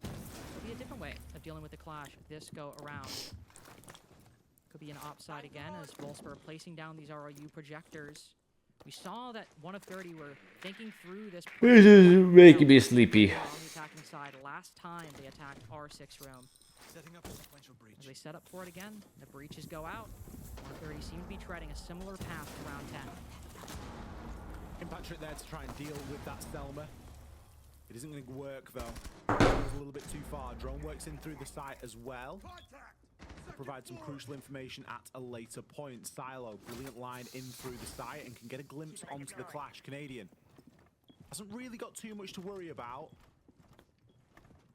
It'll be a different way of dealing with the clash this go around. Could be an offside again as Wolfsburg placing down these ROU projectors. We saw that 1 of 30 were thinking through this. This is making me sleepy. On the attacking side, last time they attacked R6 room. Setting up a sequential breach. As they set up for it again, the breaches go out. 1 of 30 seem to be treading a similar path to round 10. Impact there to try and deal with that Selma. It isn't going to work though. It goes a little bit too far. Drone works in through the site as well. Provide some crucial information at a later point. Silo, brilliant line in through the site and can get a glimpse onto the clash. Canadian hasn't really got too much to worry about.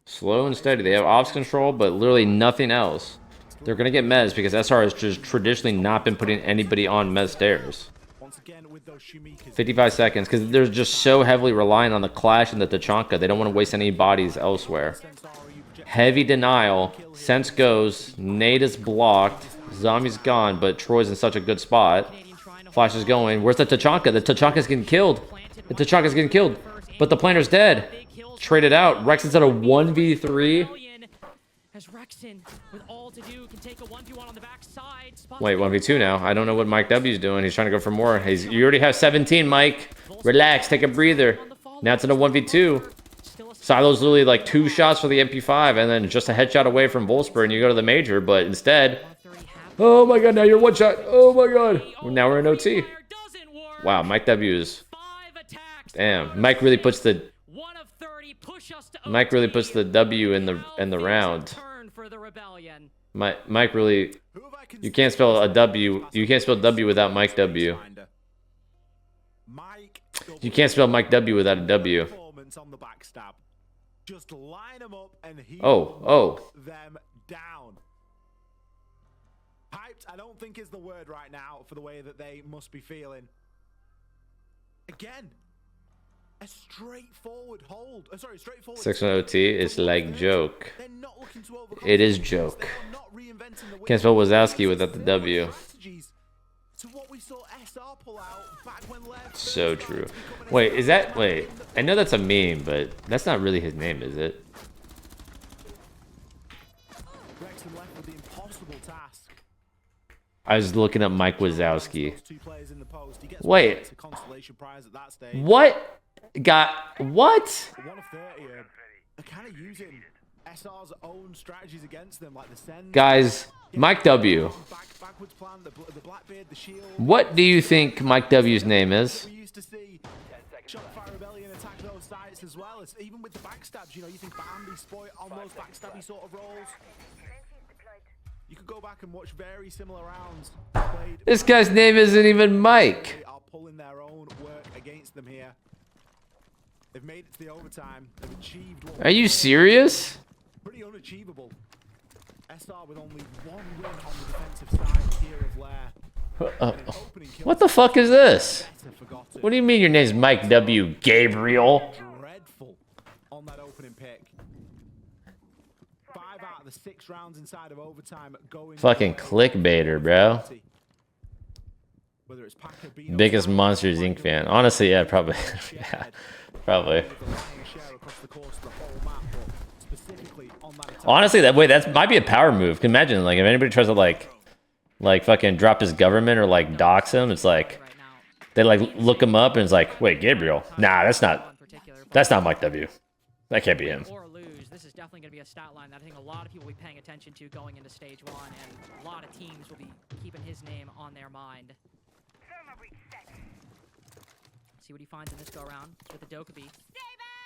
Slow and steady. They have ops control, but literally nothing else. They're going to get mez because SR has just traditionally not been putting anybody on mez stairs. Once again with those Shumikas. 55 seconds because they're just so heavily relying on the clash and the Tachanka. They don't want to waste any bodies elsewhere. Heavy denial. Sense goes. Nade is blocked. Zombie's gone, but Troy's in such a good spot. Flash is going. Where's the Tachanka? The Tachanka's getting killed. The Tachanka's getting killed. But the planner's dead. Traded out. Rexon's at a 1v3. As Rexon, with all to do, can take a 1v1 on the backside. Wait, 1v2 now. I don't know what Mike W's doing. He's trying to go for more. You already have 17, Mike. Relax. Take a breather. Now it's in a 1v2. Silo's literally like 2 shots for the MP5 and then just a headshot away from Wolfsburg and you go to the major, but instead... Oh my god, now you're 1 shot. Oh my god. Now we're in OT. Wow, Mike W is... Damn, Mike really puts the... Mike really puts the W in the round. Mike really... You can't spell a W. You can't spell W without Mike W. You can't spell Mike W without a W. Just line them up and them down. Hyped, I don't think is the word right now for the way that they must be feeling. Again, a straightforward hold. Sorry, straightforward. 6 on OT is like joke. It is joke. Can't spell Wazowski without the W. So true. Wait, is that... Wait, I know that's a meme, but that's not really his name, is it? I was looking up Mike Wazowski. Wait. What? What? Guys, Mike W. What do you think Mike W's name is? Shopify Rebellion attack those sites as well. It's even with the backstabs, you know, you think about Ambi, Spoit on those backstabby sort of roles. You could go back and watch very similar rounds played. This guy's name isn't even Mike. They are pulling their own work against them here. They've made it to the overtime. They've achieved what... Are you serious? Pretty unachievable. SR with only 1 win on the defensive side here of Lair. What the fuck is this? What do you mean your name's Mike W. Gabriel? Dreadful on that opening pick. 5 out of the 6 rounds inside of overtime going. Fucking clickbaiter, bro. Biggest Monsters Inc. fan. Honestly, yeah, probably. Yeah, probably. Honestly, that might be a power move. Can you imagine, like, if anybody tries to like fucking drop his government or like dox him, it's like they like look him up and it's like, wait, Gabriel? Nah, that's not Mike W. That can't be him. Or lose. This is definitely going to be a stat line that I think a lot of people will be paying attention to going into stage 1, and a lot of teams will be keeping his name on their mind. See what he finds in this go-around with the Dokkaebi.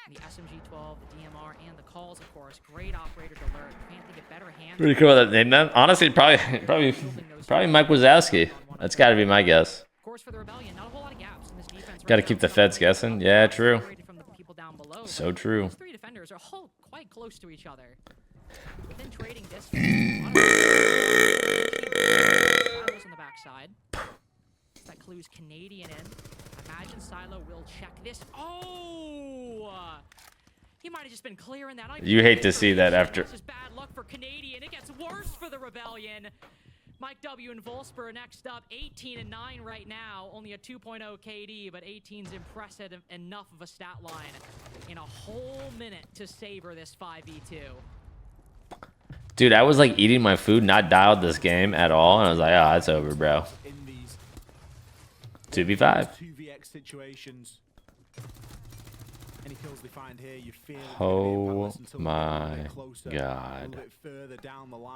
The SMG-12, the DMR, and the calls, of course. Great operator to alert. Can't think of better hands. Pretty cool that name. Then honestly, probably Mike Wazowski. That's got to be my guess. Of course, for the Rebellion, not a whole lot of gaps in this defense. Got to keep the feds guessing. Yeah, true. From the people down below. So true. Those three defenders are all quite close to each other. Within trading distance, on the backside. That clues Canadian in. Imagine Silo will check this. Oh! He might have just been clearing that. You hate to see that after. This is bad luck for Canadian. It gets worse for the Rebellion. Mike W and Volsper next up, 18 and 9 right now. Only a 2.0 KD, but 18's impressive enough of a stat line in a whole minute to savor this 5v2. Dude, I was like eating my food, not dialed this game at all, and I was like, oh, it's over, bro. 2v5. 2vx situations. Any kills they find here, you feel Oh my god.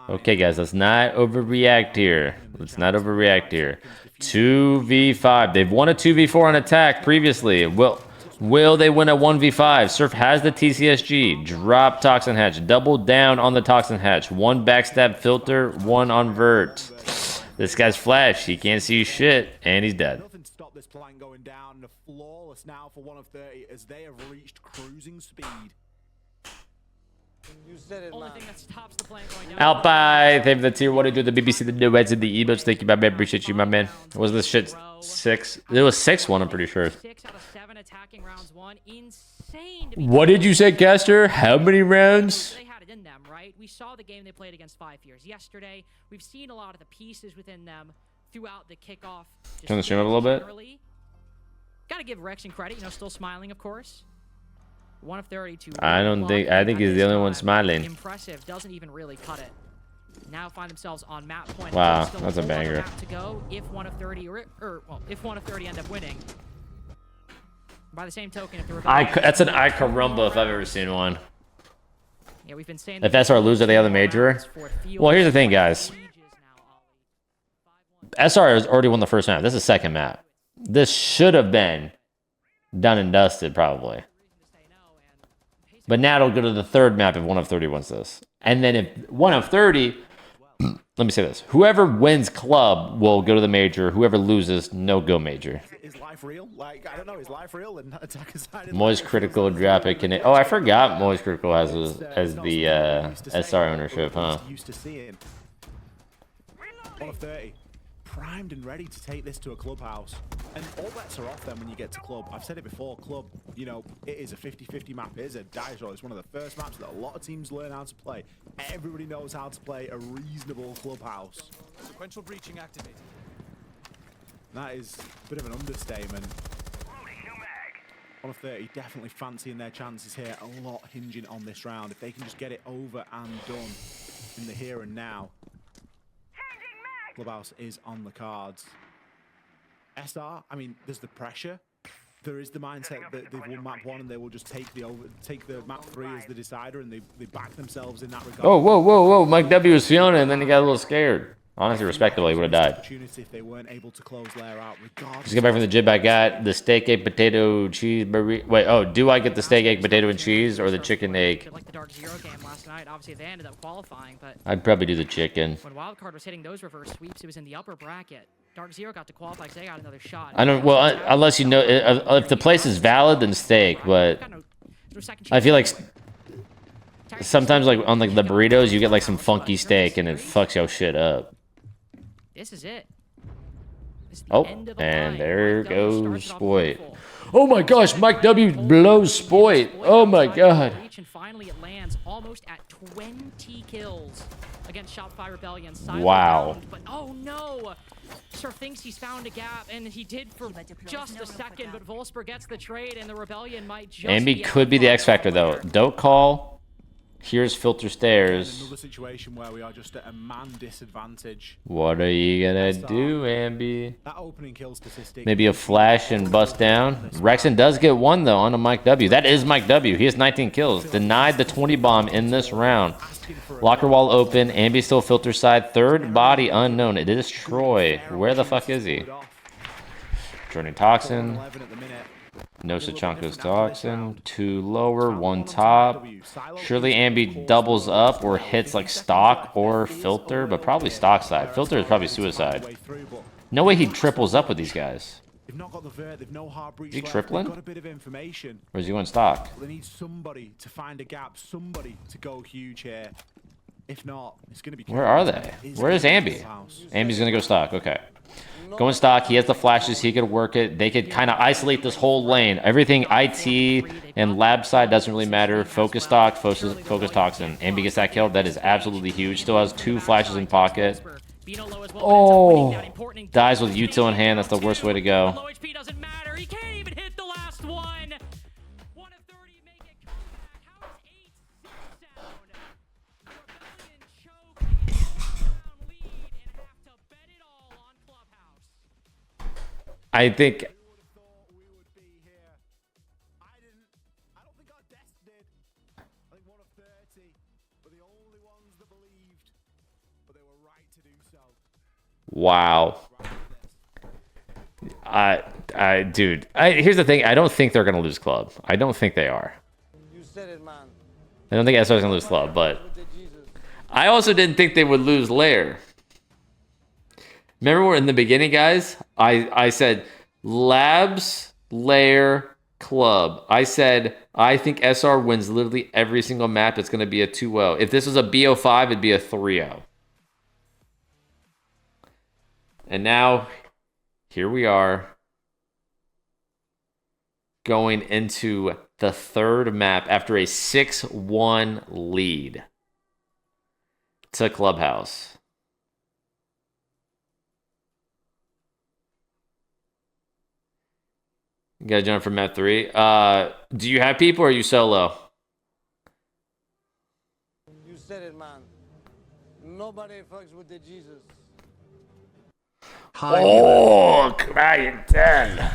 Okay, guys, let's not overreact here. Let's not overreact here. 2v5. They've won a 2v4 on attack previously. Will they win a 1v5? Surf has the TCSG. Drop Toxin Hatch. Double down on the Toxin Hatch. One backstab filter, one on vert. This guy's flash. He can't see shit, and he's dead. Nothing stopped this plan going down. Flawless now for 1 of 30 as they have reached cruising speed. You said it, Only man. thing that stops the plan going down. Alpine, thank you for the tier 1 to the BBC, the new heads, and the emotes. Thank you, my man. Appreciate you, my man. Was this shit 6? It was 6-1, I'm pretty sure. 6 out of 7 attacking rounds won. Insane. What did you say, Caster? How many rounds? They had it in them, right? We saw the game they played against 5 years yesterday. We've seen a lot of the pieces within them throughout the kickoff. Turn the stream up a little bit. Gotta give Rex and credit, still smiling, of course. 1 of 32. I think he's the only one smiling. Impressive, doesn't even really cut it. Now find themselves on map point. Wow, Still that's a banger. map to go if 1 of 30 if 1 of 30 end up winning. By the same token, if the that's an I Carumba if I've ever seen one. Yeah, we've been saying If SR lose at the other major. Well, here's the thing, guys. SR has already won the first map. This is second map. This should have been done and dusted, probably. But now it'll go to the third map if 1 of 30 wins this. And then if 1 of 30, let me say this. Whoever wins club will go to the major. Whoever loses, no go major. Is life real? Like, I don't know, is life real? And attacker side Moist Critical drop it. Can it? Oh, I forgot Moist Critical has the SR ownership, huh? Used to seeing 1 of 30. Primed and ready to take this to a clubhouse. And all bets are off then when you get to club. I've said it before, club, it is a 50-50 map. It is a dice roll. It's one of the first maps that a lot of teams learn how to play. Everybody knows how to play a reasonable clubhouse. Sequential breaching activated. That is a bit of an understatement. 1 of 30 definitely fancying their chances here. A lot hinging on this round. If they can just get it over and done in the here and now. Clubhouse is on the cards. SR, I mean, there's the pressure. There is the mindset that they've won map 1 and they will just take the map 3 as the decider, and they back themselves in that regard. Oh, whoa. Mike W was feeling it, and then he got a little scared. Honestly, respectable, he would have died. If they weren't able to close Lair out, Just get back from the jib. I got the steak, egg, potato, cheese, burrito. Wait, oh, do I get the steak, egg, potato, and cheese, or the chicken, egg? Like the Dark Zero game last night. Obviously, they ended up qualifying, but I'd probably do the chicken. when Wildcard was hitting those reverse sweeps, it was in the upper bracket. Dark Zero got to qualify because they got another shot. I don't. Well, unless you know, if the place is valid, then steak. But I feel like sometimes, like on like the burritos, you get like some funky steak, and it fucks your shit up. This is it. Oh, and there goes Spoit. Oh my gosh, Mike W blows Spoit. Oh my god. And finally it lands almost at 20 kills against Shopify Rebellion. Wow. But oh no! Sir thinks he's found a gap, and he did for just a second, but Volsper gets the trade, and the Rebellion might just Ambi could be the X factor though. Don't call. Here's filter stairs. Another situation where we are just at a man disadvantage. What are you gonna do, Ambi? That opening kill statistic. Maybe a flash and bust down. Rexon does get 1 though on a Mike W. That is Mike W. He has 19 kills. Denied the 20 bomb in this round. Locker wall open. Ambi still filter side. Third body unknown. It is Troy. Where the fuck is he? Journey Toxin. No Sachanko's toxin. 2 lower, 1 top. Surely Ambi doubles up or hits like stock or filter, but probably stock side. Filter is probably suicide. No way he triples up with these guys. They've not got the vert, they've no hard breach Is he left, tripling? they've got a bit of information. Or is he going stock? They need somebody to find a gap, somebody to go huge here. If not, it's going to be... Where are they? Where is Ambi? Ambi's going to go stock. Okay. Going stock. He has the flashes. He could work it. They could kind of isolate this whole lane. Everything IT and lab side doesn't really matter. Focus stock, focus toxin. Ambi gets that kill. That is absolutely huge. Still has 2 flashes in pocket. Oh, dies with util in hand. That's the worst way to go. Low HP doesn't matter. He can't even hit the last one. 1 of 30 make it come back. How is 8 sound? Rebellion choke a 1-round lead and have to bet it all on Clubhouse. I think... I don't think our desk did. I think 1 of 30 were the only ones that believed. But they were right to do so. Wow. Dude, here's the thing. I don't think they're going to lose club. I don't think they are. You said it, man. I don't think SR's going to lose club, but I also didn't think they would lose Lair. Remember in the beginning, guys? I said Labs, Lair, Club. I said I think SR wins literally every single map. It's going to be a 2-0. If this was a BO5, it'd be a 3-0. And now, here we are, going into the 3rd map after a 6-1 lead to Clubhouse. You gotta jump from map 3. Do you have people or are you solo? You said it, man. Nobody fucks with the Jesus. Oh, crying 10.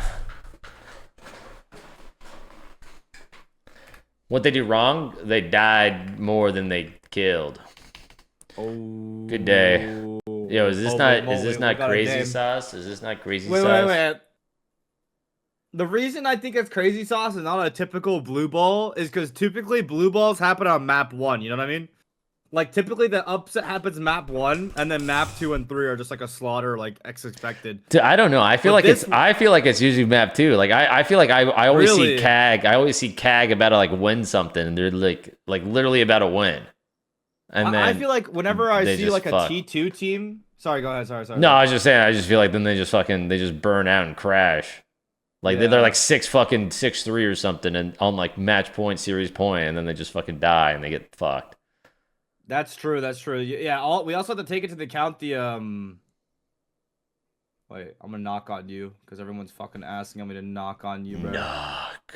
What they do wrong? They died more than they killed. Oh. Good day. Yo, is this not crazy sauce? Is this not crazy sauce? Wait. The reason I think it's crazy sauce and not a typical blue ball is because typically blue balls happen on map 1. You know what I mean? Like typically the upset happens map 1, and then map 2 and 3 are just like a slaughter, like expected. Dude, I don't know. I feel like it's usually map 2. Like I feel like I always Really? see CAG. I always see CAG about to like win something, and they're like literally about to win. And then I feel like whenever I they see just like a fuck. T2 team. Sorry, go ahead. Sorry. No, I was just saying. I just feel like then they just burn out and crash. Like they're like 6-3 or something, and on like match point, series point, and then they just fucking die and they get fucked. That's true. Yeah. We also have to take into account the Wait, I'm gonna knock on you because everyone's fucking asking me to knock on you, bro. Knock.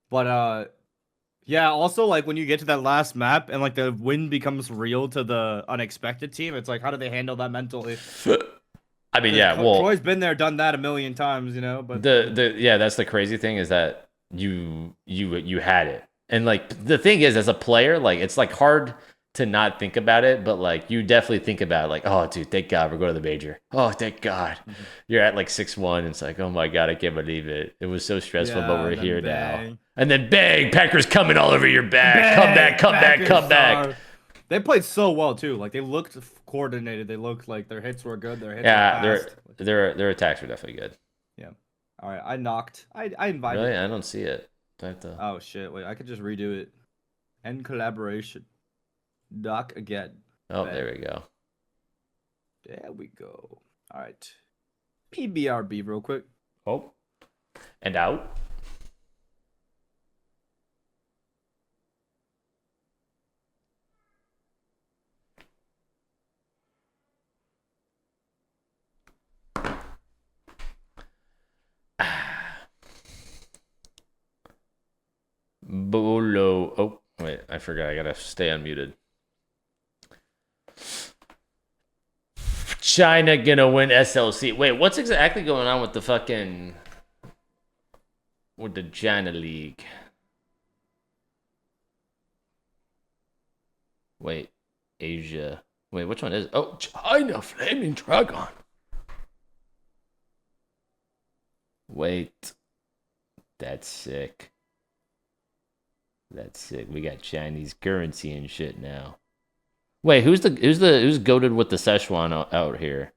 But yeah. Also, like when you get to that last map and like the win becomes real to the unexpected team, it's like how do they handle that mentally? I mean, yeah. Well, Troy's been there, done that a million times, you know. But that's the crazy thing is that you had it. And like the thing is, as a player, like it's like hard to not think about it, but like you definitely think about it, like, oh dude, thank God we're going to the major. Oh, thank God. You're at like 6-1. It's like, oh my God, I can't believe it. It was so stressful, but we're here now. And then bang, Pecker's coming all over your back. Come back. They played so well too. Like they looked coordinated. They looked like their hits were good. Their hits were fast. their attacks were definitely good. Yeah. All right, I knocked. I invited. Really? I don't see it. Oh shit! Wait, I could just redo it. End collaboration. Doc again. Oh, there we go. There we go. All right. PBRB real quick. Oh. And out. Beaulo. Oh, wait. I forgot. I gotta stay unmuted. China gonna win SLC. Wait, what's exactly going on with the fucking... with the China League? Wait. Asia. Wait, which one is... Oh, China Flaming Dragon. Wait. That's sick. That's sick. We got Chinese currency and shit now. Wait, who's goated with the Szechuan out here?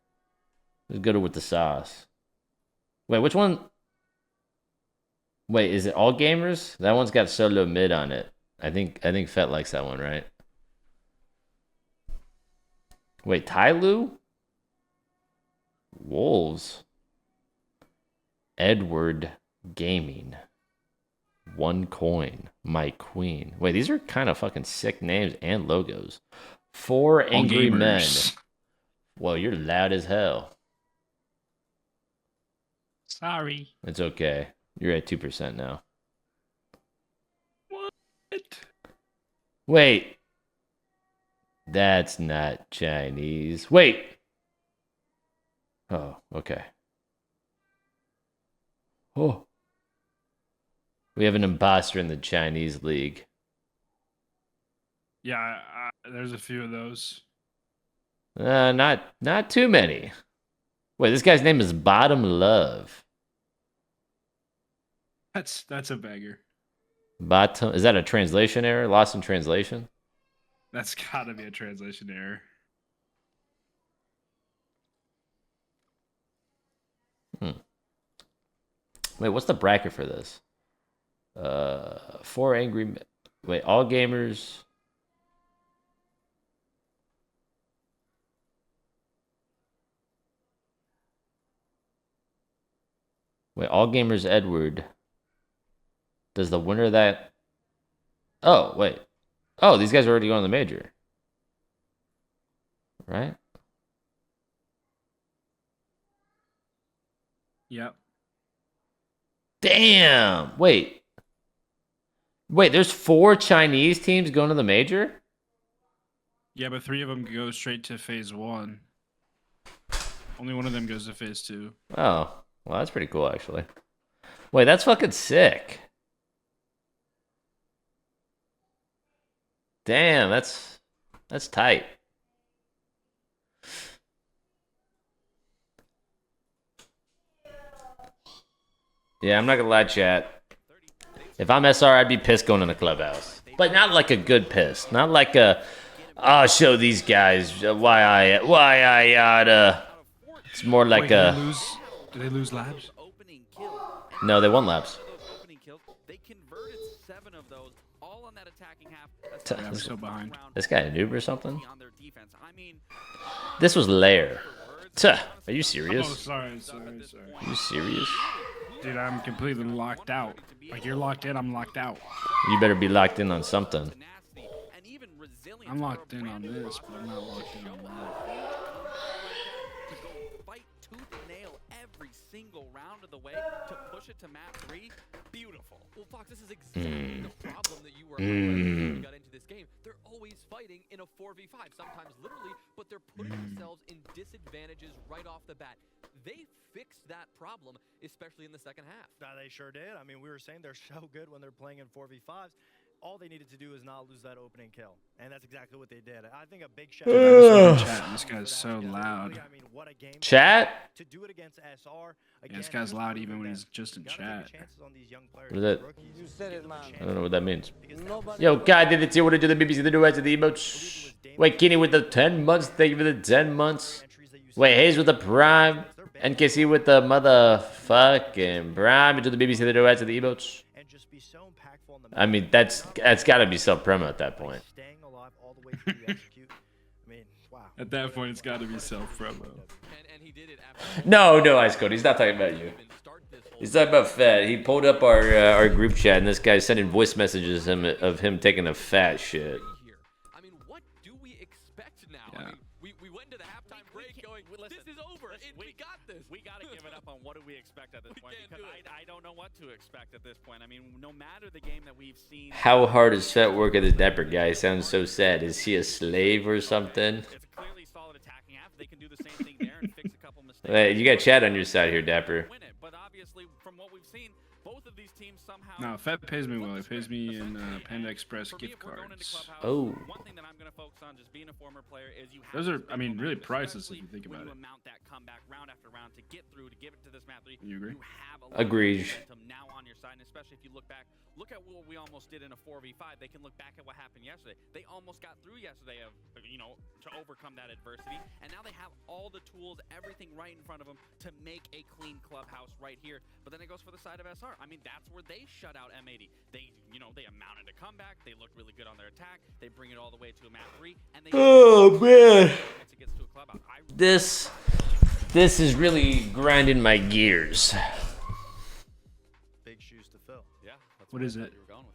Who's goated with the sauce? Wait, which one? Wait, is it all gamers? That one's got solo mid on it. I think Fett likes that one, right? Wait, Tyloo? Wolves. Edward Gaming. 1 coin. My queen. Wait, these are kind of fucking sick names and logos. 4 angry men. Whoa, you're loud as hell. Sorry. It's okay. You're at 2% now. What? Wait. That's not Chinese. Wait. Oh, okay. Oh. We have an imposter in the Chinese league. Yeah, there's a few of those. Not too many. Wait, this guy's name is Bottom Love. That's a beggar. Bottom, is that a translation error? Lost in translation? That's gotta be a translation error. Wait, what's the bracket for this? 4 angry. Wait, all gamers. Wait, all gamers Edward. Does the winner of that? Oh, wait. Oh, these guys are already going to the major. Right? Yep. Damn. Wait, there's 4 Chinese teams going to the major? Yeah, but 3 of them go straight to phase 1. Only one of them goes to phase 2. Oh, well, that's pretty cool, actually. Wait, that's fucking sick. Damn, that's tight. Yeah, I'm not gonna lie, chat. If I'm SR, I'd be pissed going in the clubhouse. But not like a good piss. Not like a, I'll show these guys why I oughta. It's more like a... Did they lose labs? No, they won labs. They converted 7 of those, all on that attacking half. Yeah, I'm so behind. This guy a noob or something? This was Lair. Tuh, are you serious? Oh, sorry. Are you serious? Dude, I'm completely locked out. Like, you're locked in, I'm locked out. You better be locked in on something. I'm locked in on this, but I'm not locked in on that. Fight tooth and nail every single round of the way to push it to map 3. Beautiful. Well, Fox, this is exactly the problem that you were when you got into this game. They're always fighting in a 4v5, sometimes literally, but they're putting themselves in disadvantages right off the bat. They fixed that problem, especially in the second half. They sure did. I mean, we were saying they're so good when they're playing in 4v5s. All they needed to do is not lose that opening kill, and that's exactly what they did. I think a big shout out to chat. This guy's so loud. I mean, what a game Chat? to do it against SR. Yeah, this guy's loud even when he's just in chat. What is that? You said it, man. I don't know what that means. Nobody Yo, God, did it see what I do the BBC, the duets, and the emotes? Wait, Kenny with the 10 months. Thank you for the 10 months. Wait, Hayes with the prime. NKC with the motherfucking prime. Into the BBC, the duets, and the emotes. I mean, that's got to be self-promo at that point. At that point, it's got to be self-promo. No, Ice Code. He's not talking about you. He's talking about Fat. He pulled up our group chat, and this guy's sending voice messages of him taking a fat shit. I mean, what do we expect now? Yeah. I mean, we went into the halftime break going, this is over. We got this. We got to give it up on what do we expect at this point, because I don't know what to expect at this point. I mean, no matter the game that we've seen. How hard is Fat work at this Dapper guy? Sounds so sad. Is he a slave or something? It's a clearly solid attacking half. They can do the same thing there and fix a couple mistakes. Hey, you got Chad on your side here, Dapper. Win it, but obviously, from what we've seen, both of of these teams somehow. No, Fed pays me well. He pays me in Panda Express gift cards. Oh. One thing that I'm going to focus on, just being a former player, is you have Those are, I mean, really priceless if you think about when it. you amount that comeback round after round to get through, to give it to this map 3. You agree? You have a lot Agreed. of momentum now on your side, and especially if you look back. Look at what we almost did in a 4v5. They can look back at what happened yesterday. They almost got through yesterday, to overcome that adversity. And now they have all the tools, everything right in front of them to make a clean Clubhouse right here. But then it goes for the side of SR. I mean, that's where they shut out M80. They amounted a comeback. They looked really good on their attack. They bring it all the way to a map 3. And they Oh man. once it gets to a Clubhouse. This is really grinding my gears. Big shoes to fill. Yeah. What is it?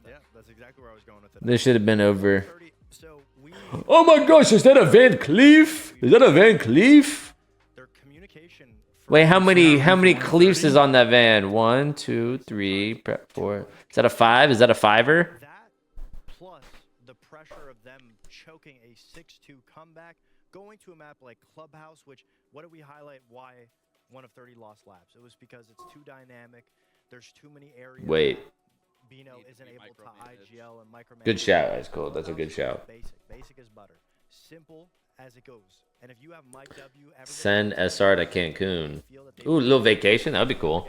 Yeah, that's exactly where I was going with it. This should have been over. 30, so we, Oh my gosh, is that a Van Cleef? Is that a Van Cleef? their communication. Wait, how many Cleefs is on that van? 1, 2, 3, 4. Is that a 5? Is that a 5er? That plus the pressure of them choking a 6-2 comeback, going to a map like Clubhouse, which, what did we highlight why 1 of 30 lost laps? It was because it's too dynamic. There's too many areas. Wait. Bino isn't able to IGL and micromanage. Good shout, Ice Cold. That's a good shout. Basic as butter. Simple as it goes. And if you have Mike W, Send SR to Cancun. Ooh, a little vacation. That'd be cool.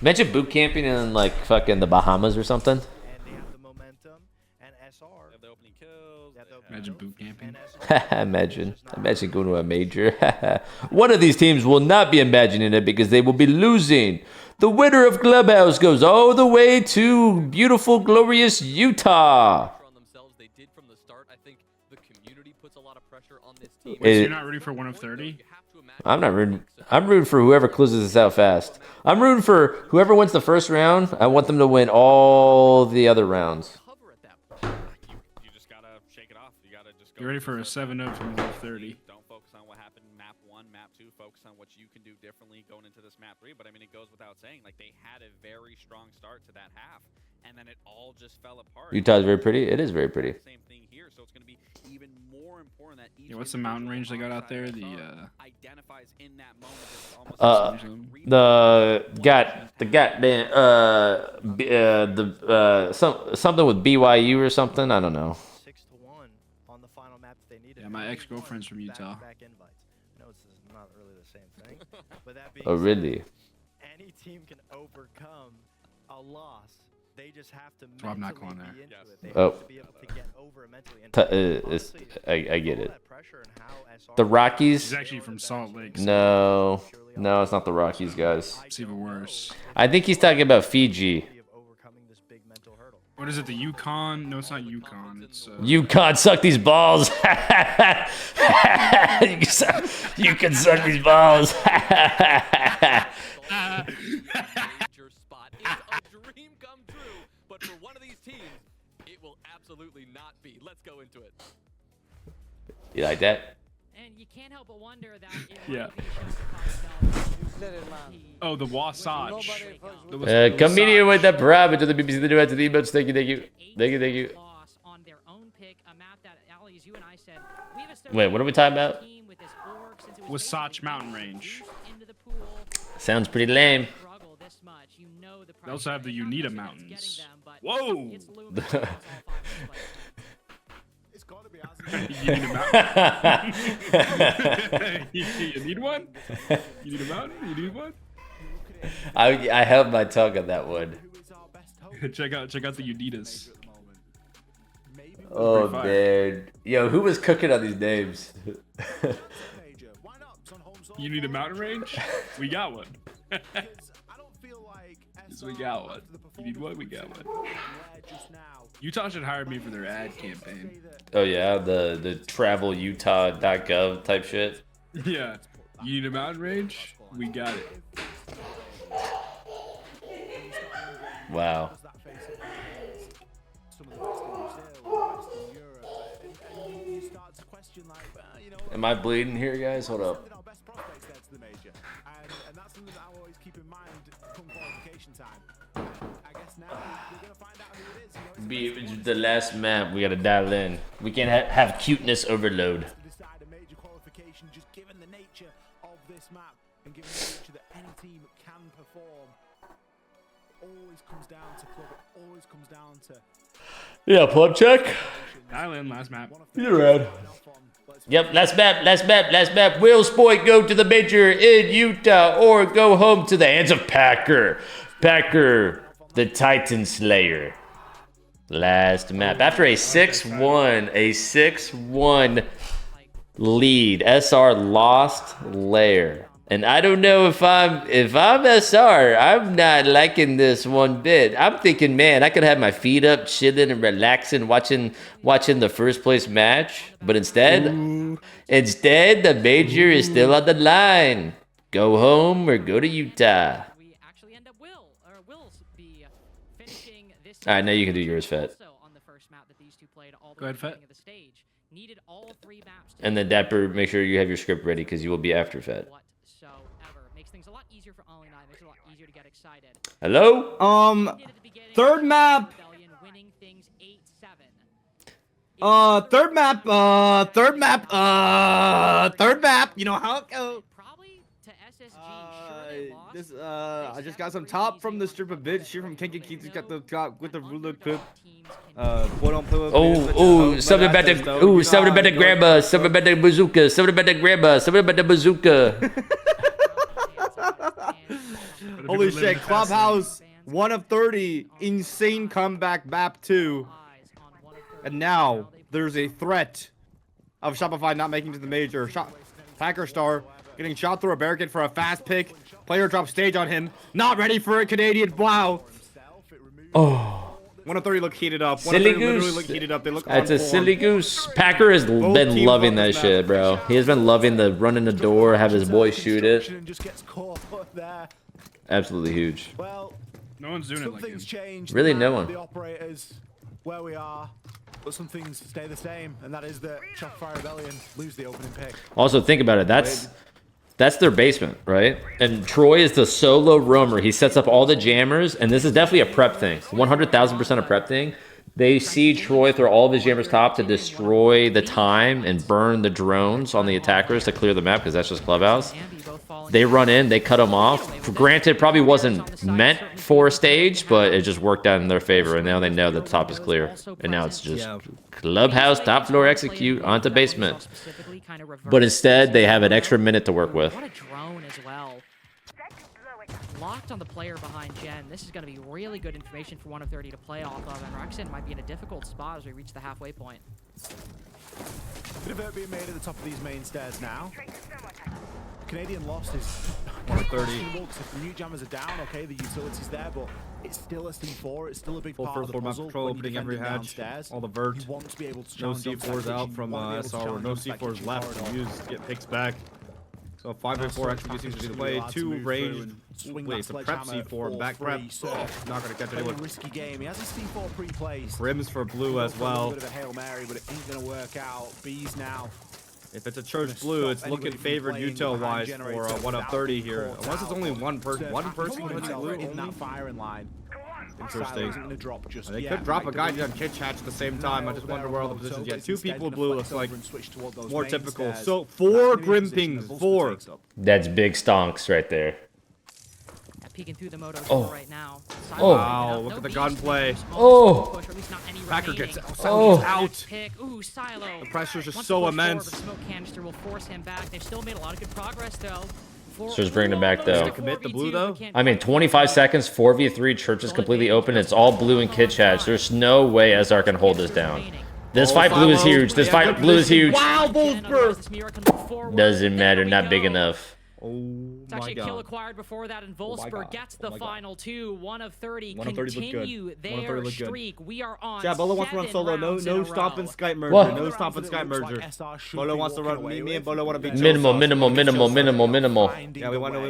Imagine boot camping in like fucking the Bahamas or something. and they have the momentum, and SR. They have the opening kills. They have Imagine boot camping. Imagine going to a major. One of these teams will not be imagining it because they will be losing. The winner of Clubhouse goes all the way to beautiful, glorious Utah. On themselves, they did from the start. I think the community puts a lot of pressure on this team. Wait, so you're not rooting for 1 of 30? I'm not rooting. I'm rooting for whoever closes this out fast. I'm rooting for whoever wins the first round. I want them to win all the other rounds. You just gotta shake it off. You gotta just go. You ready for a 7-0 from 1 of 30? Don't focus on what happened in map 1, map 2. Focus on what you can do differently going into this map 3. But I mean, it goes without saying, like they had a very strong start to that half, and then it all just fell apart. Utah's very pretty. It is very pretty. Same thing here, so it's gonna be even more important that each Yeah, what's the mountain range they got out there? The identifies in that moment. It's almost something with BYU or something. I don't know. 6-1 on the final map that they needed. Yeah, my ex-girlfriend's from Utah. Back invites. I know it's not really the same thing, but that being Oh, really? any team can overcome a loss. They just have to Oh, I'm not mentally going there. be into Yes. it. They Oh. have to be able to get over it mentally. And honestly, I get all it. that pressure and how SR The Rockies? He's actually from Salt Lake. No, it's not the Rockies, guys. It's even worse. I think he's talking about Fiji. of overcoming this big mental hurdle. What is it? The Yukon? No, it's not Yukon. It's You can't suck these balls. You can suck these balls. Major spot is a dream come true, but for one of these teams, it will absolutely not be. Let's go into it. You like that? And you can't help but wonder that it Yeah. might be Shopify You said it, man. oh, the Wasatch. Nobody fucks with Comedian with the private to the BBC, the new to the emotes. Thank you. loss on their own pick, a map that Ali, as you and I said, we've Wait, what are we talking about? team with this org since it was Wasatch basically Mountain Range. into the pool. Sounds pretty lame. Struggle this much. You know the They also have the price tag. Unita Not Mountains. just that it's getting them, but Whoa! it's looming across all 5 of those places. It's got to be as You need a mountain? You need one? You need a mountain? You need one? I held my tongue on that one. check out the Unitas. Oh Pretty man, yo, who was cooking on these names? You need a mountain range? We got one. Yes, we got one. You need one? We got one. Utah should hire me for their ad campaign. Oh yeah, the travelutah.gov type shit. Yeah. You need a mountain range? We got it. Wow. Am I bleeding here, guys? Hold up. And that's something that I always keep in mind come qualification time. I guess now we're going to find out who it is. Be the last map. We gotta dial in. We can't have cuteness overload. To decide a major qualification, just given the nature of this map and given the nature that any team can perform. always comes down to club. It always comes down to. Yeah, plug check. Island last map. You're right. Yep, last map. Will Spoit go to the major in Utah or go home to the hands of Packer? Packer, the Titan Slayer. Last map. After a 6-1 lead, SR lost Lair. And I don't know if I'm SR, I'm not liking this one bit. I'm thinking, man, I could have my feet up, chilling and relaxing, watching the first place match. But instead, the major is still on the line. Go home or go to Utah. We actually end up Will's be finishing this. All right, now you can do yours, Fett. Also on the first map that these two played all the Go ahead, beginning Fett. of the stage. Needed all 3 maps. And then Dapper, make sure you have your script ready because you will be after Fett. Whatsoever makes things a lot easier for Ollie and I. Makes it a lot easier to get excited. Hello? Third map. Winning things 8-7. Third map. You know how it goes. Probably to SSG. Sure, they lost. This I just got some top from the strip of bitch. She from Kinky Keith just got the top with the ruler clip. Boy don't play with Something about the grandma, something about the bazooka, something about the grandma, something about the bazooka. Holy shit, Clubhouse 1 of 30, insane comeback map 2. And now there's a threat of Shopify not making it to the major. Packer Star getting shot through a barricade for a fast pick. Player drops stage on him. Not ready for a Canadian. Wow. Oh. 1 of 30 look heated up. Silly goose. Look heated up. They look That's a silly goose. Packer has been loving that shit, bro. He has been loving the run in the door, have his boy shoot it. Absolutely huge. Well, no one's doing it like him. Changed. Really, no one. The operators, where we are, but some things stay the same, and that is that Shopify Rebellion lose the opening pick. Also, think about it. That's their basement, right? And Troy is the solo roamer. He sets up all the jammers, and this is definitely a prep thing. 100,000% a prep thing. They see Troy throw all of his jammers top to destroy the time and burn the drones on the attackers to clear the map, because that's just Clubhouse. They run in, they cut them off. Granted, probably wasn't meant for a stage, but it just worked out in their favor, and now they know that the top is clear. And now it's just Clubhouse, top floor, execute, onto basement. But instead, they have an extra minute to work with. What a drone as well. Locked on the player behind Jen. This is going to be really good information for 1 of 30 to play off of, and Rexon might be in a difficult spot as we reach the halfway point. Bit of it being made at the top of these main stairs now. Canadian lost is 1 of 30. If the new jammers are down, okay, the utility's there, but it's still a C4. It's still a big part of the Full map puzzle. control, When opening you're every defending hatch, downstairs, all the vert. you want to be able to No challenge onto that C4s out kitchen. from You want to be able to SR, or challenge no onto that C4s kitchen left corridor. to use to get picks back. So 5v4 actually seems to be the way. 2 range. Wait, it's a prep C4 back prep. Not gonna catch anyone. Risky game. He has his C4 pre-placed. Rims for blue as well. A bit of a Hail Mary, but it ain't gonna work out. Bees now. If it's a church blue, it's looking favored Utah-wise for 1 of 30 here. Unless it's only one person hitting blue in that only. firing line. Interesting. Gonna drop just They yet. could drop a guy on Kitch Hatch at the same time. I just wonder where all the positions yet. 2 people blue looks like more typical. So 4 Grim Pings. 4. That's big stonks right there. Peeking through the moto right now. Oh. Wow, look at the gunplay. Oh. Packer gets Oh. out. Ooh, Silo. The pressure's just Once so they push immense. forward, the smoke canister will force him back. They've still made a lot of good progress, though. Just bringing it back, though. To commit the blue, though? I mean, 25 seconds, 4v3, church is completely open. It's all blue and Kitch Hatch. There's no way SR can hold this down. This fight blue is huge. This fight blue is huge. Wow, Volsberg! Doesn't matter, not big enough. Oh It's actually a kill acquired before that, and Wolfsburg gets the final 2. 1 of 30 continue their streak. We are on. Yeah, Bolo wants to run solo. No stopping Skype merger. What? No stopping Skype merger. Bolo wants to run. Me and Bolo want to be Minimal. Yeah, we wanna.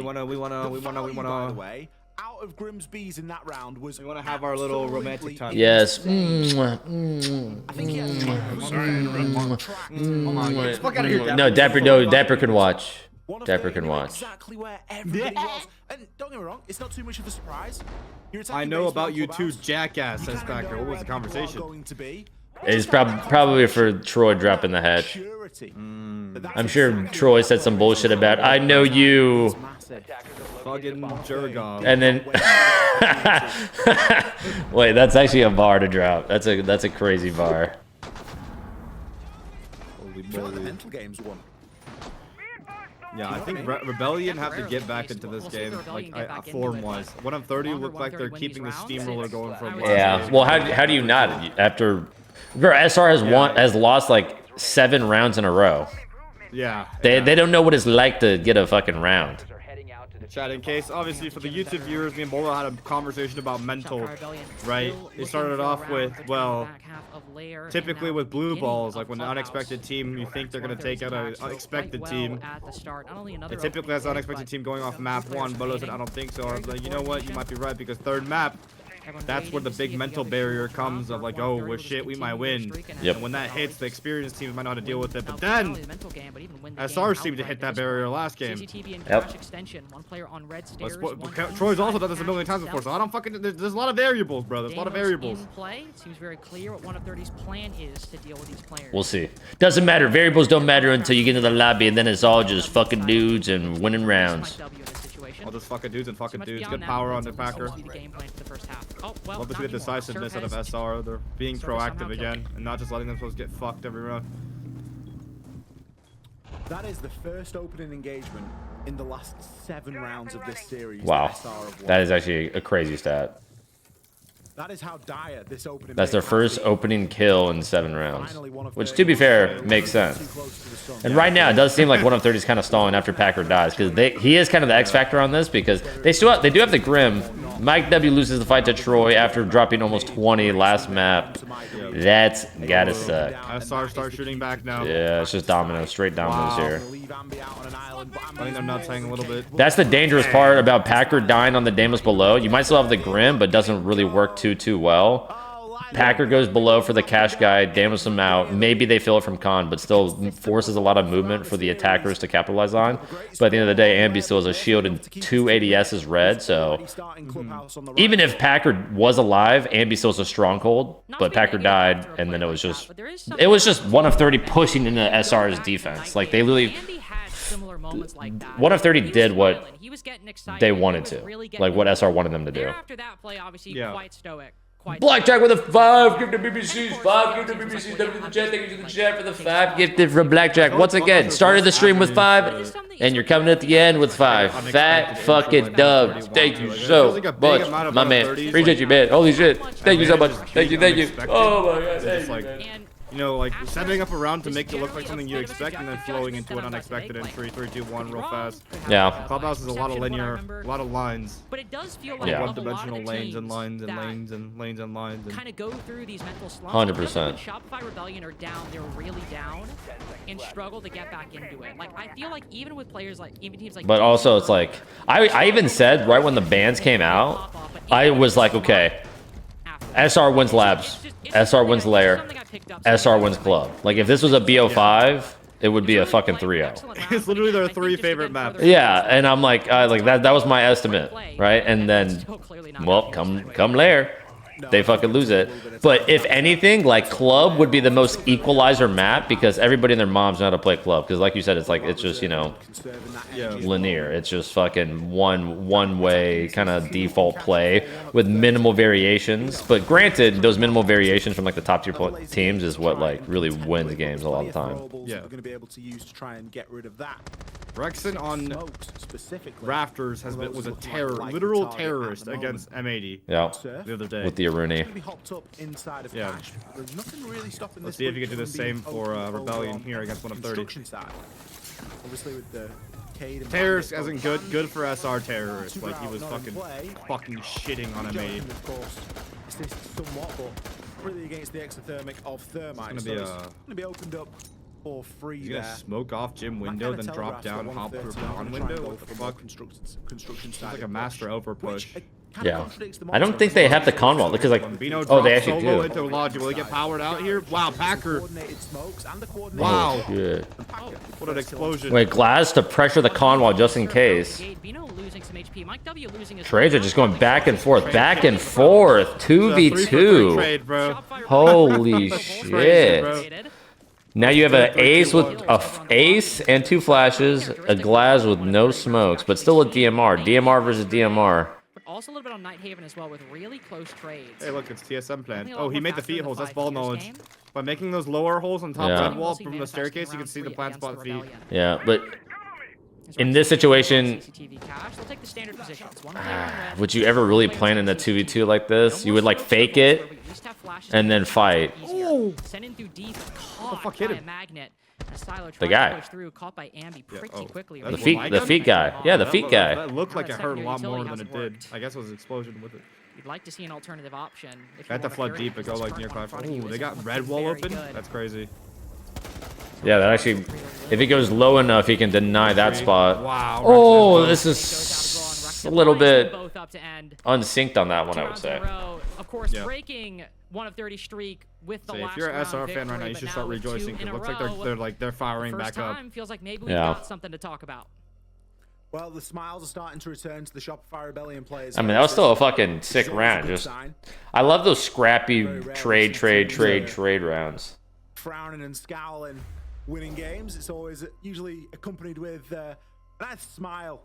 Out of Grimsby's in that round was. We wanna have our little romantic time. Yes. I think he has Fuck out of here, No, Dapper can watch. Dapper can watch. Exactly where everybody was. And don't get me wrong, it's not too much of a surprise. I know about you too, jackass, says Packer. What was the conversation? Going to be. It's probably for Troy dropping the hatch. I'm sure Troy said some bullshit about, I know you. Fucking Jurgov. And then wait, that's actually a bar to drop. That's a crazy bar. Holy The moly. mental games won. Yeah, I think Rebellion have to get back into this game, like form-wise. 1 of 30 look like they're keeping the steamroller going for a while. Yeah. Well, how do you not after? Bro, SR has lost like 7 rounds in a row. Yeah. They don't know what it's like to get a fucking round. Chat, in case, obviously, for the YouTube viewers, me and Beaulo had a conversation about mental, right? It started off with, well, typically with blue balls, like when the unexpected team, you think they're going to take out an unexpected team. It typically has an unexpected team going off map 1. Beaulo said, I don't think so. I was like, you know what? You might be right, because third map, that's where the big mental barrier comes of like, oh, well, shit, we might win. Yep. And when that hits, the experienced teams might know how to deal with it. But then, SR seemed to hit that barrier last game. Yep. Troy's also done this a million times before, so I don't fucking. There's a lot of variables, bro. There's a lot of variables. It seems very clear what 1 of 30's plan is to deal with these players. We'll see. Doesn't matter. Variables don't matter until you get into the lobby, and then it's all just fucking dudes and winning rounds. All just fucking dudes and fucking dudes. Good power on the Packer. Love to see the decisiveness out of SR. They're being proactive again and not just letting themselves get fucked every round. That is the first opening engagement in the last 7 rounds of this series. Wow. That is actually a crazy stat. That is how dire this opening. That's their first opening kill in 7 rounds. Which, to be fair, makes sense. And right now, it does seem like 1 of 30 is kind of stalling after Packer dies. Because he is kind of the X factor on this. Because they do have the Grim. Mike W loses the fight to Troy after dropping almost 20 last map. That's gotta suck. SR start shooting back now. Yeah, it's just dominoes. Straight dominoes here. Letting their nuts hang a little bit. That's the dangerous part about Packer dying on the Damas below. You might still have the Grim, but doesn't really work too well. Packer goes below for the cash guy, Damas them out. Maybe they fill it from con, but still forces a lot of movement for the attackers to capitalize on. But at the end of the day, Ambi still has a shield and 2 ADSs red, so even if Packer was alive, Ambi still has a stronghold, but Packer died, and then it was just 1 of 30 pushing into SR's defense. Like, they literally 1 of 30 did what they wanted to, like what SR wanted them to do. Yeah. Blackjack with a 5 gifted BBCs, 5 gifted BBCs, W to the chat, thank you to the chat for the 5 gifted from Blackjack. Once again, started the stream with 5, and you're coming at the end with 5. Fat fucking dubs. Thank you so much, my man. Appreciate you, man. Holy shit. Thank you so much. Thank you. Oh my god, thank you, man. You know, like setting up a round to make it look like something you expect and then flowing into an unexpected in 3, 2, 1 real fast. Yeah. Clubhouse is a lot of linear, a lot of lines. But it does feel like one-dimensional lanes and lines and lanes and lanes and lines. Kind of go through these mental slumps. 100%. Shopify Rebellion are down, they're really down, and struggle to get back into it. Like, I feel like even with players like, even teams like. But also, it's like, I even said right when the bans came out, I was like, okay, SR wins labs, SR wins Lair, SR wins club. Like, if this was a BO5, it would be a fucking 3-0. It's literally their 3 favorite maps. Yeah, and I'm like that was my estimate, right? And then, well, come Lair, they fucking lose it. But if anything, like, club would be the most equalizer map because everybody and their moms know how to play club. Because like you said, it's just, you know, linear. It's just fucking one way kind of default play with minimal variations. But granted, those minimal variations from like the top tier teams is what like really wins games a lot of the time. Yeah. We're going to be able to use to try and get rid of that. Rexon on Rafters was a literal terrorist against M80. Yeah. The other day with the Aruni. Yeah. Let's see if you can do the same for Rebellion here against 1 of 30. Obviously with the terrorist isn't good for SR terrorist. Like, he was fucking shitting on M80. Somewhat, but really against the exothermic of Thermite. It's gonna be opened up for free. He's gonna smoke off gym window, then drop down and hop through one window. What the fuck? Construction It's like a master over push. kind of contradicts the I don't think they have the Conwall because like oh they actually do. Into LOD. Will he get powered out here? Wow, Packer. Wow. Shit. What an explosion. Wait, Glass to pressure the Conwall just in case. Trades are just going back and forth, 2v2. Holy shit. Now you have an ace with a ace and 2 flashes, a Glass with no smokes, but still a DMR. DMR versus DMR. Also a little bit on Nighthaven as well with really close trades. Hey, look, it's TSM plan. Oh, he made the feet holes. That's ball knowledge. By making those lower holes on top red wall from the staircase, you can see the plant spot feet. Yeah, but in this situation, would you ever really plan in a 2v2 like this? You would like fake it and then fight. What the fuck hit him? The guy. The feet guy. Yeah, the feet guy. That looked like it hurt a lot more than it did. I guess it was an explosion with it. You'd like to see an alternative option. I had to flood deep and go like near 5. Ooh, they got red wall open? That's crazy. Yeah, that actually, if he goes low enough, he can deny that spot. Wow. Oh, this is a little bit unsynced on that one, I would say. Of course, breaking 1 of 30 streak with the last if you're an SR victory, fan right now, you should start rejoicing because it looks like they're firing back up. Feels like maybe we've got something to talk about. Well, the smiles are starting to return to the Shopify Rebellion players. I mean, that was still a fucking sick round. Just, I love those scrappy trade rounds. Frowning and scowling, winning games. It's always usually accompanied with a nice smile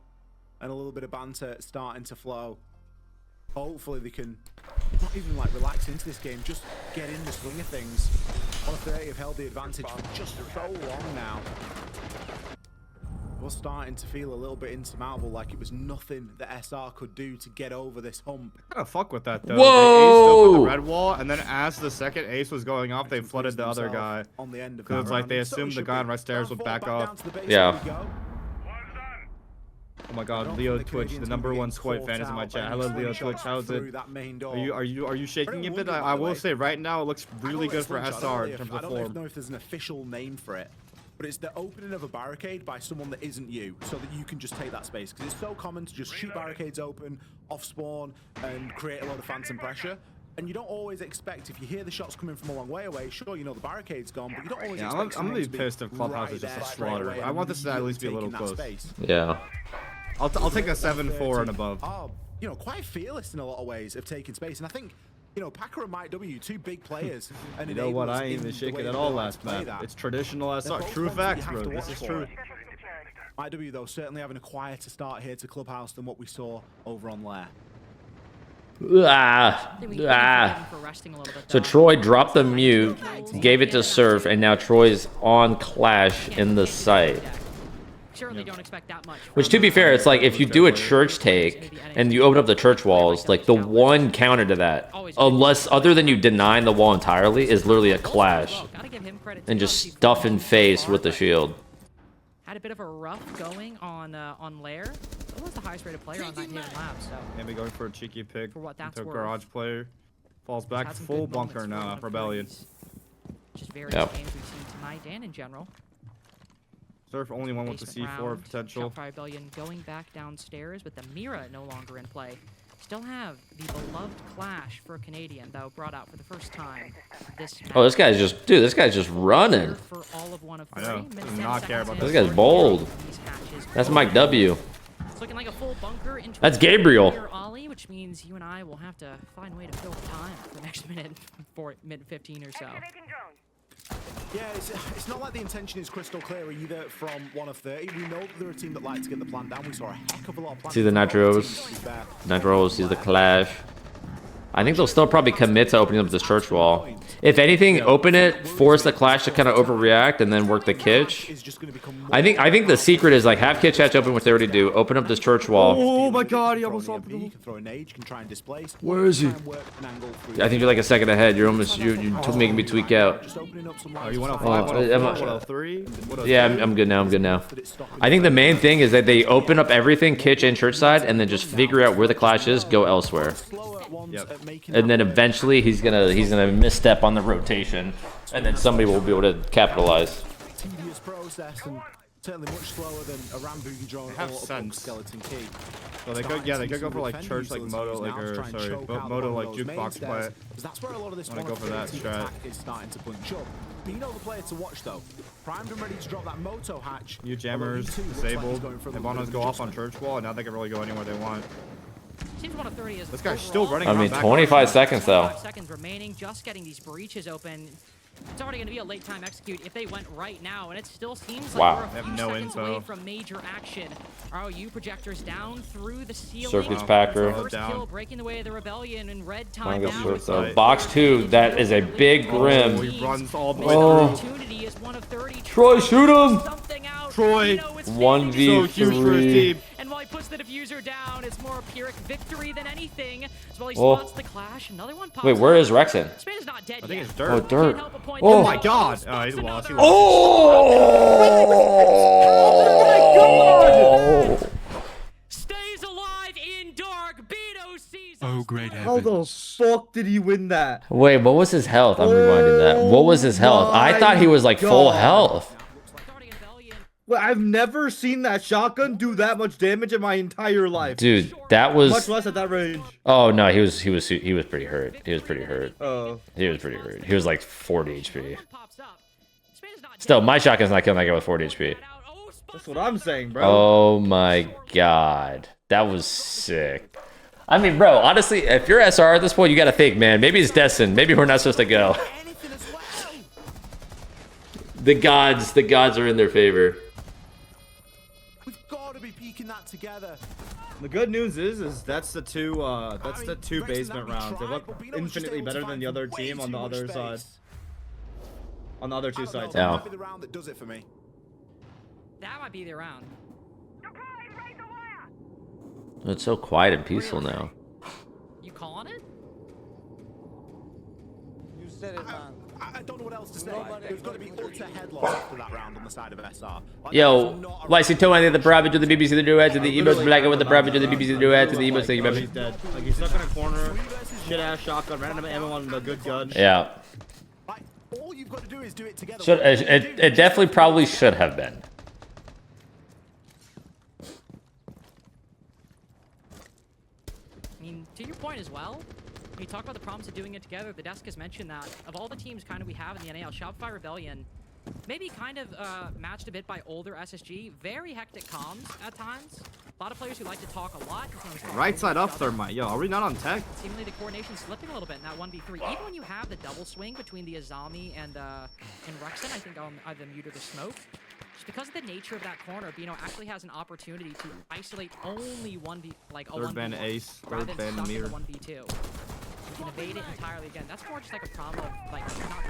and a little bit of banter starting to flow. Hopefully they can not even like relax into this game, just get in the swing of things. 1 of 30 have held the advantage for just so long now. We're starting to feel a little bit insurmountable, like it was nothing that SR could do to get over this hump. I gotta fuck with that though. Whoa! They aced over the red wall, and then as the second ace was going off, they flooded the other guy. On the end of because it's like they assumed the guy on right stairs would back off. Yeah. Oh my God, Leo Twitch, the #1 Spoit fan is in my chat. Hello, Leo Twitch. How's it? Are you shaking a bit? I will say right now it looks really good for SR in terms of form. I don't know if there's an official name for it, but it's the opening of a barricade by someone that isn't you, so that you can just take that space. Because it's so common to just shoot barricades open, off spawn, and create a lot of phantom pressure. And you don't always expect, if you hear the shots coming from a long way away, sure, you know the barricade's gone, but you don't always expect. I'm gonna be pissed if Clubhouse is just a slaughter. I want this to at least be a little close. Yeah. I'll take a 7-4 and above. You know, quite fearless in a lot of ways of taking space, and I think, you know, Packer and Mike W, 2 big players. And you know what? I ain't even shaking at all last map. It's traditional SR. True facts, bro. This is true. Mike W, though, certainly having a quieter start here to Clubhouse than what we saw over on Lair. So Troy dropped the mute, gave it to Surf, and now Troy's on Clash in the site. Certainly don't expect that much. Which, to be fair, it's like if you do a church take and you open up the church walls, like the one counter to that, unless other than you denying the wall entirely, is literally a clash and just stuff in face with the shield. Had a bit of a rough going on Lair. That was the highest rated player on Nighthaven Labs. So maybe going for a cheeky pick. For what that's worth. Garage player falls back full bunker now. Rebellion. Just various games we've seen tonight and in general. Surf only one with the C4 potential. Rebellion going back downstairs with the Mira no longer in play. Still have the beloved Clash for a Canadian, though, brought out for the first time this match. Oh, this guy's just, dude, this guy's just running. For all of 1 of 3. I know. Does not care about this guy's bold. That's Mike W. It's looking like a full bunker. That's Gabriel. Ollie, which means you and I will have to find a way to fill the time for the next minute 15 or so. Yeah, it's not like the intention is crystal clear either from 1 of 30. We know that they're a team that like to get the plan down. We saw a heck of a lot of plans. See the Nitros, see the Clash. I think they'll still probably commit to opening up this church wall. If anything, open it, force the Clash to kind of overreact, and then work the Kitch. I think the secret is like have Kitch hatch open, which they already do. Open up this church wall. Oh my God, he almost off the Where is he? I think you're like a second ahead. You're almost you're making me tweak out. Oh, you 105, 103? Yeah, I'm good now. I'm good now. I think the main thing is that they open up everything, Kitch and church side, and then just figure out where the Clash is, go elsewhere. Yep. And then eventually he's gonna misstep on the rotation, and then somebody will be able to capitalize. Tedious process, and certainly much slower than a Rambugi drone have or a Sens. skeleton key. So they could, yeah, they could go for like church, like moto, like or sorry, moto, like jukebox play. That's where a lot of this I'm gonna go for that strat. attack is starting to punch up. Beaulo the player to watch though. Primed and ready to drop that moto hatch. New jammers disabled. Hibana's go off on church wall, and now they can really go anywhere they want. Seems 130 is This guy's still running. I mean, 25 seconds though. 5 seconds remaining, just getting these breaches open. It's already going to be a late time execute if they went right now, and it still seems like Wow. we're a They have few no seconds info. away from major action. ROU projectors down through the ceiling. Circuits Packer. First Down. kill breaking the way of the rebellion in red I time go now. short though. Box 2, that is a big Oh, rim. he runs all the Missed way Oh. through. opportunity is 1 of 30. Troy, shoot him! Something out. Troy, Beaulo is So 1v3. huge for his team. and while he puts the diffuser down, it's more a Pyrrhic victory than anything. As well, he Oh. spots the clash. Another one pops Wait, where up. is Rexon? This man is not dead I think yet. it's dirt. Oh, dirt. Can't help but point Oh out. my God. Spots Oh, he's lost. another. Oh! Stays alive in dark. Beto sees Oh, us. great How the heavens. fuck did he win that? Wait, what was his health? I'm reminding that. What was his health? I thought he was like full God. health. Guardian Valiant. Well, I've never seen that shotgun do that much damage in my entire life. Dude, that Much was. less at that range. Oh no, he was pretty hurt. He was pretty hurt. Oh. He was pretty hurt. He was like 40 HP. One pops up. This man is not Still, dead. my shotgun's not killing that guy with 40 HP. Oh, spots That's what I'm saying, bro. Oh my god, that was sick. I mean, bro, honestly, if you're SR at this point, you gotta think, man. Maybe it's destined. Maybe we're not supposed to go. Anything as well. The gods are in their favor. We've got to be peeking that together. The good news is that's the two basement rounds. They look infinitely better than the other team on the other side. On the other two sides. That Yeah. might be the round that does it for me. That might be the round. It's so quiet and peaceful now. You calling it? You said it, man. I don't know what else to say. Nobody There's got to be fucking utter headlock after that round on the side of SR. Like, Yo, that is not a YC2, I think the private to the BBC, the duet to the emotes, black with the private to the BBC, the duet to the emotes, thank you, Bro, baby. he's dead. Like he's stuck in a corner. Shit ass shotgun, random ammo on the good gun. Yeah. Like, all you've got to do is do it together. Should it definitely probably should have been. I mean, to your point as well, when you talk about the problems of doing it together, the desk has mentioned that of all the teams kind of we have in the NAL, Shopify Rebellion, maybe kind of matched a bit by older SSG, very hectic comms at times. A lot of players who like to talk a lot. Right side up, Thermite. Yo, are we not on tech? Seemingly the coordination slipping a little bit in that 1v3. Even when you have the double swing between the Azami and Rexon, I think I'll either mute or the smoke. Just because of the nature of that corner, Bino actually has an opportunity to isolate only 1v, like a Third 1v1, ban ace, rather third than ban stuck in mirror. the 1v2. You can evade it entirely again. That's more just like a problem of like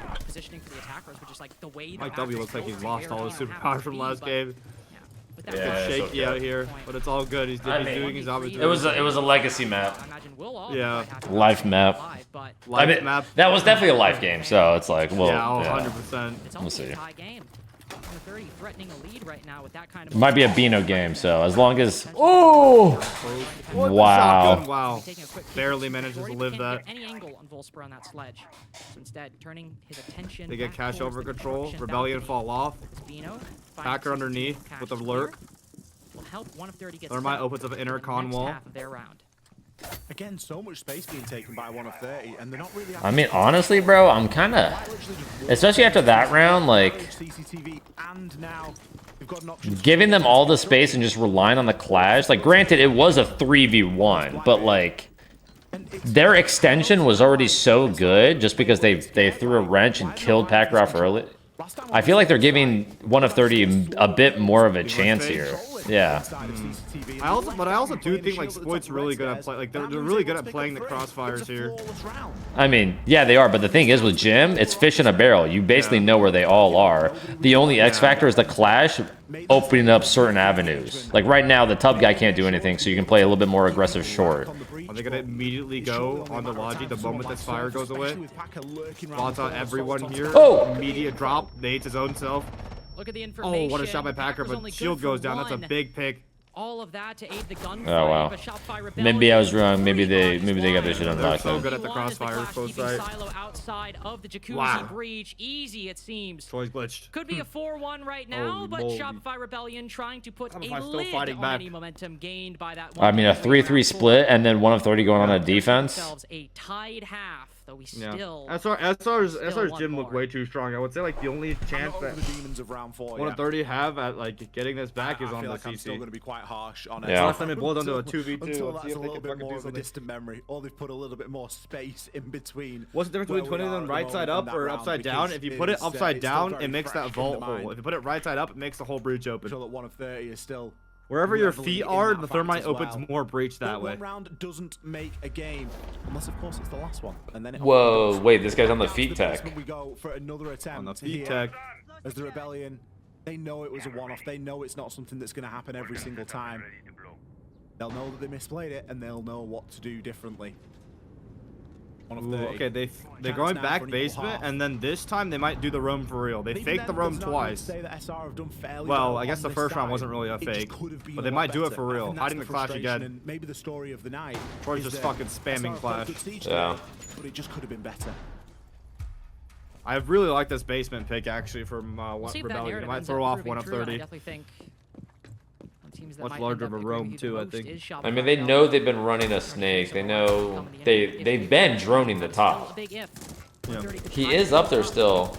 not positioning for the attackers, but just like the way the Mike map W is looks like he's built. lost They all his don't have superpowers from speed, last but, game. yeah, with that Yeah, much it's Shaky okay. out here, but it's all good. He's I doing mean, his opportunity. It was a legacy map. I imagine we'll all Yeah. be happy Life with map. live, but I mean, map. that was definitely a life game, so it's like, well, Yeah, yeah. 100%. it's We'll also see. a tie game. 30 threatening a lead right now with that kind of It might be a Beano game, so as long as oh What the wow. shotgun? Wow. Taking a quick peek Barely at manages to Doty, live can't that. get any angle on Volspur on that sledge. So instead, turning his attention. They get back cash towards over the control. construction Rebellion balcony. fall off. It's Bino, Packer finds underneath cash with a clear. lurk. Will help 1 of 30 get Thermite set opens up an inner for the con next wall. half of their round. Again, so much space being taken by 1 of 30, and they're not really. I mean, honestly, bro, I'm kind of, especially after that round, like CCTV, and now we've got an option. giving them all the space and just relying on the clash. Like, granted, it was a 3v1, but like their extension was already so good just because they threw a wrench and killed Packer off early. I feel like they're giving 1 of 30 a bit more of a chance here. Yeah. I also do think like Spoit's really good at play. Like they're really good at playing the crossfires here. I mean, yeah, they are, but the thing is with Jim, it's fish in a barrel. You basically know where they all are. The only X factor is the clash opening up certain avenues. Like right now, the tub guy can't do anything, so you can play a little bit more aggressive short. Are they gonna immediately go on the Logi the moment this fire goes away? Spots out everyone here. Oh! Immediate drop. Nades his own self. Look at the information. Oh, what a shot by Packer, Packer's but only good shield for goes down. That's a 1. big pick. all of that to aid the gun. Oh wow. Maybe I was wrong. Maybe they got this shit unlocked. They're so good at the crossfires both sides. Outside of the jacuzzi Wow. breach, easy it seems. Troy's glitched. Could be a 4-1 right now, Holy but moly. Shopify Rebellion trying to put Shopify a still lid fighting on back. any momentum gained by that. I mean, a 3-3 split and then 1 of 30 going on a defense. Themselves a tied half, though we Yeah. still. SR's gym looked way too strong. I would say like the only chance that the demons of round 4. 1 of 30 have at like getting this back is I on feel the like I'm still CC. going to be quite harsh on it. Yeah. Last time it boiled down to a 2v2. Until Let's that's see if a they little can bit fucking more do of a something. distant memory, or they've put a little bit more space in between. What's the difference between 20 and right side up or upside down? If you put it upside down, it makes that vault hole. If you put it right side up, it makes the whole breach open. Sure that 1 of 30 is still Wherever your reveling feet in are, that the fact thermite as opens well. more breach that But way. one round doesn't make a game, unless of course it's the last one, and then it Whoa, goes. wait, this guy's on the Down to feet tech. basement we go for another attempt On the here feet tech. as the Rebellion. They know it was a one-off. They know it's not something that's going to happen every single time. They'll know that they misplayed it, and they'll know what to do differently. 1 of Ooh, 30. okay, they're Chance going now back for an equal basement, half. and then this time they might do the roam for real. They Even faked the then, roam there's no room to twice. say that SR have done fairly Well, I on guess the this first round side. wasn't really a It just fake, could have been but a they lot might do it better. for I real. think that's Hiding the clash frustration, again. and maybe the story of the night. Troy's is just that fucking spamming SR clash. put siege Yeah. together, but it just could have been better. I really like this basement pick actually from We'll see if that Rebellion. It narrative might ends throw up off proving 1 of true, and I 30. definitely think teams that Much might larger end of up a roam agreeing with too, you I the think. most is I mean, Shopify they know Rebellion. they've been running a snake. They know they've been droning the top. Big if. Yeah. He is up there still,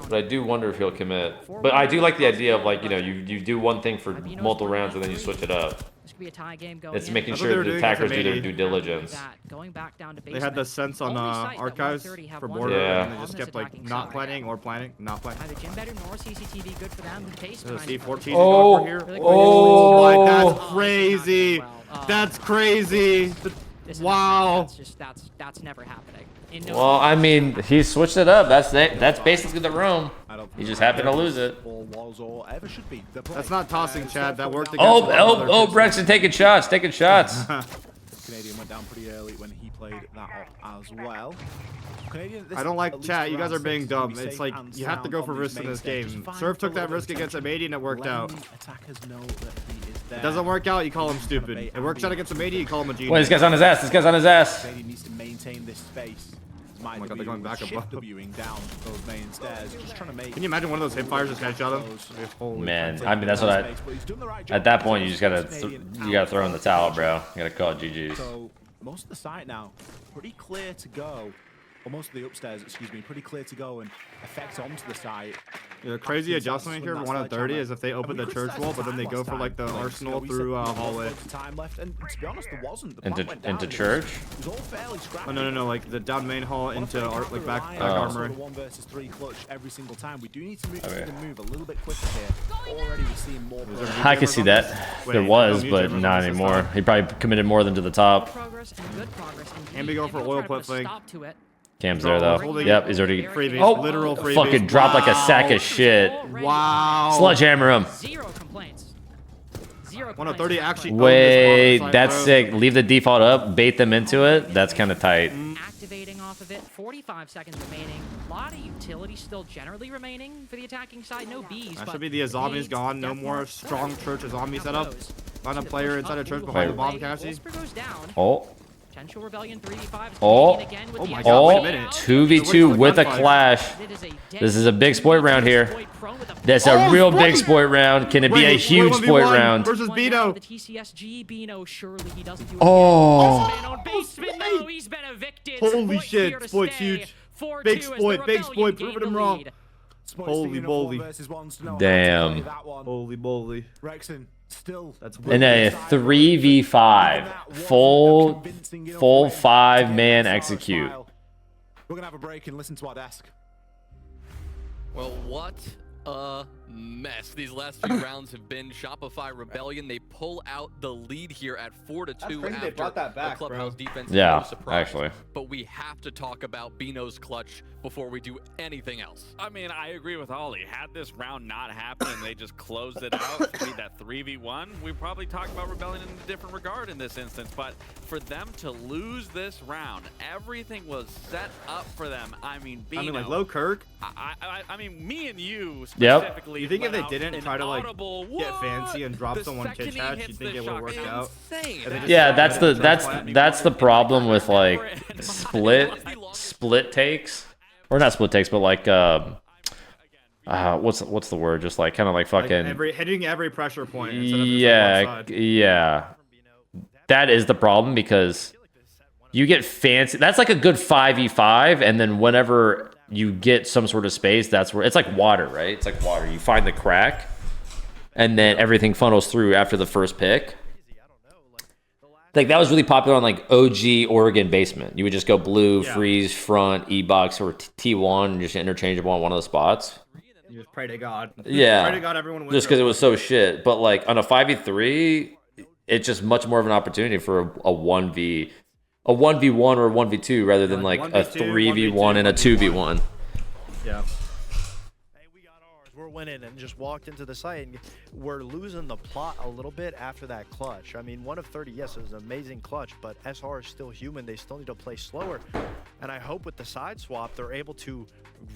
but I do wonder if he'll commit. But I do like the idea of like, you know, you do one thing for multiple rounds and then you switch it up. This could be a tie game going It's in. making That's what they sure were the doing attackers against do their Ambi. due diligence. Going back down to They had the sense on Only site that archives 130 have for one border, Yeah. and they on just this kept like attacking not side. planning or planning, not planning. Either gym bedroom nor CCTV good for them. The pace There's a behind C4 it. cheesy Oh, going for here. oh. my, that's Oh, this is not crazy. going well. That's crazy. This is Wow. That's just that's never happening. In no Well, I mean, he switched it up. That's basically the room. He just happened to lose it. Or was or ever should be the play. That's not tossing, Chad. That worked against Oh, a lot of other kids. Brexton taking shots, taking shots. Canadian went down pretty early when he played that off as well. Canadian, I don't like chat. You guys are being dumb. It's like you have to go for risk in this game. Surf took that risk against Amadi and it worked out. It doesn't work out, you call him stupid. It works out against Amadi, you call him a genius. Wait, this guy's on his ass. This guy's on his ass. Canadian needs to maintain this space. Oh my God, they're going back above. Shift-Wing down those main stairs, just trying to make. Can you imagine one of those hip fires just headshot him? Holy Man, I mean, that's what I. At that point, you just gotta throw in the towel, bro. You gotta call it GG's. So most of the site now pretty clear to go. Or most of the upstairs, excuse me, pretty clear to go and effect onto the site. Yeah, the crazy adjustment here for 1 of 30 is if they open the church wall, but then they go for like the arsenal through hallway. Time left, and to be honest, there wasn't. The Into plant went down. into church. It was all fairly scrappy. Oh, no, like the down main hall into like back Relying on armory. the 1 versus 3 clutch every single time. We do need to move, Okay. move a little bit quicker here. Already we're seeing more. I can see that. There was, but not anymore. He probably committed more than to the top. progress and good progress. Ambi going for oil put fling. Stop to it. Cam's there though. Yep, he's already. Freebies, Oh, literal freebies. fucking dropped like a sack of shit. Wow. Sledgehammer him. Zero complaints. 1 of 30 actually. Wait, owned this that's bottom side, sick. Leave the default up, bait them into it. That's kind of tight. Activating off of it. 45 seconds remaining. A lot of utility still generally remaining for the attacking side. No Bs. That but should be the Azami's nades, gone. No death more mark. strong church Azami Now setup. those. Find a player inside a church Up, behind the move bomb away. Cassie. Wolfsburg goes down. Oh, Potential Rebellion 3v5. Oh. Again with Oh the my extra God, wait a oh, minute. 2v2 with a clash. It is a This is a big Spoit round here. Spoit prone with a That's a real big Spoit round. Can it be a Wait, huge Spoit Spoit 1v1 round? versus one down Bino. with the TCSG. Bino, surely he doesn't do it Oh. again. Man on basement, no, he's been evicted. Holy Spoit shit, here to Spoit's stay. huge. 4-2 Big as the Spoit, big Rebellion Spoit, gain proving him the wrong. lead. Holy moly. Damn. Holy moly. Rexon still. That's In a 3v5, full 5-man execute. We're gonna have a break and listen to our desk. Well, what a mess these last few rounds have been. Shopify Rebellion, they pull out the lead here at 4-2 crazy they after brought that back, the Clubhouse bro. defense. Yeah, no surprise. actually. But we have to talk about Bino's clutch before we do anything else. I mean, I agree with Ollie. Had this round not happened and they just closed it out, to be that 3v1, we probably talk about Rebellion in a different regard in this instance. But for them to lose this round, everything was set up for them. I mean, like low Kirk. I mean, me and you Yep. specifically. You think if they let out didn't an try to like audible, get fancy and drop The someone second kitch he hatch, hits you think the it would shot, work it's out? insane. If they just Yeah, tried to that's the problem with like split takes, or not split takes, but like what's the word? Just like kind of like fucking hitting every pressure point. Instead of just, yeah, like, one side. yeah. That is the problem because you get fancy. That's like a good 5v5, and then whenever you get some sort of space, that's where it's like water, right? It's like water. You find the crack, and then everything funnels through after the first pick. Like that was really popular on like OG Oregon basement. You would just go blue, freeze, front, E-box, or T1, and just interchangeable on one of the spots. You just pray to God. Yeah. Pray to God everyone wins. Just because it was so shit. But like on a 5v3, it's just much more of an opportunity for a 1v1 or a 1v2 rather than like a 3v1 and a 2v1. Yeah. We're winning and just walked into the site and we're losing the plot a little bit after that clutch. I mean, 1 of 30, yes, it was an amazing clutch, but SR is still human. They still need to play slower. And I hope with the side swap, they're able to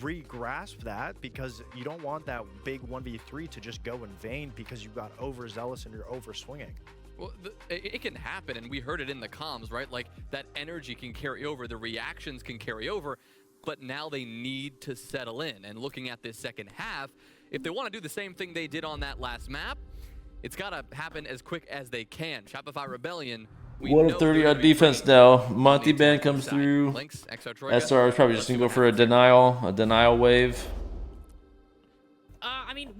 re-grasp that because you don't want that big 1v3 to just go in vain because you got overzealous and you're over swinging. Well, it can happen, and we heard it in the comms, right? Like, that energy can carry over, the reactions can carry over, but now they need to settle in. And looking at this second half, if they want to do the same thing they did on that last map, it's got to happen as quick as they can. Shopify Rebellion. 1 of 30 on defense now. Monty Band comes through. SR is probably just going to go for a denial wave. I mean,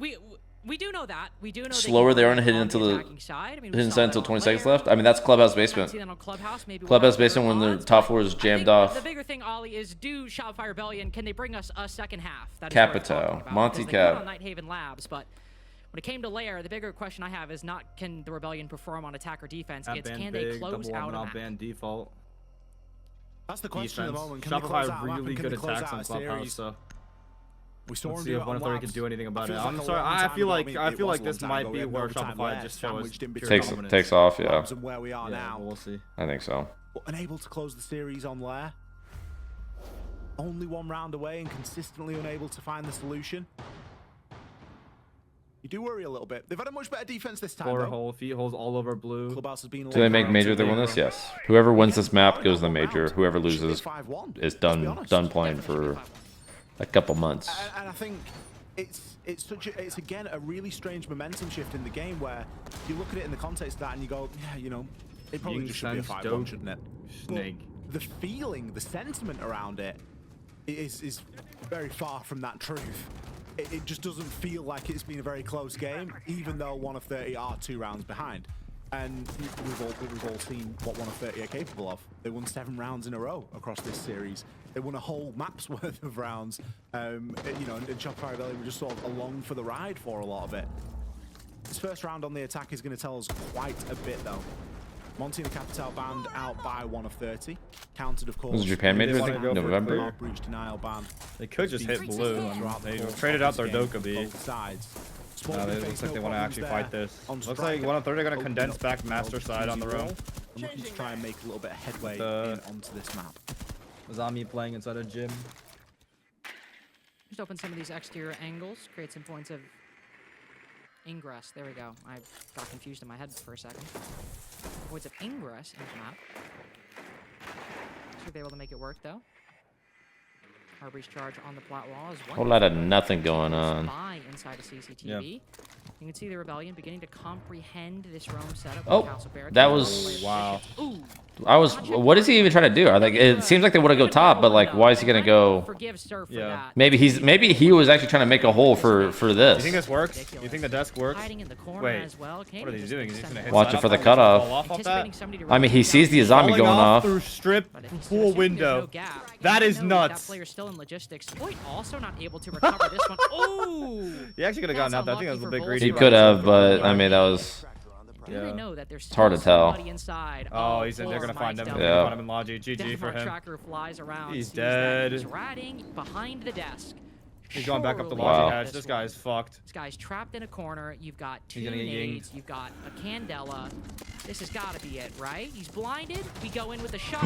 we do know that. We do know slower they aren't hitting until the hitting side until 20 seconds left. I mean, that's Clubhouse basement. Clubhouse basement when the top floor is jammed off. The bigger thing, Ollie, is do Shopify Rebellion, can they bring us a second half? Capito, Monty Cap. On Night Haven Labs, but when it came to Lair, the bigger question I have is not can the Rebellion perform on attack or defense, it's can they close out a map? Ban default. That's the question at the moment. Can Shopify really good attacks on Clubhouse, so we saw let's see if 1 of 30 can do anything about it. I'm sorry, I feel like this might be where Shopify just shows takes off, yeah. And where we are now. We'll see. I think so. But unable to close the series on Lair. Only 1 round away and consistently unable to find the solution. You do worry a little bit. They've had a much better defense this time, Floor hole, feet holes all over blue. Clubhouse has been Do they make major if they win this? Yes. Whoever wins this map goes to the major. Whoever loses is done playing for a couple months. And I think it's again a really strange momentum shift in the game where you look at it in the context of that and you go, yeah, you know, it probably just should be a 5-1, shouldn't it? Snake. But the feeling, the sentiment around it is very far from that truth. It just doesn't feel like it's been a very close game, even though 1 of 30 are 2 rounds behind. And we've all seen what 1 of 30 are capable of. They won 7 rounds in a row across this series. They won a whole map's worth of rounds. You know, and Shopify Rebellion were just sort of along for the ride for a lot of it. This first round on the attack is going to tell us quite a bit, though. Monty and the Capital banned out by 1 of 30. Counted, of course. Was Japan major, I think, November? Breach denial ban. They could just hit blue. They traded out their Dokkaebi. No, it looks like they want to actually fight this. Looks like 1 of 30 are going to condense back master side on their own. I'm looking to try and make a little bit of headway onto this map. Zami playing inside a gym. Just open some of these exterior angles, create some points of ingress. There we go. I got confused in my head for a second. Points of ingress into the map. Should be able to make it work though. Harbor's charge on the plot wall is one. Whole lot of nothing going on. Inside a CCTV. Yep. You can see the Rebellion beginning to comprehend this roam setup. Oh, that was wow. Ooh. What is he even trying to do? Like, it seems like they want to go top, but like, why is he gonna go? Yeah. Maybe he was actually trying to make a hole for this. Do you think this works? You think the desk works? Wait, what are they doing? Is he gonna hit Watch it for the cutoff. I mean, he sees the Azami going off. Through strip, full window. That is nuts. That player's still in logistics. Spoit also not able to recover this one. Oh! He actually could have gotten out there. I think that was a bit greedy. He could have, but I mean, that was Do they know that there's hard to tell. somebody inside? Oh, he's in. They're gonna find him. They're gonna find him in Logi. GG for him. Tracker flies around. He's dead. He's riding behind the desk. He's going back up the Wow. Logi hatch. This guy's fucked. This guy's trapped in a corner. You've got two He's gonna get nades. yinged. You've got a Candela. This has got to be it, right? He's blinded. We go in with a shot.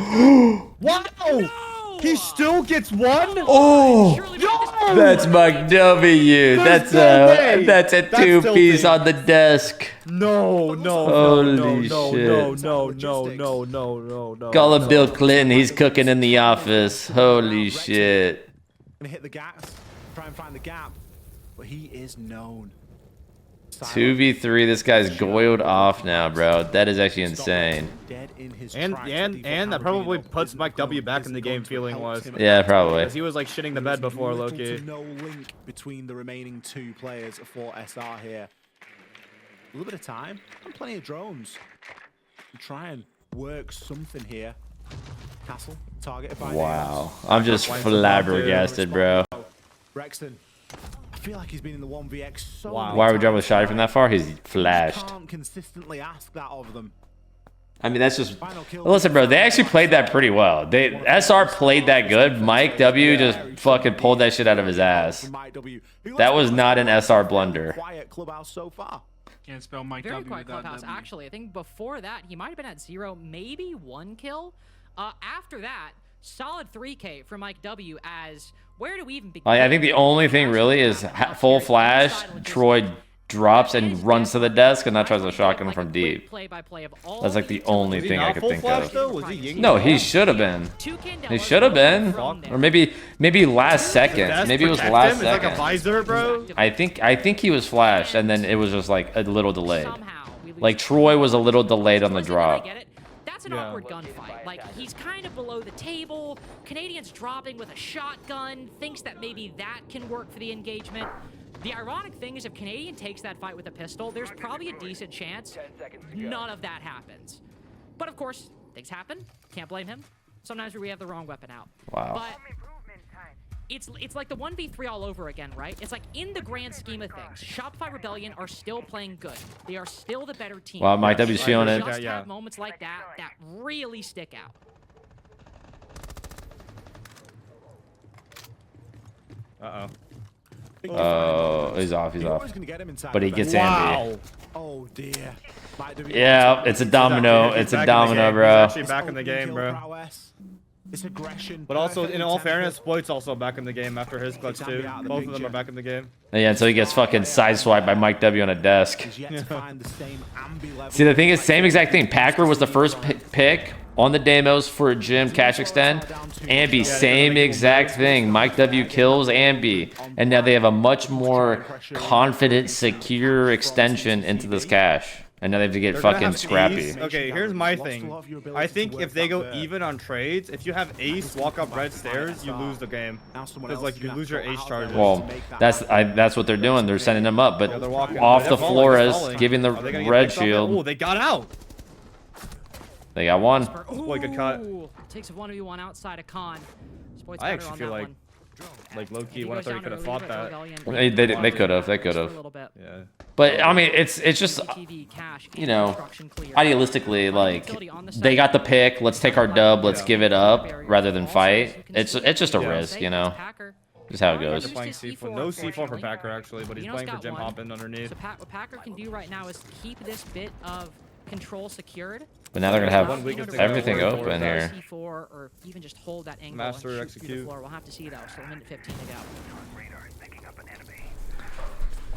Wow! No! He still gets one? Oh, Yo! that's Mike W. There's That's no way. that's a That's two-piece tilting. on the desk. No, Holy no, shit. no. Call him Bill Clinton. He's cooking in the office. Holy shit. Gonna hit the gas, try and find the gap, but he is known. 2v3. This guy's goiled off now, bro. That is actually insane. And that probably puts Mike W back in the game feeling wise. Yeah, probably. Because he was like shitting the bed before, Loki. No link between the remaining two players for SR here. A little bit of time and plenty of drones. Try and work something here. Castle targeted by Wow. I'm just flabbergasted, bro. Rexton. I feel like he's been in the 1vx so Why would drop a shot from that far? He's flashed. Can't consistently ask that of them. I mean, that's just... Listen, bro, they actually played that pretty well. SR played that good. Mike W just fucking pulled that shit out of his ass. That was not an SR blunder. Quiet Clubhouse so far. Can't spell Mike Very W quiet without Clubhouse, W. actually. I think before that, he might have been at 0, maybe 1 kill. After that, solid 3K for Mike W as... Where do we even begin? I think the only thing really is full flash. Troy drops and runs to the desk, and that tries to shotgun from deep. That's like the only thing I could think of. No, he should have been. He should have been, or maybe last second. Maybe it was last second. It's like a visor, bro. I think he was flashed, and then it was just like a little delayed. Like Troy was a little delayed on the drop. That's an awkward gunfight. Like, he's kind of below the table. Canadian's dropping with a shotgun, thinks that maybe that can work for the engagement. The ironic thing is if Canadian takes that fight with a pistol, there's probably a decent chance none of that happens. But of course, things happen. Can't blame him. Sometimes we have the wrong weapon out. Wow. But it's like the 1v3 all over again, right? It's like in the grand scheme of things, Shopify Rebellion are still playing good. They are still the better team. Wow, Mike W's feeling it. Just have moments like that that really stick out. Oh, he's off. He's off. But he gets Ambi. Oh dear. Yeah, it's a domino. It's a domino, bro. He's actually back in the game, bro. It's aggression. But also, in all fairness, Spoit's also back in the game after his clutch too. Both of them are back in the game. Yeah, until he gets fucking sideswiped by Mike W on a desk. See, the thing is, same exact thing. Packer was the first pick on the demos for a gym cash extend. Ambi, same exact thing. Mike W kills Ambi, and now they have a much more confident, secure extension into this cash. And now they have to get fucking scrappy. Okay, here's my thing. I think if they go even on trades, if you have ace walk up red stairs, you lose the game. Because like you lose your ace charges. Well, that's what they're doing. They're sending them up, but off the Flores, giving the red shield. Oh, they got out. They got one. Boy, good cut. Takes a 1v1 outside of Con. I actually feel like low-key 130 could have fought that. They could have. They could have. Yeah. But I mean, it's just, you know, idealistically, like they got the pick. Let's take our dub. Let's give it up rather than fight. It's just a risk, you know. Just how it goes. They're playing C4. No C4 for Packer actually, but he's playing for Jim Hoppin underneath. So what Packer can do right now is keep this bit of control secured. But now they're gonna have everything open here. C4 or even just hold that angle. Master execute. We'll have to see though. So a minute 15 to go.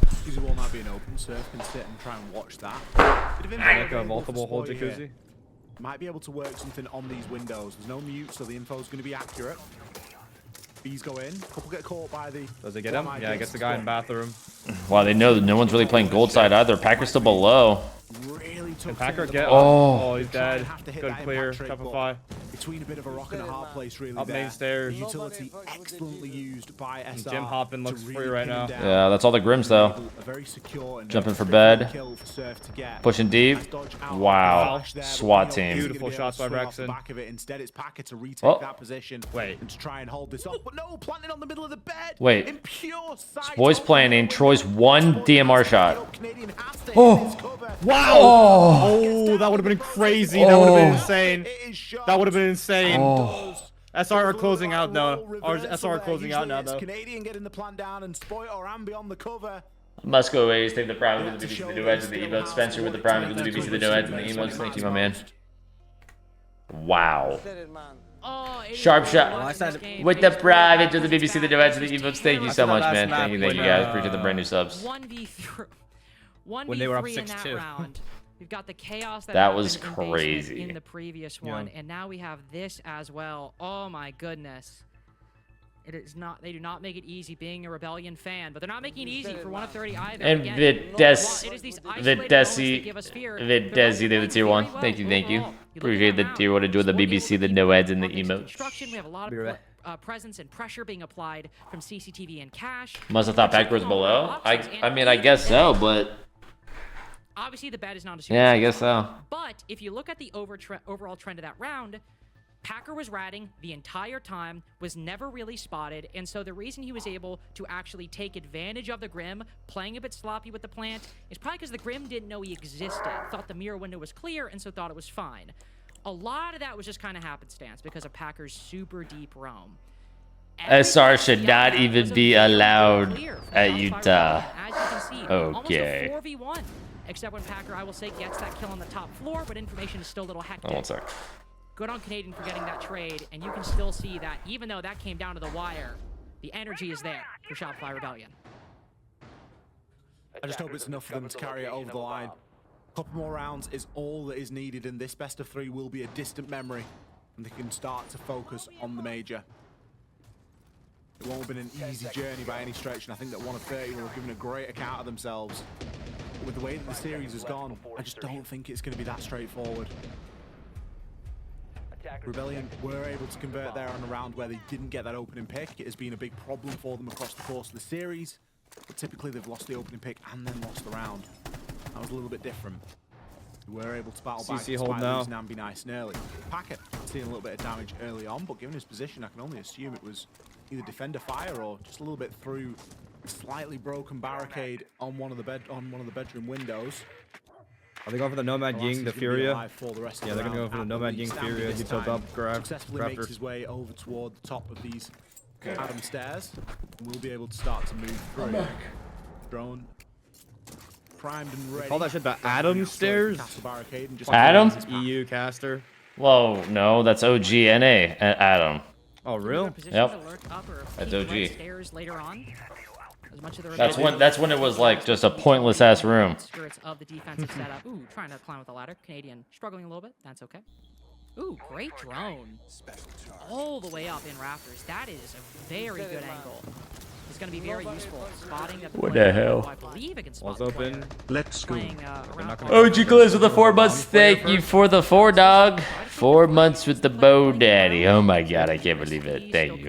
Jacuzzi wall might be an open, Surf can sit and try and watch that. Like a multiple hold jacuzzi. Might be able to work something on these windows. There's no mute, so the info's going to be accurate. Bees go in. Couple get caught by the... Does it get him? Yeah, it gets the guy in bathroom. Wow, they know that no one's really playing gold side either. Packer's still below. Really Can Packer get up? Oh. Oh, he's dead. Good clear. Shopify. Between a bit of a rock and a hard place, really. Up main stairs. Utility excellently used by SR. Jim Hoppin looks free right now. Yeah, that's all the Grims though. Jumping for bed. Pushing deep. Wow. SWAT team. Beautiful shots by Rexton. Instead, it's Packer to retake that position. Wait. And to try and hold this up. But no, planting on the middle of the bed. Wait. In pure sight. Spoit's planning. Troy's one DMR shot. Oh. Wow! Oh, that would have been crazy. That would have been insane. That would have been insane. SR are closing out now. Or SR are closing out now, though. Canadian getting the plan down and Spoit or Ambi on the cover. Must go away. Take the prime with the BBC, the new ads, and the emotes. Spencer with the prime with the BBC, the new ads, and the emotes. Thank you, my man. Wow. Sharp shot with the private to the BBC, the new ads, and the emotes. Thank you so much, man. Thank you guys. Appreciate the brand new subs. 1v3 When they were up in that 6-2. round. We've got the chaos That was happened in basement crazy. in the previous one, and now we have this as well. Oh my goodness. It is not. They do not make it easy being a Rebellion fan, but they're not making it easy for 1 of 30 either. And Again, Videsi, they're the tier 1. Thank you. Appreciate the tier 1 to do the BBC, the no ads, and the emotes. We have a lot of presence and pressure being applied from CCTV and Cash. Must have thought backwards below. I mean, I guess so, but Obviously, the bet is not a yeah, I guess so. But if you look at the overall trend of that round, Packer was ratting the entire time, was never really spotted, and so the reason he was able to actually take advantage of the Grim, playing a bit sloppy with the plant, is probably because the Grim didn't know he existed, thought the mirror window was clear, and so thought it was fine. A lot of that was just kind of happenstance because of Packer's super deep roam. SR should not even be allowed at Utah. As you can see, Okay. almost a 4v1. Except when Packer, I will say, gets that kill on the top floor, but information is still a little hectic. Oh, one sec. Good on Canadian for getting that trade, and you can still see that even though that came down to the wire, the energy is there for Shopify Rebellion. I just hope it's enough for them to carry it over the line. A couple more rounds is all that is needed, and this best of 3 will be a distant memory, and they can start to focus on the major. It won't have been an easy journey by any stretch, and I think that 1 of 30 will have given a great account of themselves. With the way that the series has gone, I just don't think it's going to be that straightforward. Rebellion were able to convert there on a round where they didn't get that opening pick. It has been a big problem for them across the course of the series, but typically they've lost the opening pick and then lost the round. That was a little bit different. They were able to battle back despite losing Ambi nice and early. Packer seeing a little bit of damage early on, but given his position, I can only assume it was either defender fire or just a little bit through a slightly broken barricade on one of the bedroom windows. Are they going for the Nomad Ying, the Furia? Yeah, they're going to go for the Nomad Ying Furia. He tilt up, successfully makes his way over toward the top of these Adam stairs. We'll be able to start to move through. Drone primed and ready. Call that shit the Adam stairs? Adam? EU caster. Whoa, no, that's OG NA Adam. Oh, real? Yep. That's OG. Later on. That's when it was like just a pointless ass room. Of the defensive setup. Ooh, trying to climb with the ladder. Canadian struggling a little bit. That's okay. Ooh, great drone. All the way up in rafters. That is a very good angle. It's going to be very useful. Spotting that the What the hell? I believe it can spot Wall's open. Let's go. OG Gliz with the 4 months. Thank you for the 4 dog. 4 months with the bow daddy. Oh my god, I can't believe it. Thank you.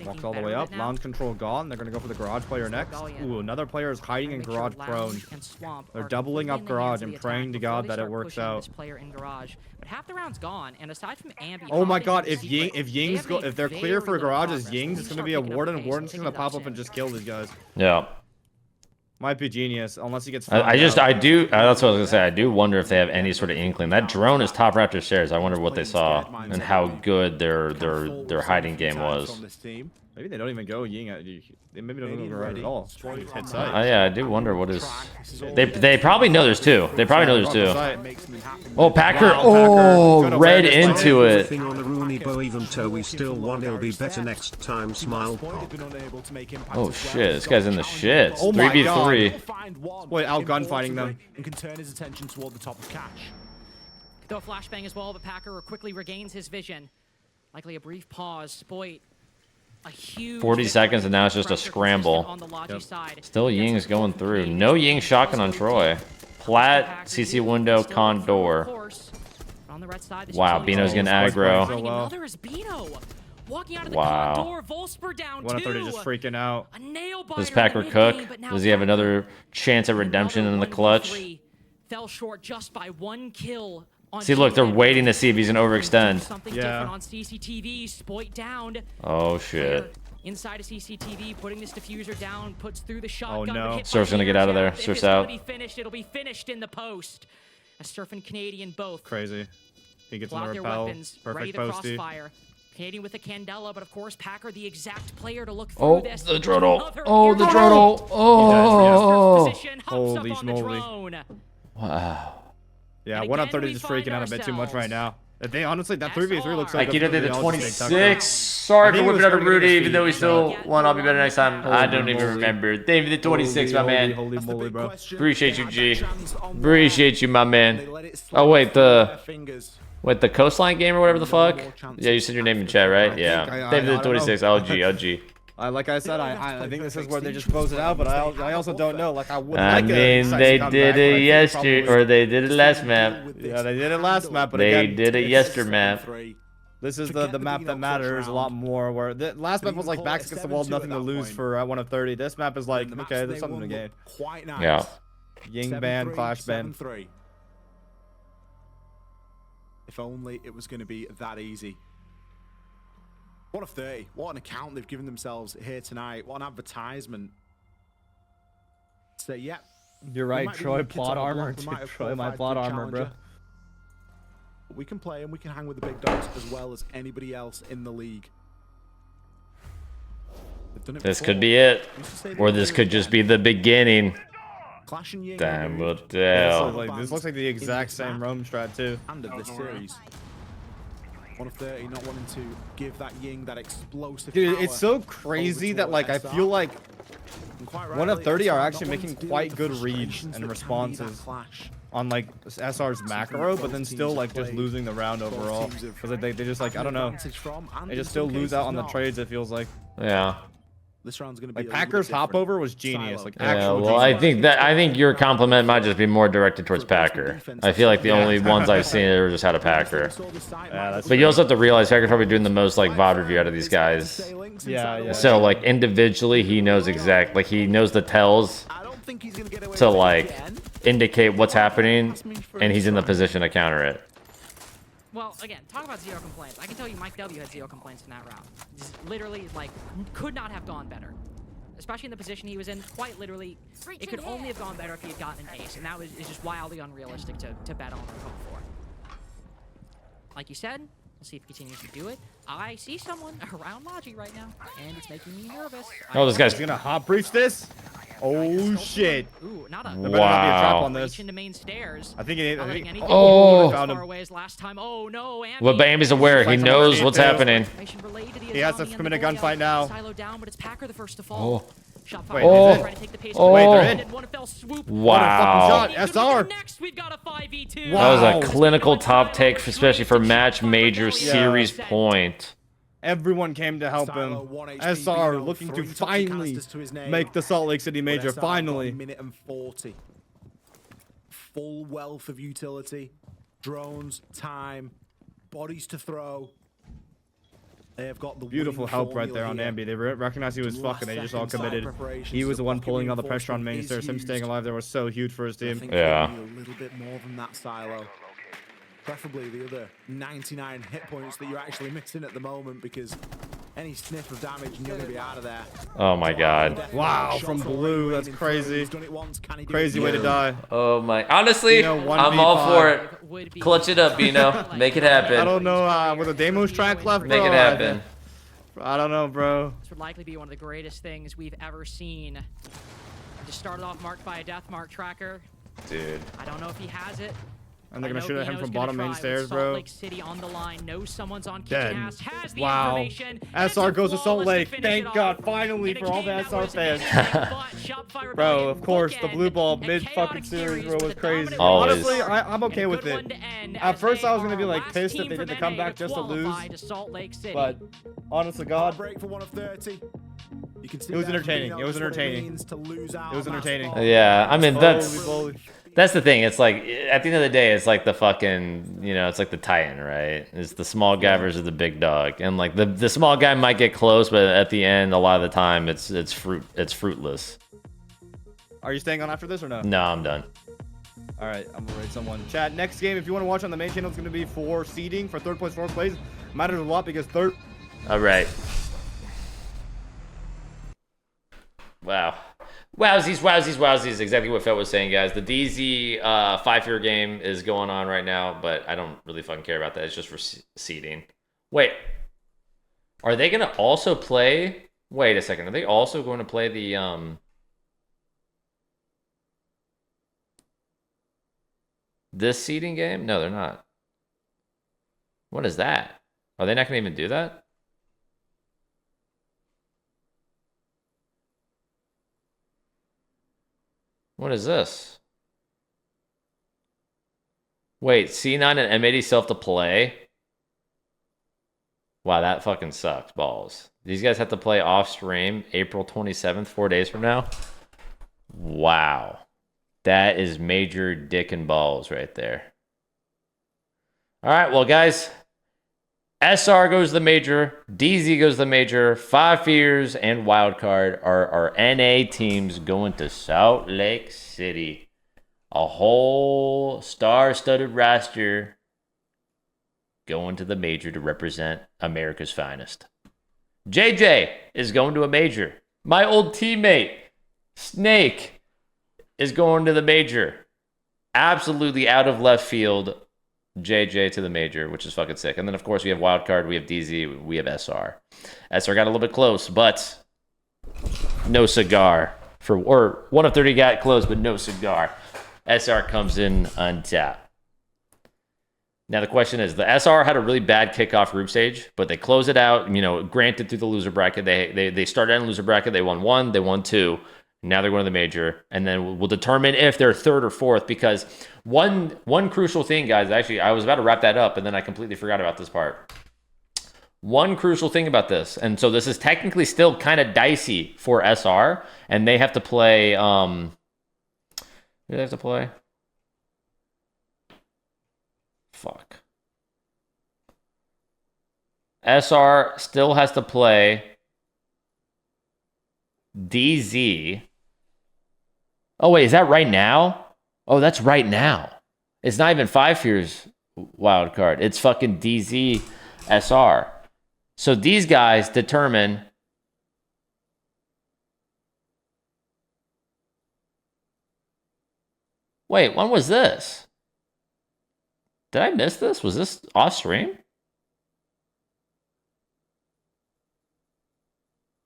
Walked all the way up. Launch control gone. They're going to go for the garage player next. Ooh, another player is hiding in garage prone. They're doubling up garage and praying to God that it works out. But half the round's gone, and aside from Ambi, oh my god, if they're clear for garages Yings, it's gonna be a warden. Warden's gonna pop up and just kill these guys. Yeah. Might be genius, unless he gets that's what I was gonna say. I do wonder if they have any sort of inkling. That drone is top rafter stairs. I wonder what they saw and how good their hiding game was. Maybe they don't even go Ying. They maybe don't even go right at all. Hit sight. Yeah, I do wonder what is. They probably know there's 2. They probably know there's 2. Oh, Packer! Oh, read into it. On a Rooney bow, even though we still won, it'll be better next time. Smile. Oh shit! This guy's in the shits. Oh my 3v3. Wait, out gunfighting them. And can turn his attention toward the top of Cash. Throw a flashbang as well, but Packer quickly regains his vision. Likely a brief pause. Spoit. 40 seconds and now it's just a scramble. Still Ying's going through. No Ying shotgun on Troy. Plat, CC window, con door. Wow, Bino's getting aggro. Wow. 130 just freaking out. Does Packer cook? Does he have another chance at redemption in the clutch? Fell short just by 1 kill. See, look, they're waiting to see if he's gonna overextend. Something different on CCTV. Spoit down. Oh shit. inside of CCTV, putting this diffuser down, puts through the shotgun. Oh, no. Surf's gonna get out of there. Surf's out. It'll be finished in the post. A Surf and Canadian both. Crazy. He gets Pull in out the their repel. weapons, Perfect ready to posty. crossfire. Canadian with the Candela, but of course Packer the exact player to look through this. The Dronal. Oh, the Dronal. Oh. Holy moly. Wow. Yeah, 1 on 30 just freaking out a bit too much right now. They honestly, that 3v3 looks so Like, good. you know, they They did the all just take 26. tuck Sorry for whipping out a starting to get Rudy, his even though he feet still shot. won. I'll be better next time. I don't Holy even moly. remember. David, the 26, my man. Holy moly, bro. Appreciate you, G. Appreciate you, my man. Oh, wait, the Coastline game or whatever the fuck? Yeah, you said your name in chat, right? Yeah. David, the 26. OG. Like I said, I think this is where they just close it out, but I also don't know. Like I would I like mean, they did it yesterday, or they did it last map. Yeah, they did it last map, but They again, did it yesterday map. this is the map that matters a lot more. Where the last map was like backs against the wall, nothing to lose for 1 of 30. This map is like, okay, there's something to gain. Yeah. Ying ban, Clash ban. If only it was going to be that easy. 1 of 30. What an account they've given themselves here tonight. What an advertisement. So, yeah. You're right, Troy. Plot armor. Dude, Troy, my plot armor, bro. We can play and we can hang with the big dogs as well as anybody else in the league. This could be it. Or this could just be the beginning. Damn, what the hell. This looks like the exact same roam strat, too. And of this series. 1 of 30, not wanting to give that Ying that explosive Dude, power it's so crazy that, like, I feel like 1 of 30 are actually making quite good reads and responses on, like, SR's macro, but then still, like, just losing the round overall. Because they just, like, I don't know. They just still lose out on the trades, it feels like. Yeah. This round's gonna be like Packers hopover was genius. Like, yeah, well, I think your compliment might just be more directed towards Packer. I feel like the only ones I've seen that just had a Packer. Yeah, but you also have to realize Packer's probably doing the most like VOD review out of these guys. Yeah. So like individually, he knows like he knows the tells to like indicate what's happening, and he's in the position to counter it. Well, again, talk about zero complaints. I can tell you Mike W had 0 complaints in that round. Just literally, like, could not have gone better. Especially in the position he was in, quite literally, it could only have gone better if he had gotten an ace, and that is just wildly unrealistic to bet on or hope for. Like you said, we'll see if he continues to do it. I see someone around Logi right now, and it's making me nervous. Oh, this guy's gonna hot breach this? Oh shit! Ooh, not a there better not be a trap on reach this. into main stairs. I think it. Oh. As far away as last time. Oh no, Ambi. Well, but Ambi's aware. He knows what's happening. He has to come in a gunfight now. Silo down, but it's Packer the first to fall. Shot Wait, fired. is Trying to take the pace Oh. Wait, they're in. One fell swoop. Wow. SR. Next, we've got a 5v2. That was a clinical top take, especially for match major series point. Everyone came to help him. SR looking to finally make the Salt Lake City Major. Finally. Minute and 40. Full wealth of utility, drones, time, bodies to throw. They have got the beautiful help right there on Ambi. They recognized he was fucking. They just all committed. He was the one pulling all the pressure on main stairs. Him staying alive there was so huge for his team. Yeah. A little bit more than that silo. Preferably the other 99 hit points that you're actually missing at the moment, because any sniff of damage and you're going to be out of there. Oh my god. Wow, from blue, that's crazy. Crazy way to die. Oh my. Honestly, I'm all for it. Clutch it up, Make it happen. I don't know, with a Deimos track left, bro. Make it happen. I don't know, bro. This would likely be one of the greatest things we've ever seen. Just started off marked by a death mark tracker. Dude. I don't know if he has it. And they're gonna shoot at him from bottom main stairs, bro. Lake City on the line. Knows someone's on Dead. has the Wow. information. SR goes to Salt Lake. Thank God, finally, for all the SR fans. Bro, of course, the blue ball mid fucking series, bro, was crazy. Always. Honestly, I'm okay with it. At first, I was gonna be like pissed if they did the comeback just to lose. But honestly, God, break for 1 of 30. You can see it was entertaining. It was entertaining. It was entertaining. Yeah, I mean that's the thing. It's like at the end of the day, it's like the fucking it's like the Titan, right? It's the small guy versus the big dog, and like the small guy might get close, but at the end, a lot of the time, it's fruitless. Are you staying on after this or no? No, I'm done. All right, I'm gonna rate someone. Chat, next game, if you want to watch on the main channel, it's gonna be for seeding for 3rd place, 4th place. Matters a lot because third. All right. Wow. Wowsies, wowsies, wowsies. Exactly what Fett was saying, guys. The DZ 5-year game is going on right now, but I don't really fucking care about that. It's just for seeding. Wait. Are they going to also play... Wait a second. Are they also going to play the... This seeding game? No, they're not. What is that? Are they not going to even do that? What is this? Wait, C9 and M80 still have to play? Wow, that fucking sucks, balls. These guys have to play off stream April 27th, 4 days from now? Wow. That is major dick and balls right there. All right, well, guys, SR goes to the major, DZ goes to the major, 5 Fears and Wildcard are our NA teams going to Salt Lake City. A whole star-studded roster going to the major to represent America's finest. JJ is going to a major. My old teammate, Snake, is going to the major. Absolutely out of left field, JJ to the major, which is fucking sick. And then, of course, we have Wildcard, we have DZ, we have SR. SR got a little bit close, but no cigar. Or 1 of 30 got close, but no cigar. SR comes in on top. Now, the question is, the SR had a really bad kickoff group stage, but they close it out, granted through the loser bracket. They started in the loser bracket. They won 1, they won 2. Now they're going to the major, and then we'll determine if they're 3rd or 4th, because one crucial thing, guys, actually, I was about to wrap that up, and then I completely forgot about this part. One crucial thing about this, and so this is technically still kind of dicey for SR, and they have to play, who do they have to play? Fuck. SR still has to play DZ. Oh, wait, is that right now? Oh, that's right now. It's not even 5 Fears wild card. It's fucking DZ SR. So these guys determine... Wait, when was this? Did I miss this? Was this off stream?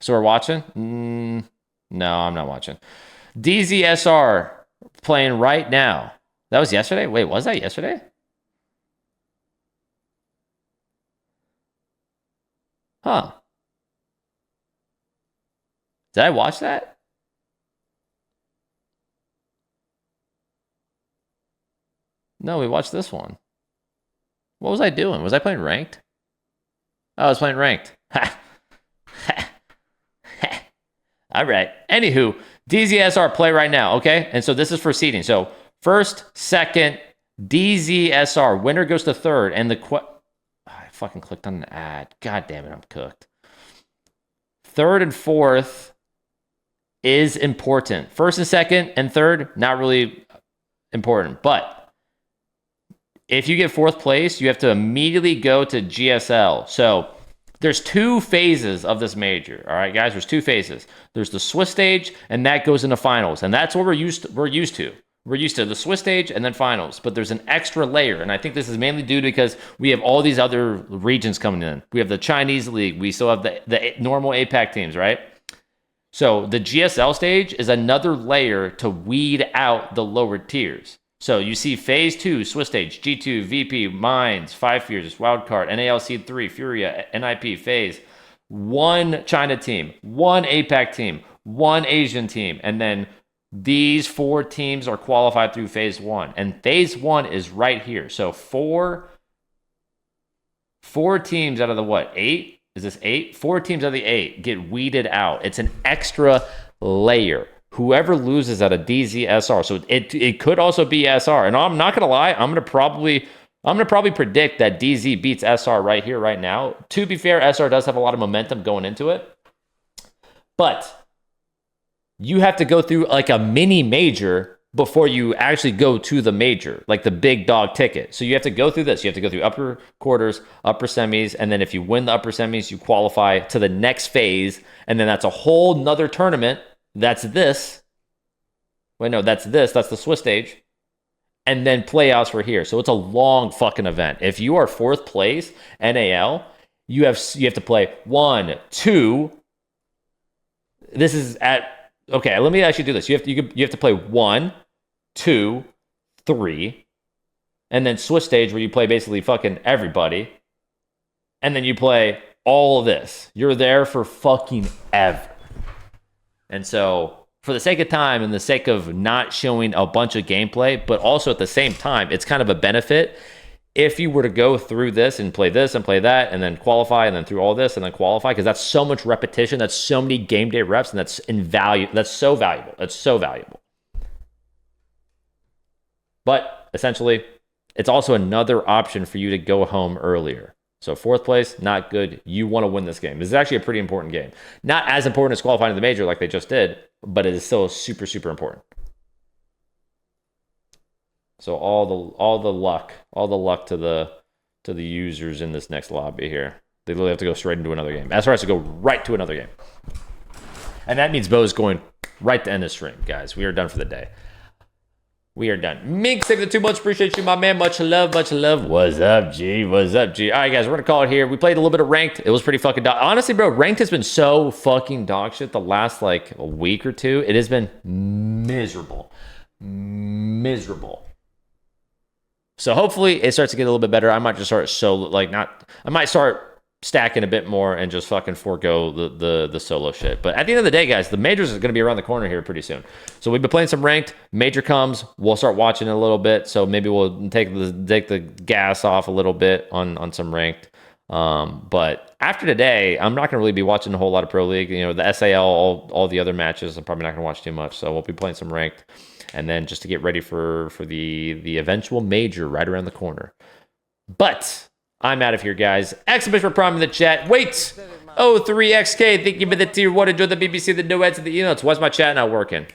So we're watching? No, I'm not watching. DZSR playing right now. That was yesterday? Wait, was that yesterday? Huh. Did I watch that? No, we watched this one. What was I doing? Was I playing ranked? Oh, I was playing ranked. Ha. All right. Anywho, DZSR play right now, okay? And so this is for seeding. So first, second, DZSR. Winner goes to 3rd. And I fucking clicked on an ad. God damn it, I'm cooked. 3rd and 4th is important. 1st and 2nd and 3rd, not really important. But if you get 4th place, you have to immediately go to GSL. So there's 2 phases of this major. All right, guys, there's 2 phases. There's the Swiss stage, and that goes into finals. And that's what we're used to. We're used to the Swiss stage and then finals. But there's an extra layer. And I think this is mainly due to because we have all these other regions coming in. We have the Chinese league. We still have the normal APAC teams, right? So the GSL stage is another layer to weed out the lower tiers. So you see Phase 2, Swiss Stage, G2, VP, Mines, 5 Fears, Wildcard, NAL Seed 3, Furia, NIP, Phase, 1 China team, 1 APAC team, 1 Asian team, and then these 4 teams are qualified through Phase 1. And Phase 1 is right here. So 4 teams out of the what? 8? Is this 8? 4 teams out of the 8 get weeded out. It's an extra layer. Whoever loses at a DZSR, so it could also be SR. And I'm not gonna lie, I'm gonna probably predict that DZ beats SR right here, right now. To be fair, SR does have a lot of momentum going into it, but you have to go through like a mini major before you actually go to the major, like the big dog ticket. So you have to go through this. You have to go through upper quarters, upper semis, and then if you win the upper semis, you qualify to the next phase, and then that's a whole nother tournament. that's this. Wait, no, that's this. That's the Swiss stage. And then playoffs for here. So it's a long fucking event. If you are 4th place, NAL, you have to play 1, 2. This is at, okay, let me actually do this. You have to play 1, 2, 3. And then Swiss stage where you play basically fucking everybody. And then you play all of this. You're there for fucking ever. And so, for the sake of time and the sake of not showing a bunch of gameplay, but also at the same time, it's kind of a benefit if you were to go through this and play that and then qualify and then through all this and then qualify, because that's so much repetition, that's so many game day reps, and that's so valuable. That's so valuable. But essentially, it's also another option for you to go home earlier. So 4th place, not good. You want to win this game. This is actually a pretty important game. Not as important as qualifying to the major like they just did, but it is still super, super important. So all the luck to the users in this next lobby here. They literally have to go straight into another game. SR has to go right to another game. And that means Bo's going right to end the stream, guys. We are done for the day. We are done. Mink, save the 2 months. Appreciate you, my man. Much love, much love. What's up, G? What's up, G? All right, guys, we're going to call it here. We played a little bit of ranked. It was pretty fucking dog. Honestly, bro, ranked has been so fucking dog shit the last, like, a week or two. It has been miserable. Miserable. So hopefully it starts to get a little bit better. I might just start I might start stacking a bit more and just fucking forego the solo shit. But at the end of the day, guys, the majors is going to be around the corner here pretty soon. So we've been playing some ranked. Major comes, we'll start watching a little bit. So maybe we'll take the gas off a little bit on some ranked. But after today, I'm not going to really be watching a whole lot of Pro League. You know, the SAL, all the other matches, I'm probably not going to watch too much. So we'll be playing some ranked. And then just to get ready for the eventual major right around the corner. But I'm out of here, guys. Exclamation Prime in the chat. Wait! 03XK, thank you for the tier 1. Enjoy the BBC, the no ads, and the emails. Why's my chat not working?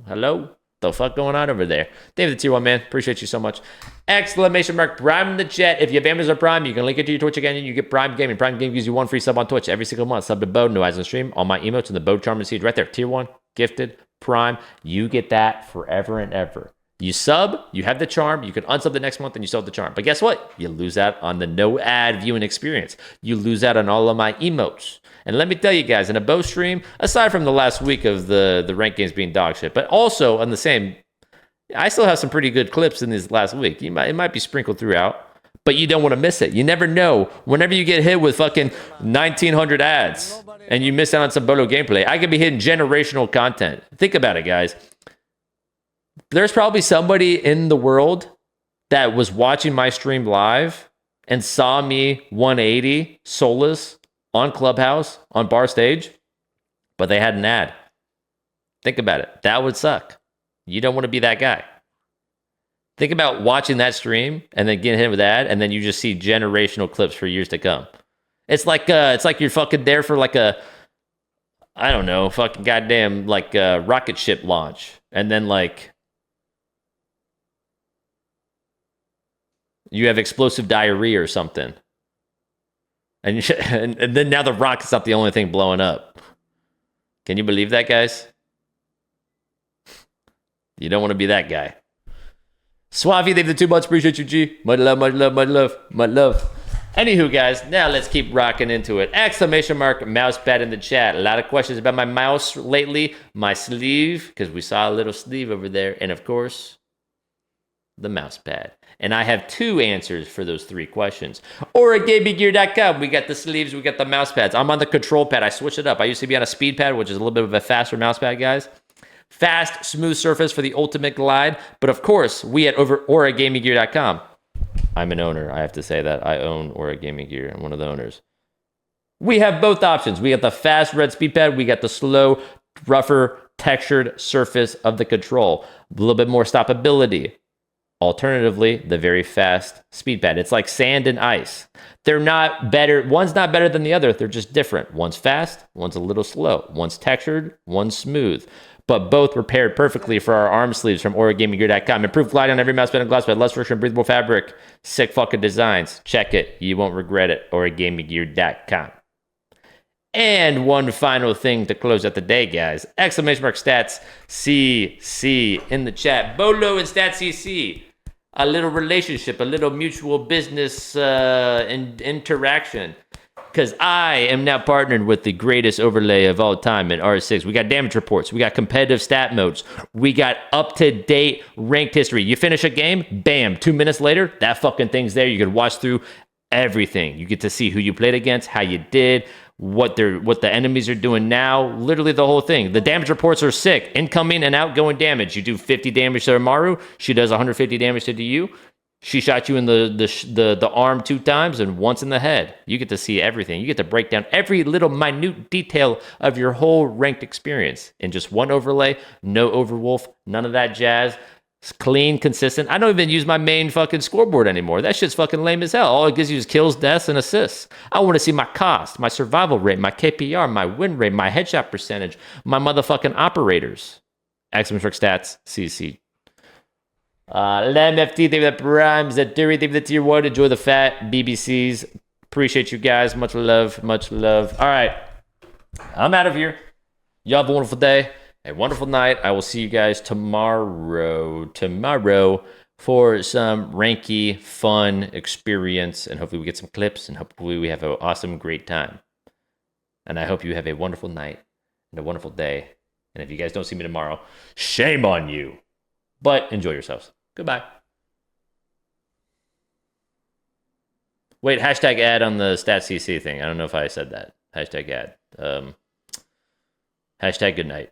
Hello? The fuck going on over there? David the tier 1, man. Appreciate you so much. Exclamation mark Prime in the chat. If you have Amazon Prime, you can link it to your Twitch account and you get Prime Gaming. Prime Gaming gives you 1 free sub on Twitch every single month. Sub to Bo, no ads on stream. All my emotes and the Bo Charm Siege right there. Tier 1, gifted, Prime. You get that forever and ever. You sub, you have the charm, you can unsub the next month and you still have the charm. But guess what? You lose out on the no ad viewing experience. You lose out on all of my emotes. And let me tell you guys, in a Bo stream, aside from the last week of the ranked games being dog shit, but also on the same, I still have some pretty good clips in this last week. It might be sprinkled throughout, but you don't want to miss it. You never know. Whenever you get hit with fucking 1,900 ads and you miss out on some Bolo gameplay, I could be hitting generational content. Think about it, guys. There's probably somebody in the world that was watching my stream live and saw me 180 soulless on Clubhouse, on bar stage, but they had an ad. Think about it. That would suck. You don't want to be that guy. Think about watching that stream and then getting hit with that, and then you just see generational clips for years to come. It's like you're fucking there for like a, I don't know, fucking goddamn like a rocket ship launch, and then like you have explosive diarrhea or something. And then now the rocket's not the only thing blowing up. Can you believe that, guys? You don't want to be that guy. Swavi, they've the 2 months. Appreciate you, G. Much love, much love, much love, much love. Anywho, guys, now let's keep rocking into it. Exclamation mark mouse pad in the chat. A lot of questions about my mouse lately. My sleeve, because we saw a little sleeve over there. And, of course, the mouse pad. And I have 2 answers for those 3 questions. OraGamingGear.com. We got the sleeves. We got the mouse pads. I'm on the control pad. I switched it up. I used to be on a speed pad, which is a little bit of a faster mouse pad, guys. Fast, smooth surface for the ultimate glide. But, of course, we at OraGamingGear.com. I'm an owner. I have to say that. I own Aura Gaming Gear. I'm one of the owners. We have both options. We got the fast red speed pad. We got the slow, rougher, textured surface of the control. A little bit more stoppability. Alternatively, the very fast speed pad. It's like sand and ice. They're not better. One's not better than the other. They're just different. One's fast. One's a little slow. One's textured. One's smooth. But both were paired perfectly for our arm sleeves from OraGamingGear.com. Improved glide on every mouse pad and glass pad. Less friction, breathable fabric. Sick fucking designs. Check it. You won't regret it. OraGamingGear.com. And one final thing to close out the day, guys. Exclamation mark stats CC in the chat. Beaulo and stats CC. A little relationship, a little mutual business interaction. Because I am now partnered with the greatest overlay of all time in R6. We got damage reports. We got competitive stat modes. We got up-to-date ranked history. You finish a game, bam, 2 minutes later, that fucking thing's there. You can watch through everything. You get to see who you played against, how you did, what the enemies are doing now, literally the whole thing. The damage reports are sick. Incoming and outgoing damage. You do 50 damage to Amaru, she does 150 damage to you. She shot you in the arm 2 times and once in the head. You get to see everything. You get to break down every little minute detail of your whole ranked experience in just one overlay. No overwolf, none of that jazz. It's clean, consistent. I don't even use my main fucking scoreboard anymore. That shit's fucking lame as hell. All it gives you is kills, deaths, and assists. I want to see my cost, my survival rate, my KPR, my win rate, my headshot percentage, my motherfucking operators. Excellent stats, CC. LMFT, thank you for the primes. That Dury, thank you for the tier 1. Enjoy the fat BBCs. Appreciate you guys. Much love, much love. All right. I'm out of here. Y'all have a wonderful day. A wonderful night. I will see you guys tomorrow for some ranky, fun experience. And hopefully we get some clips and hopefully we have an awesome, great time. And I hope you have a wonderful night and a wonderful day. And if you guys don't see me tomorrow, shame on you. But enjoy yourselves. Goodbye. Wait, hashtag ad on the StatCC thing. I don't know if I said that. Hashtag ad. Hashtag good night.